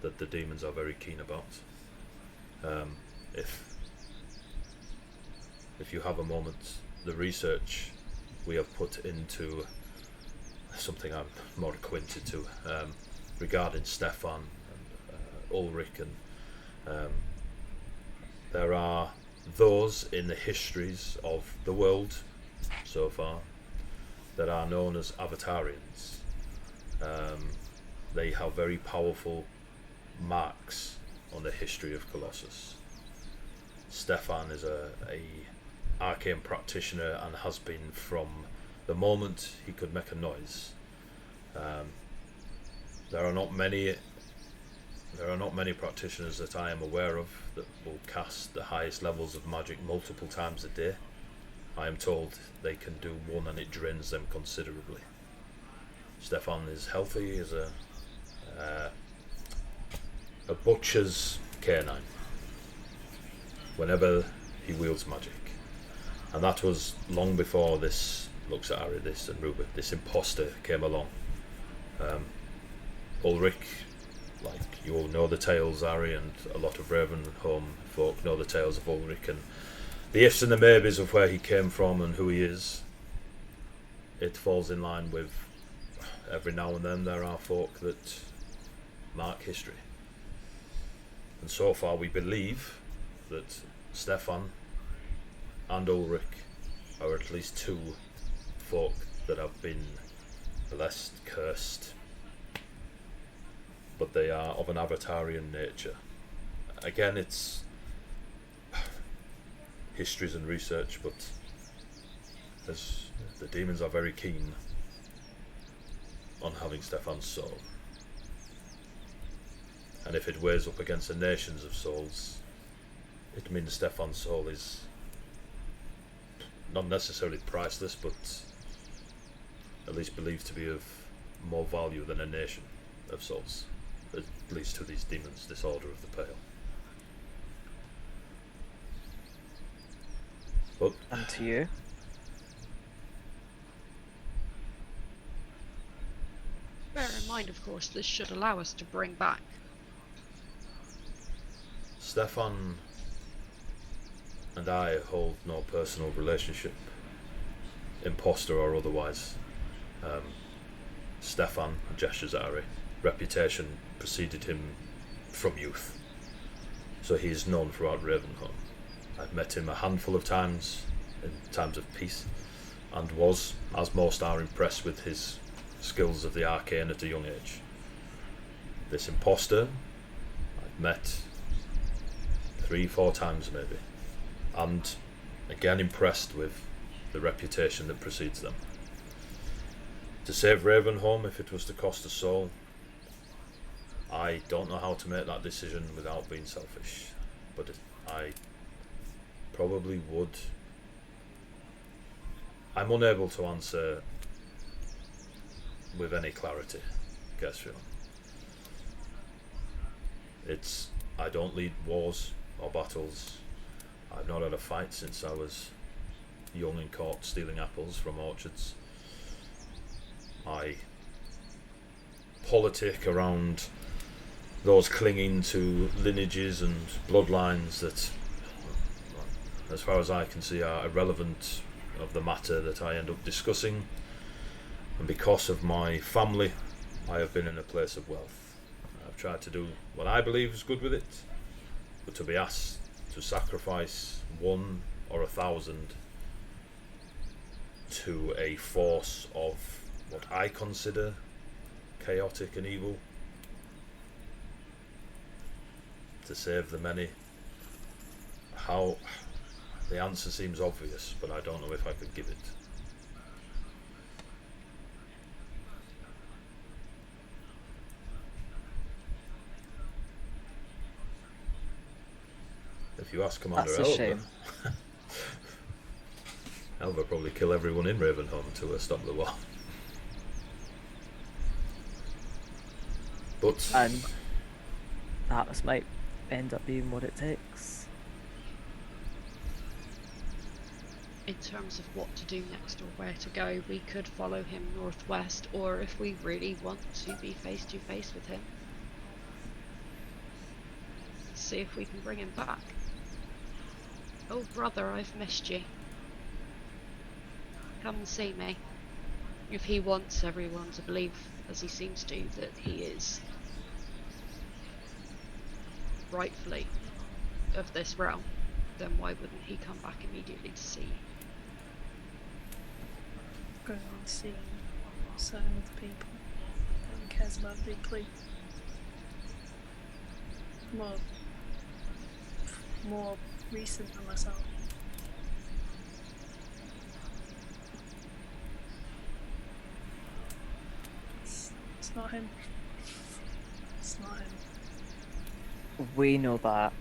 that the demons are very keen about. If you have a moment, the research we have put into something I'm more acquainted to regarding Stefan and Ulrich, and there are those in the histories of the world so far that are known as Avatarians. They have very powerful marks on the history of Colossus. Stefan is a arcane practitioner and has been from the moment he could make a noise. There are not many practitioners that I am aware of that will cast the highest levels of magic multiple times a day. I am told they can do one and it drains them considerably. Stefan is healthy as a butcher's canine whenever he wields magic, and that was long before this, looks at Ari, this and Ruben, this imposter came along. Ulrich, like, you all know the tales, Ari, and a lot of Ravenholm folk know the tales of Ulrich and the ifs and the maybes of where he came from and who he is. It falls in line with, every now and then there are folk that mark history. And so far we believe that Stefan and Ulrich are at least two folk that have been blessed, cursed, but they are of an Avatarian nature. Again, it's histories and research, but as the demons are very keen on having Stefan's soul. And if it weighs up against the nations of souls, it means Stefan's soul is not necessarily priceless, but at least believed to be of more value than a nation of souls, at least to these demons, this Order of the Pale. But And to you? Bear in mind, of course, this should allow us to bring back. Stefan and I hold no personal relationship, imposter or otherwise. Stefan, gestures at Ari, reputation preceded him from youth, so he is known throughout Ravenholm. I've met him a handful of times in times of peace, and was, as most are, impressed with his skills of the arcane at a young age. This imposter I've met 3-4 times maybe, and again impressed with the reputation that precedes them. To save Ravenholm, if it was to cost a soul, I don't know how to make that decision without being selfish, but I probably would. I'm unable to answer with any clarity, Kesfion. I don't lead wars or battles. I've not had a fight since I was young and caught stealing apples from orchards. I politic around those clinging to lineages and bloodlines that, as far as I can see, are irrelevant of the matter that I end up discussing. And because of my family, I have been in a place of wealth. I've tried to do what I believe is good with it, but to be asked to sacrifice 1 or 1,000 to a force of what I consider chaotic and evil, to save the many, how? The answer seems obvious, but I don't know if I could give it. If you ask Commander That's a shame. Elva probably kill everyone in Ravenholm to stop the war. But And that might end up being what it takes. In terms of what to do next or where to go, we could follow him northwest, or if we really want to be face to face with him, see if we can bring him back. Oh brother, I've missed you. Come and see me. If he wants everyone to believe, as he seems to, that he is rightfully of this realm, then why wouldn't he come back immediately to see you? Going on seeing certain other people that he cares about deeply. More recent than myself. It's not him. It's not him. We know that.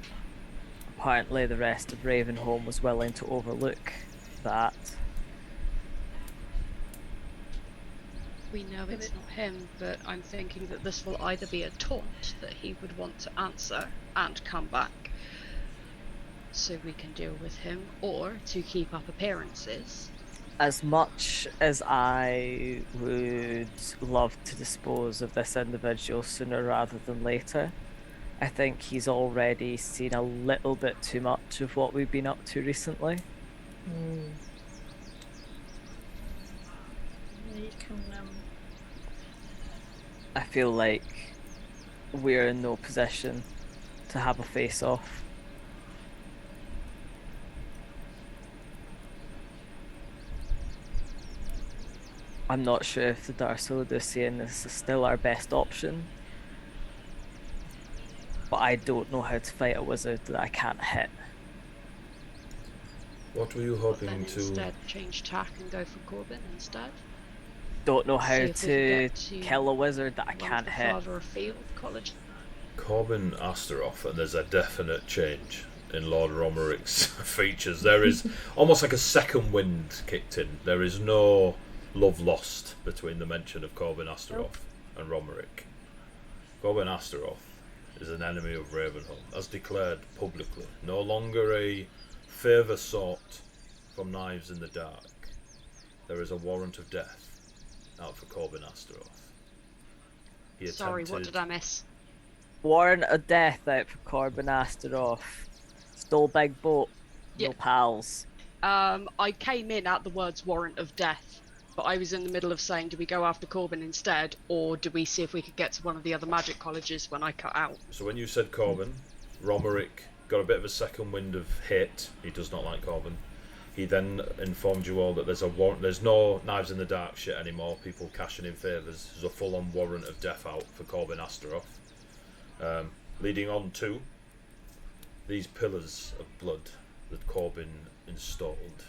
Apparently the rest of Ravenholm was willing to overlook that. We know it's not him, but I'm thinking that this will either be a taunt that he would want to answer and come back so we can deal with him, or to keep up appearances. As much as I would love to dispose of this individual sooner rather than later, I think he's already seen a little bit too much of what we've been up to recently. Yeah, you can, I feel like we're in no position to have a face-off. I'm not sure if the Darsolidician is still our best option, but I don't know how to fight a wizard that I can't hit. what were you Then hoping to... instead change tack and go for Corbin instead. Don't know See how if we to can get to kill a wizard that I one of can't the hit. Father of Field College. Corbin Astaroth, and there's a definite change in Lord Romeric's features. There is almost like a second wind kicked in. There is no love lost between the mention of Corbin Astaroth and Romeric. Corbin Astaroth is an enemy of Ravenholm, as declared publicly. No longer a favour sought from Knives in the Dark. There is a warrant of death out for Corbin Astaroth. He Sorry, what attempted- did I miss? Warrant of death out for Corbin Astaroth. Stole big boat. Yeah. No pals. I came in at the words warrant of death, but I was in the middle of saying, do we go after Corbin instead, or do we see if we could get to one of the other magic colleges when I cut out? So when you said Corbin, Romeric got a bit of a second wind of hate. He does not like Corbin. He then informed you all that there's a warrant. There's no Knives in the Dark shit anymore. People cashing in favours. There's a full-on warrant of death out for Corbin Astaroth. Leading on to these pillars of blood that Corbin installed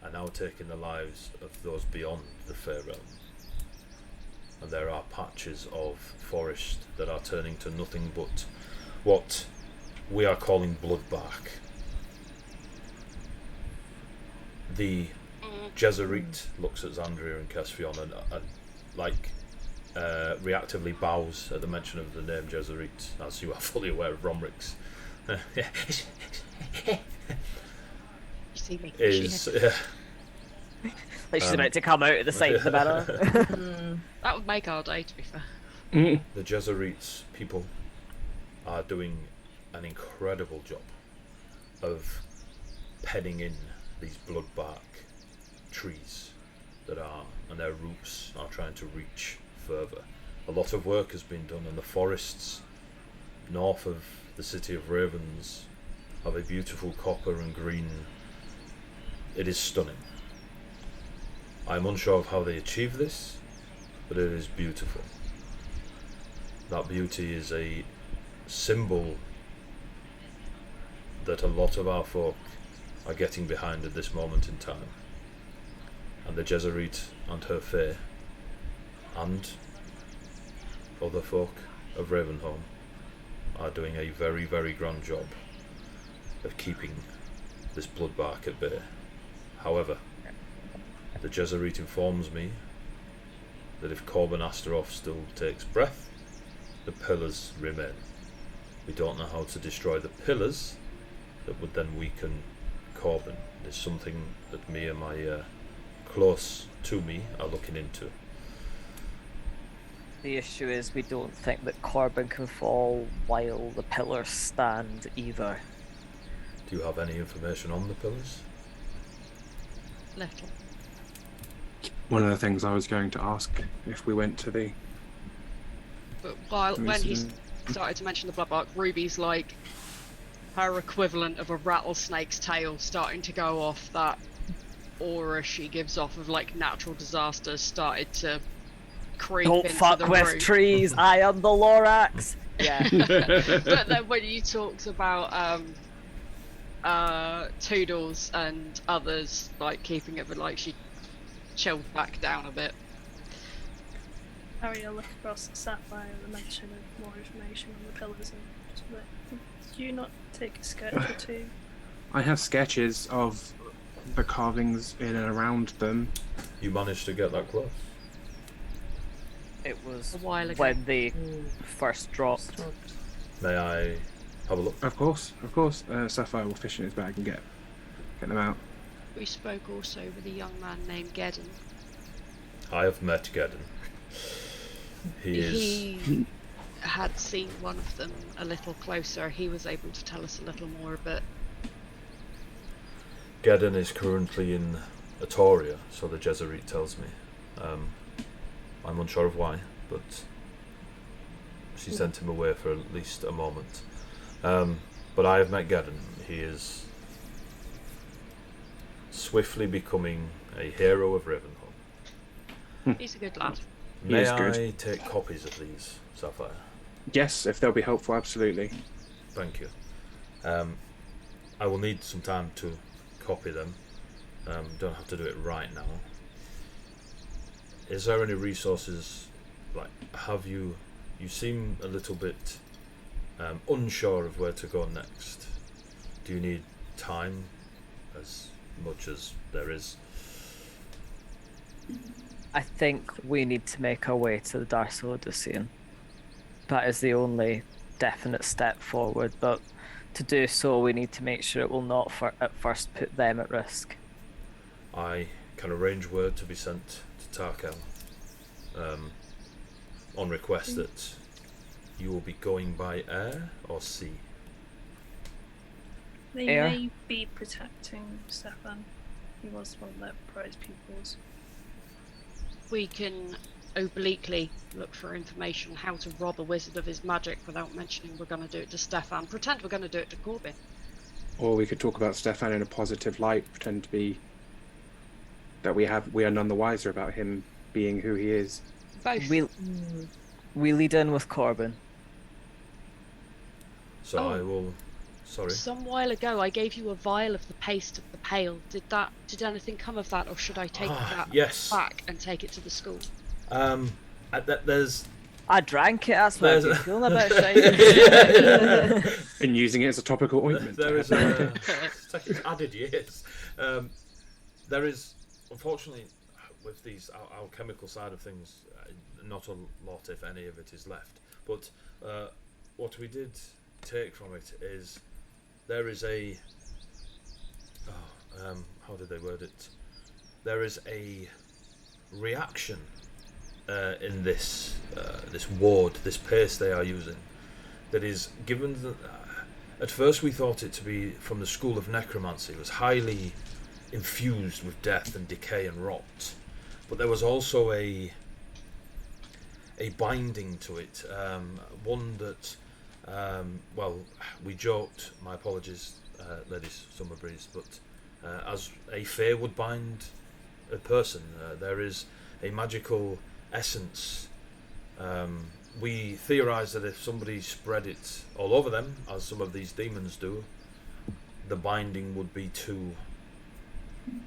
are now taking the lives of those beyond the Fair Realm. And there are patches of forest that are turning to nothing but what we are calling bloodbark. The Jesuit looks at Xandria and Kesfion and like reactively bows at the mention of the name Jesuit, as you are fully aware of Romric's. You see me. Is Like she's about to come out of the side of the mirror. That would make our day, to be fair. the Jesuits people are doing an incredible job of penning in these bloodbark trees that are, and their roots are trying to reach further. A lot of work has been done, and the forests north of the city of Ravens have a beautiful copper and green. It is stunning. I'm unsure of how they achieve this, but it is beautiful. That beauty is a symbol that a lot of our folk are getting behind at this moment in time. And the Jesuit and her fae, and other folk of Ravenholm, are doing a very, very grand job of keeping this bloodbark at bay. However, the Jesuit informs me that if Corbin Astaroth still takes breath, the pillars remain. We don't know how to destroy the pillars that would then weaken Corbin. It's something that me and my close to me are looking into. The issue is we don't think that Corbin can fall while the pillars stand either. Do you have any information on the pillars? Little. One of the things I was going to ask if we went to the... But when he started to mention the bloodbark, Ruby's like her equivalent of a rattlesnake's tail starting to go off. That aura she gives off of like natural disasters started to creep Don't into fuck the with room. trees, I am the Lorax! Yeah. But then when you talked about Toodles and others like keeping it, but like she chilled back down a bit. Harry, I'll look across the sapphire and mention of more information on the pillars and just be like, did you not take a sketch or two? I have sketches of the carvings in and around them. You managed to get that close? It was A while ago. when they first dropped. May I have a look? Of course. Sapphire will fish in his bag and get them out. We spoke also with a young man named Geddon. I have met Geddon. He had seen one of them a little closer. He was able to tell us a little more, but Geddon is currently in Atoria, so the Jesuit tells me. I'm unsure of why, but she sent him away for at least a moment. But I have met Geddon. He is swiftly becoming a hero of Ravenholm. he's a good lad. He May is I good. take copies of these, Sapphire? Yes, if they'll be helpful, absolutely. Thank you. I will need some time to copy them. Don't have to do it right now. Is there any resources, like, have you seem a little bit unsure of where to go next. Do you need time as much as there is? I think we need to make our way to the Darso Odyssean. That is the only definite step forward, but to do so we need to make sure it will not at first put them at risk. I can arrange word to be sent to Tarkel on request that you will be going by air or sea. They Air. may be protecting Stefan. He was one of their prize pupils. We can obliquely look for information on how to rob a wizard of his magic without mentioning we're going to do it to Stefan. Pretend we're going to do it to Corbin. Or we could talk about Stefan in a positive light, pretend to be that we are none the wiser about him being who he is. Both. We lead in with Corbin. So Oh. I will. Sorry. Some while ago I gave you a vial of the paste of the pale. Did anything come of that, or should I take that Yes. back and take it to the school? There's. I drank it, that's why There's I'm a- feeling about shiny. And using it as a topical ointment. There is it's taken added years. There is, unfortunately, with these alchemical side of things, not a lot, if any, of it is left. But what we did take from it is there is a how did they word it? There is a reaction in this this ward, this paste they are using, that is given. At first, we thought it to be from the school of necromancy. It was highly infused with death and decay and rot, but there was also a binding to it, one that, well, we joked, my apologies, Ladies Summer Breeze, but as a fae would bind a person, there is a magical essence. We theorise that if somebody spread it all over them, as some of these demons do, the binding would be to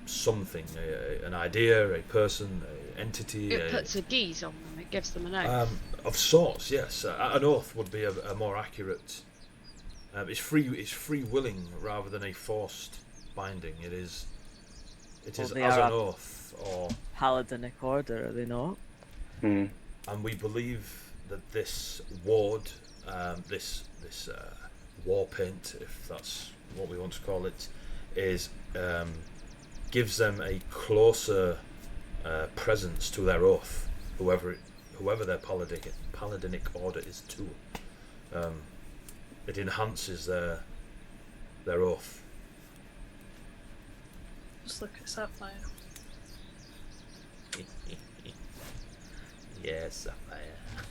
something, an idea, a person, an entity. It puts a geese on them. It gives them an oath. Of sorts, yes. An oath would be a more accurate. It's free willing rather than a forced binding. It is as they an are oath, or Paladinic order, are they not? Mm. and we believe that this ward, this war paint, if that's what we want to call it, is gives them a closer presence to their oath, whoever their paladinic order is to. It enhances their oath. Just look at Sapphire. Yes, Sapphire.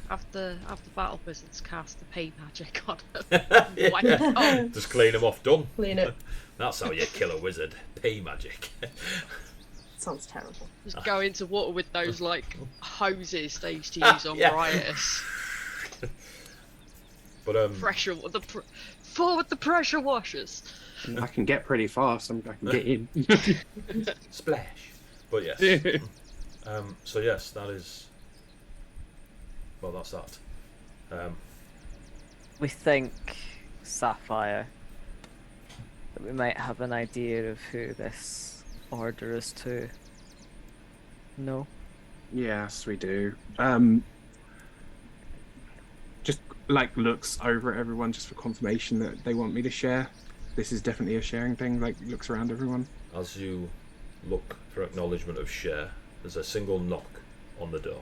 Have the battle wizards cast the pay magic on them. Why not? Just clean them off, done. Clean it. That's how you kill a wizard. Pay magic. Sounds terrible. Just go into water with those like hoses they used to use on Yeah. rioters. But Pressure, forward the pressure washers. I can get pretty fast. I can get in. splash. But yes. So yes, that is. Well, that's that. We think, Sapphire, that we might have an idea of who this order is to. No? Yes, we do. Just like looks over at everyone just for confirmation that they want me to share. This is definitely a sharing thing. Like looks around everyone. As you look for acknowledgement of share, there's a single knock on the door.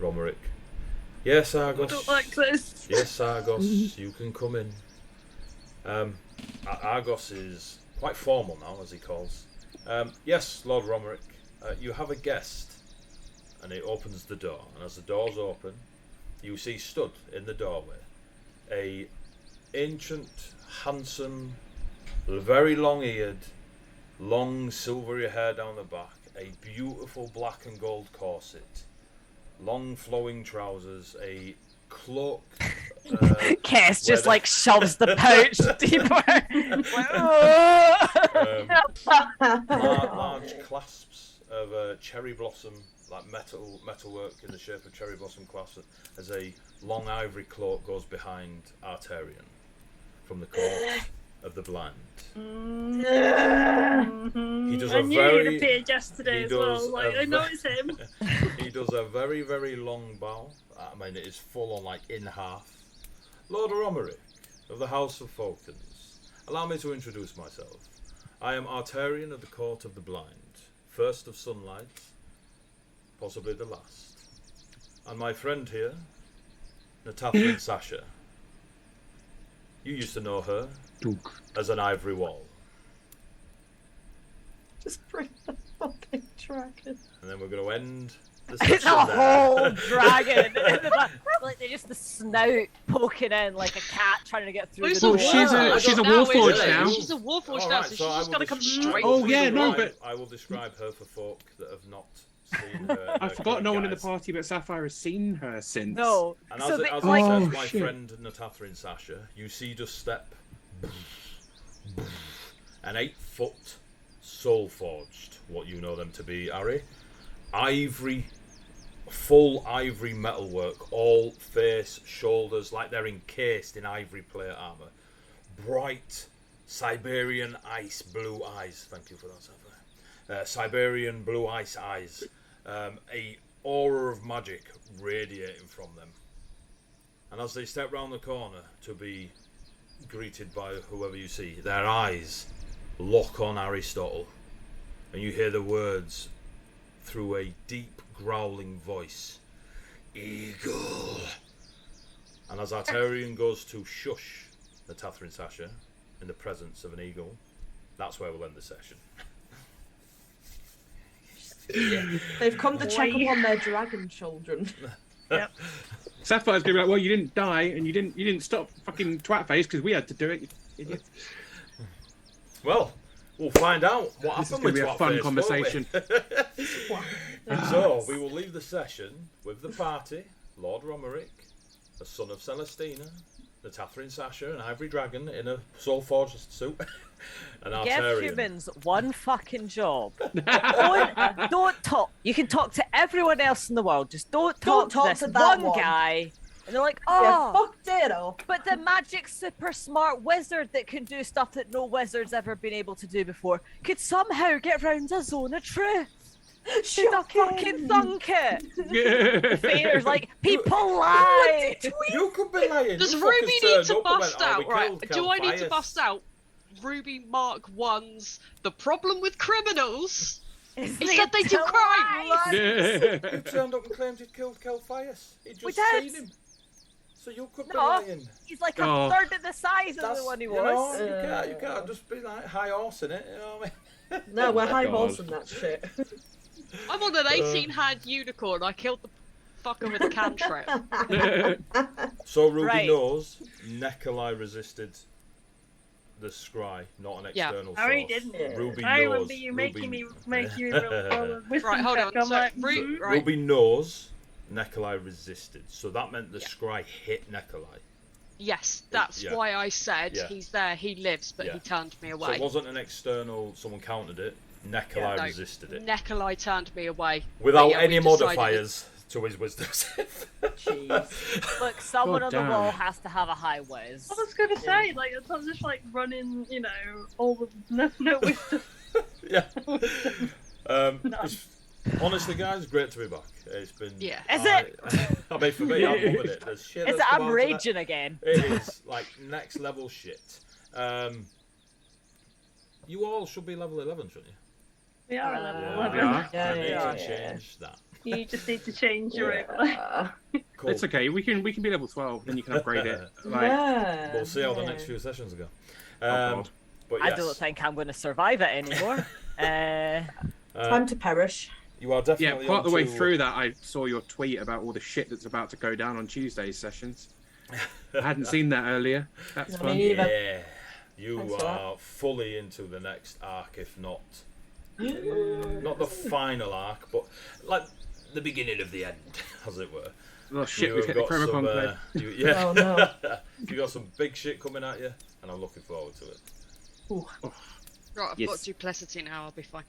Romerick. Yes, Argos. I don't like this. Yes, Argos, you can come in. Argos is quite formal now, as he calls. Yes, Lord Romerick, you have a guest. And he opens the door. And as the doors open, you see stood in the doorway a ancient, handsome, very long-eared, long silvery hair down the back, a beautiful black and gold corset, long flowing trousers, a cloak. Kess just the- like shoves the pouch deeper. Large clasps of cherry blossom, like metalwork in the shape of cherry blossom clasps, as a long ivory cloak goes behind Arterian from the court of the blind. He does I a knew very. he'd appeared yesterday he as well. does Like, a I know ve- it's him. He does a very, very long bow. I mean, it is full on, like in half. Lord Romerick of the House of Falcons, allow me to introduce myself. I am Arterian of the Court of the Blind, first of sunlight, possibly the last. And my friend here, Natatha Sasha. You used to know her as an ivory wall. Just bring the fucking dragon. And then we're going to end the It's session a there. whole dragon in the back. Like they're just the snout poking in like a cat trying to get through Who's the a door. she's a now, warforged isn't it? now. She's a warforged now, Alright, so she's I just will got to come describe- straight. Oh, through yeah, the no, wall. but- I will describe her for folk that have not seen her. I forgot no one in the guys. party but Sapphire has seen her since. No. And So as, they, as like, it Oh, says, my shit. friend Natatha Sasha, you see just step an 8-foot soul forged, what you know them to be, Ari. Ivory, full ivory metalwork, all face, shoulders, like they're encased in ivory plate armour. Bright Siberian ice blue eyes. Thank you for that, Sapphire. Siberian blue ice eyes, a aura of magic radiating from them. And as they step round the corner to be greeted by whoever you see, their eyes lock on Aristotle, and you hear the words through a deep growling voice, Eagle. And as Arterian goes to shush the Tatharin Sasha in the presence of an eagle, that's where we'll end the session. They've come to check up on their dragon children. Yep. Sapphire's gonna be like, well, you didn't die and you didn't stop fucking twat face because we had to do it. You idiot. Well, we'll find out what This is happened gonna with be a Twatface, fun conversation. So we will leave the session with the party, Lord Romerick, the son of Celestina, the Tatharin Sasha, an ivory dragon in a soul forged suit, and Give Arterian. humans one fucking job. Don't talk. You can talk to everyone else in the world. Just don't talk talk to this to that one one. guy. And they're like, Yeah, oh, fucked it up. but the magic super smart wizard that can do stuff that no wizard's ever been able to do before could somehow get round a zone of truth. Should have fucking thunk it. Vader's like, people lie. You could be lying. Does You fucking Ruby need turned to up and bust went, "Oh, we out? Right? killed Do I need to Calphias." bust out Ruby Mark 1's The Problem with Criminals? He said they do crime. You turned up and claimed you'd killed Calphias. He'd We just did. seen him. So you could be No. lying. He's like a Oh. third of the size of That's, the one he you was. know, you can't just be like high horse in it. You know what I mean? No, we're high God. balls and that shit. I'm on an 18-hand unicorn. I killed the fucker with a cantrip. So Ruby Right. knows Nikolai resisted the scry, not an Yeah. external Oh, he source. didn't. Ruby I knows. remember you making me roll a wisdom Right, hold check. on. I'm So, like, right. Ruby knows Nikolai resisted, so that meant the Yeah. scry hit Nikolai. Yes, that's Yeah. why I said Yeah. he's there, he lives, but Yeah. he turned me So away. it wasn't an external, someone countered it. Nikolai No, resisted it. Nikolai turned me away. Without But yeah, we any decided- modifiers to his wisdom save. Jeez. Look, someone God on the damn. wall has to have a high whiz. I was gonna say, like, it's not just like running, you know, all the no wisdom. Yeah. None. It's, honestly, guys, great to be back. It's been. Yeah. Is it? I mean, for me, I'm loving it. There's shit Is that's it? come I'm out tonight. raging again. It is like next level shit. You all should be level 11, shouldn't you? We are at level Yeah, 11. we are. Yeah, I need yeah, to yeah. change that. You just need to change your overlay. Cool. It's okay. We can be level 12. Then you can upgrade it. Like, Yeah. We'll see how the yeah. next few sessions go. God. But I yes, don't think I'm going to survive it anymore. Time to perish. you are yeah, definitely part of the way onto- through that, I saw your tweet about all the shit that's about to go down on Tuesday's sessions. I hadn't seen that earlier. That's I fun. mean, Yeah, you Thanks for are fully into the next arc, if not the final arc, but like the beginning of the end, as it were. Oh shit, You we've have hit the got Chroma some, Conclave. yeah, Oh no. you got some big shit coming at you, and I'm looking forward to it. Right, I've Yes. got duplicity now, I'll be fine.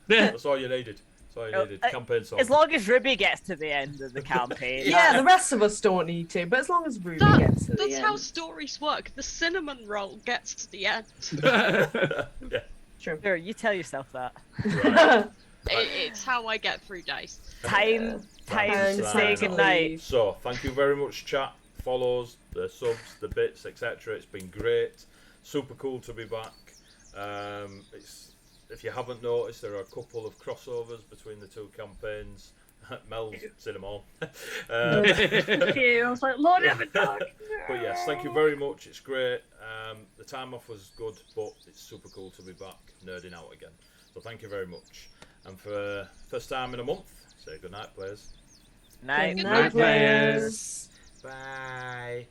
That's all you needed. That's all you Oh, needed. Campaign song. As long as Ruby gets to the end of the campaign. Yeah, the rest of us don't need to, but as long as Ruby gets to the That's end. how stories work. The cinnamon roll gets to the end. Yeah, True. Sure, you tell yourself that. right. It's how I get through days. Time Time to to say leave. goodnight. So, thank you very much, chat, follows, the subs, the bits, etc. It's been great. Super cool to be back. It's, if you haven't noticed, there are a couple of crossovers between the two campaigns. Mel's seen them all. Thank you. I was like, Lord Evan Dog. But yes, thank you very much. It's great. The time off was good, but it's super cool to be back nerding out again. So thank you very much. And for first time in a month, say good night, players. Night. Good night, night, players. Bye.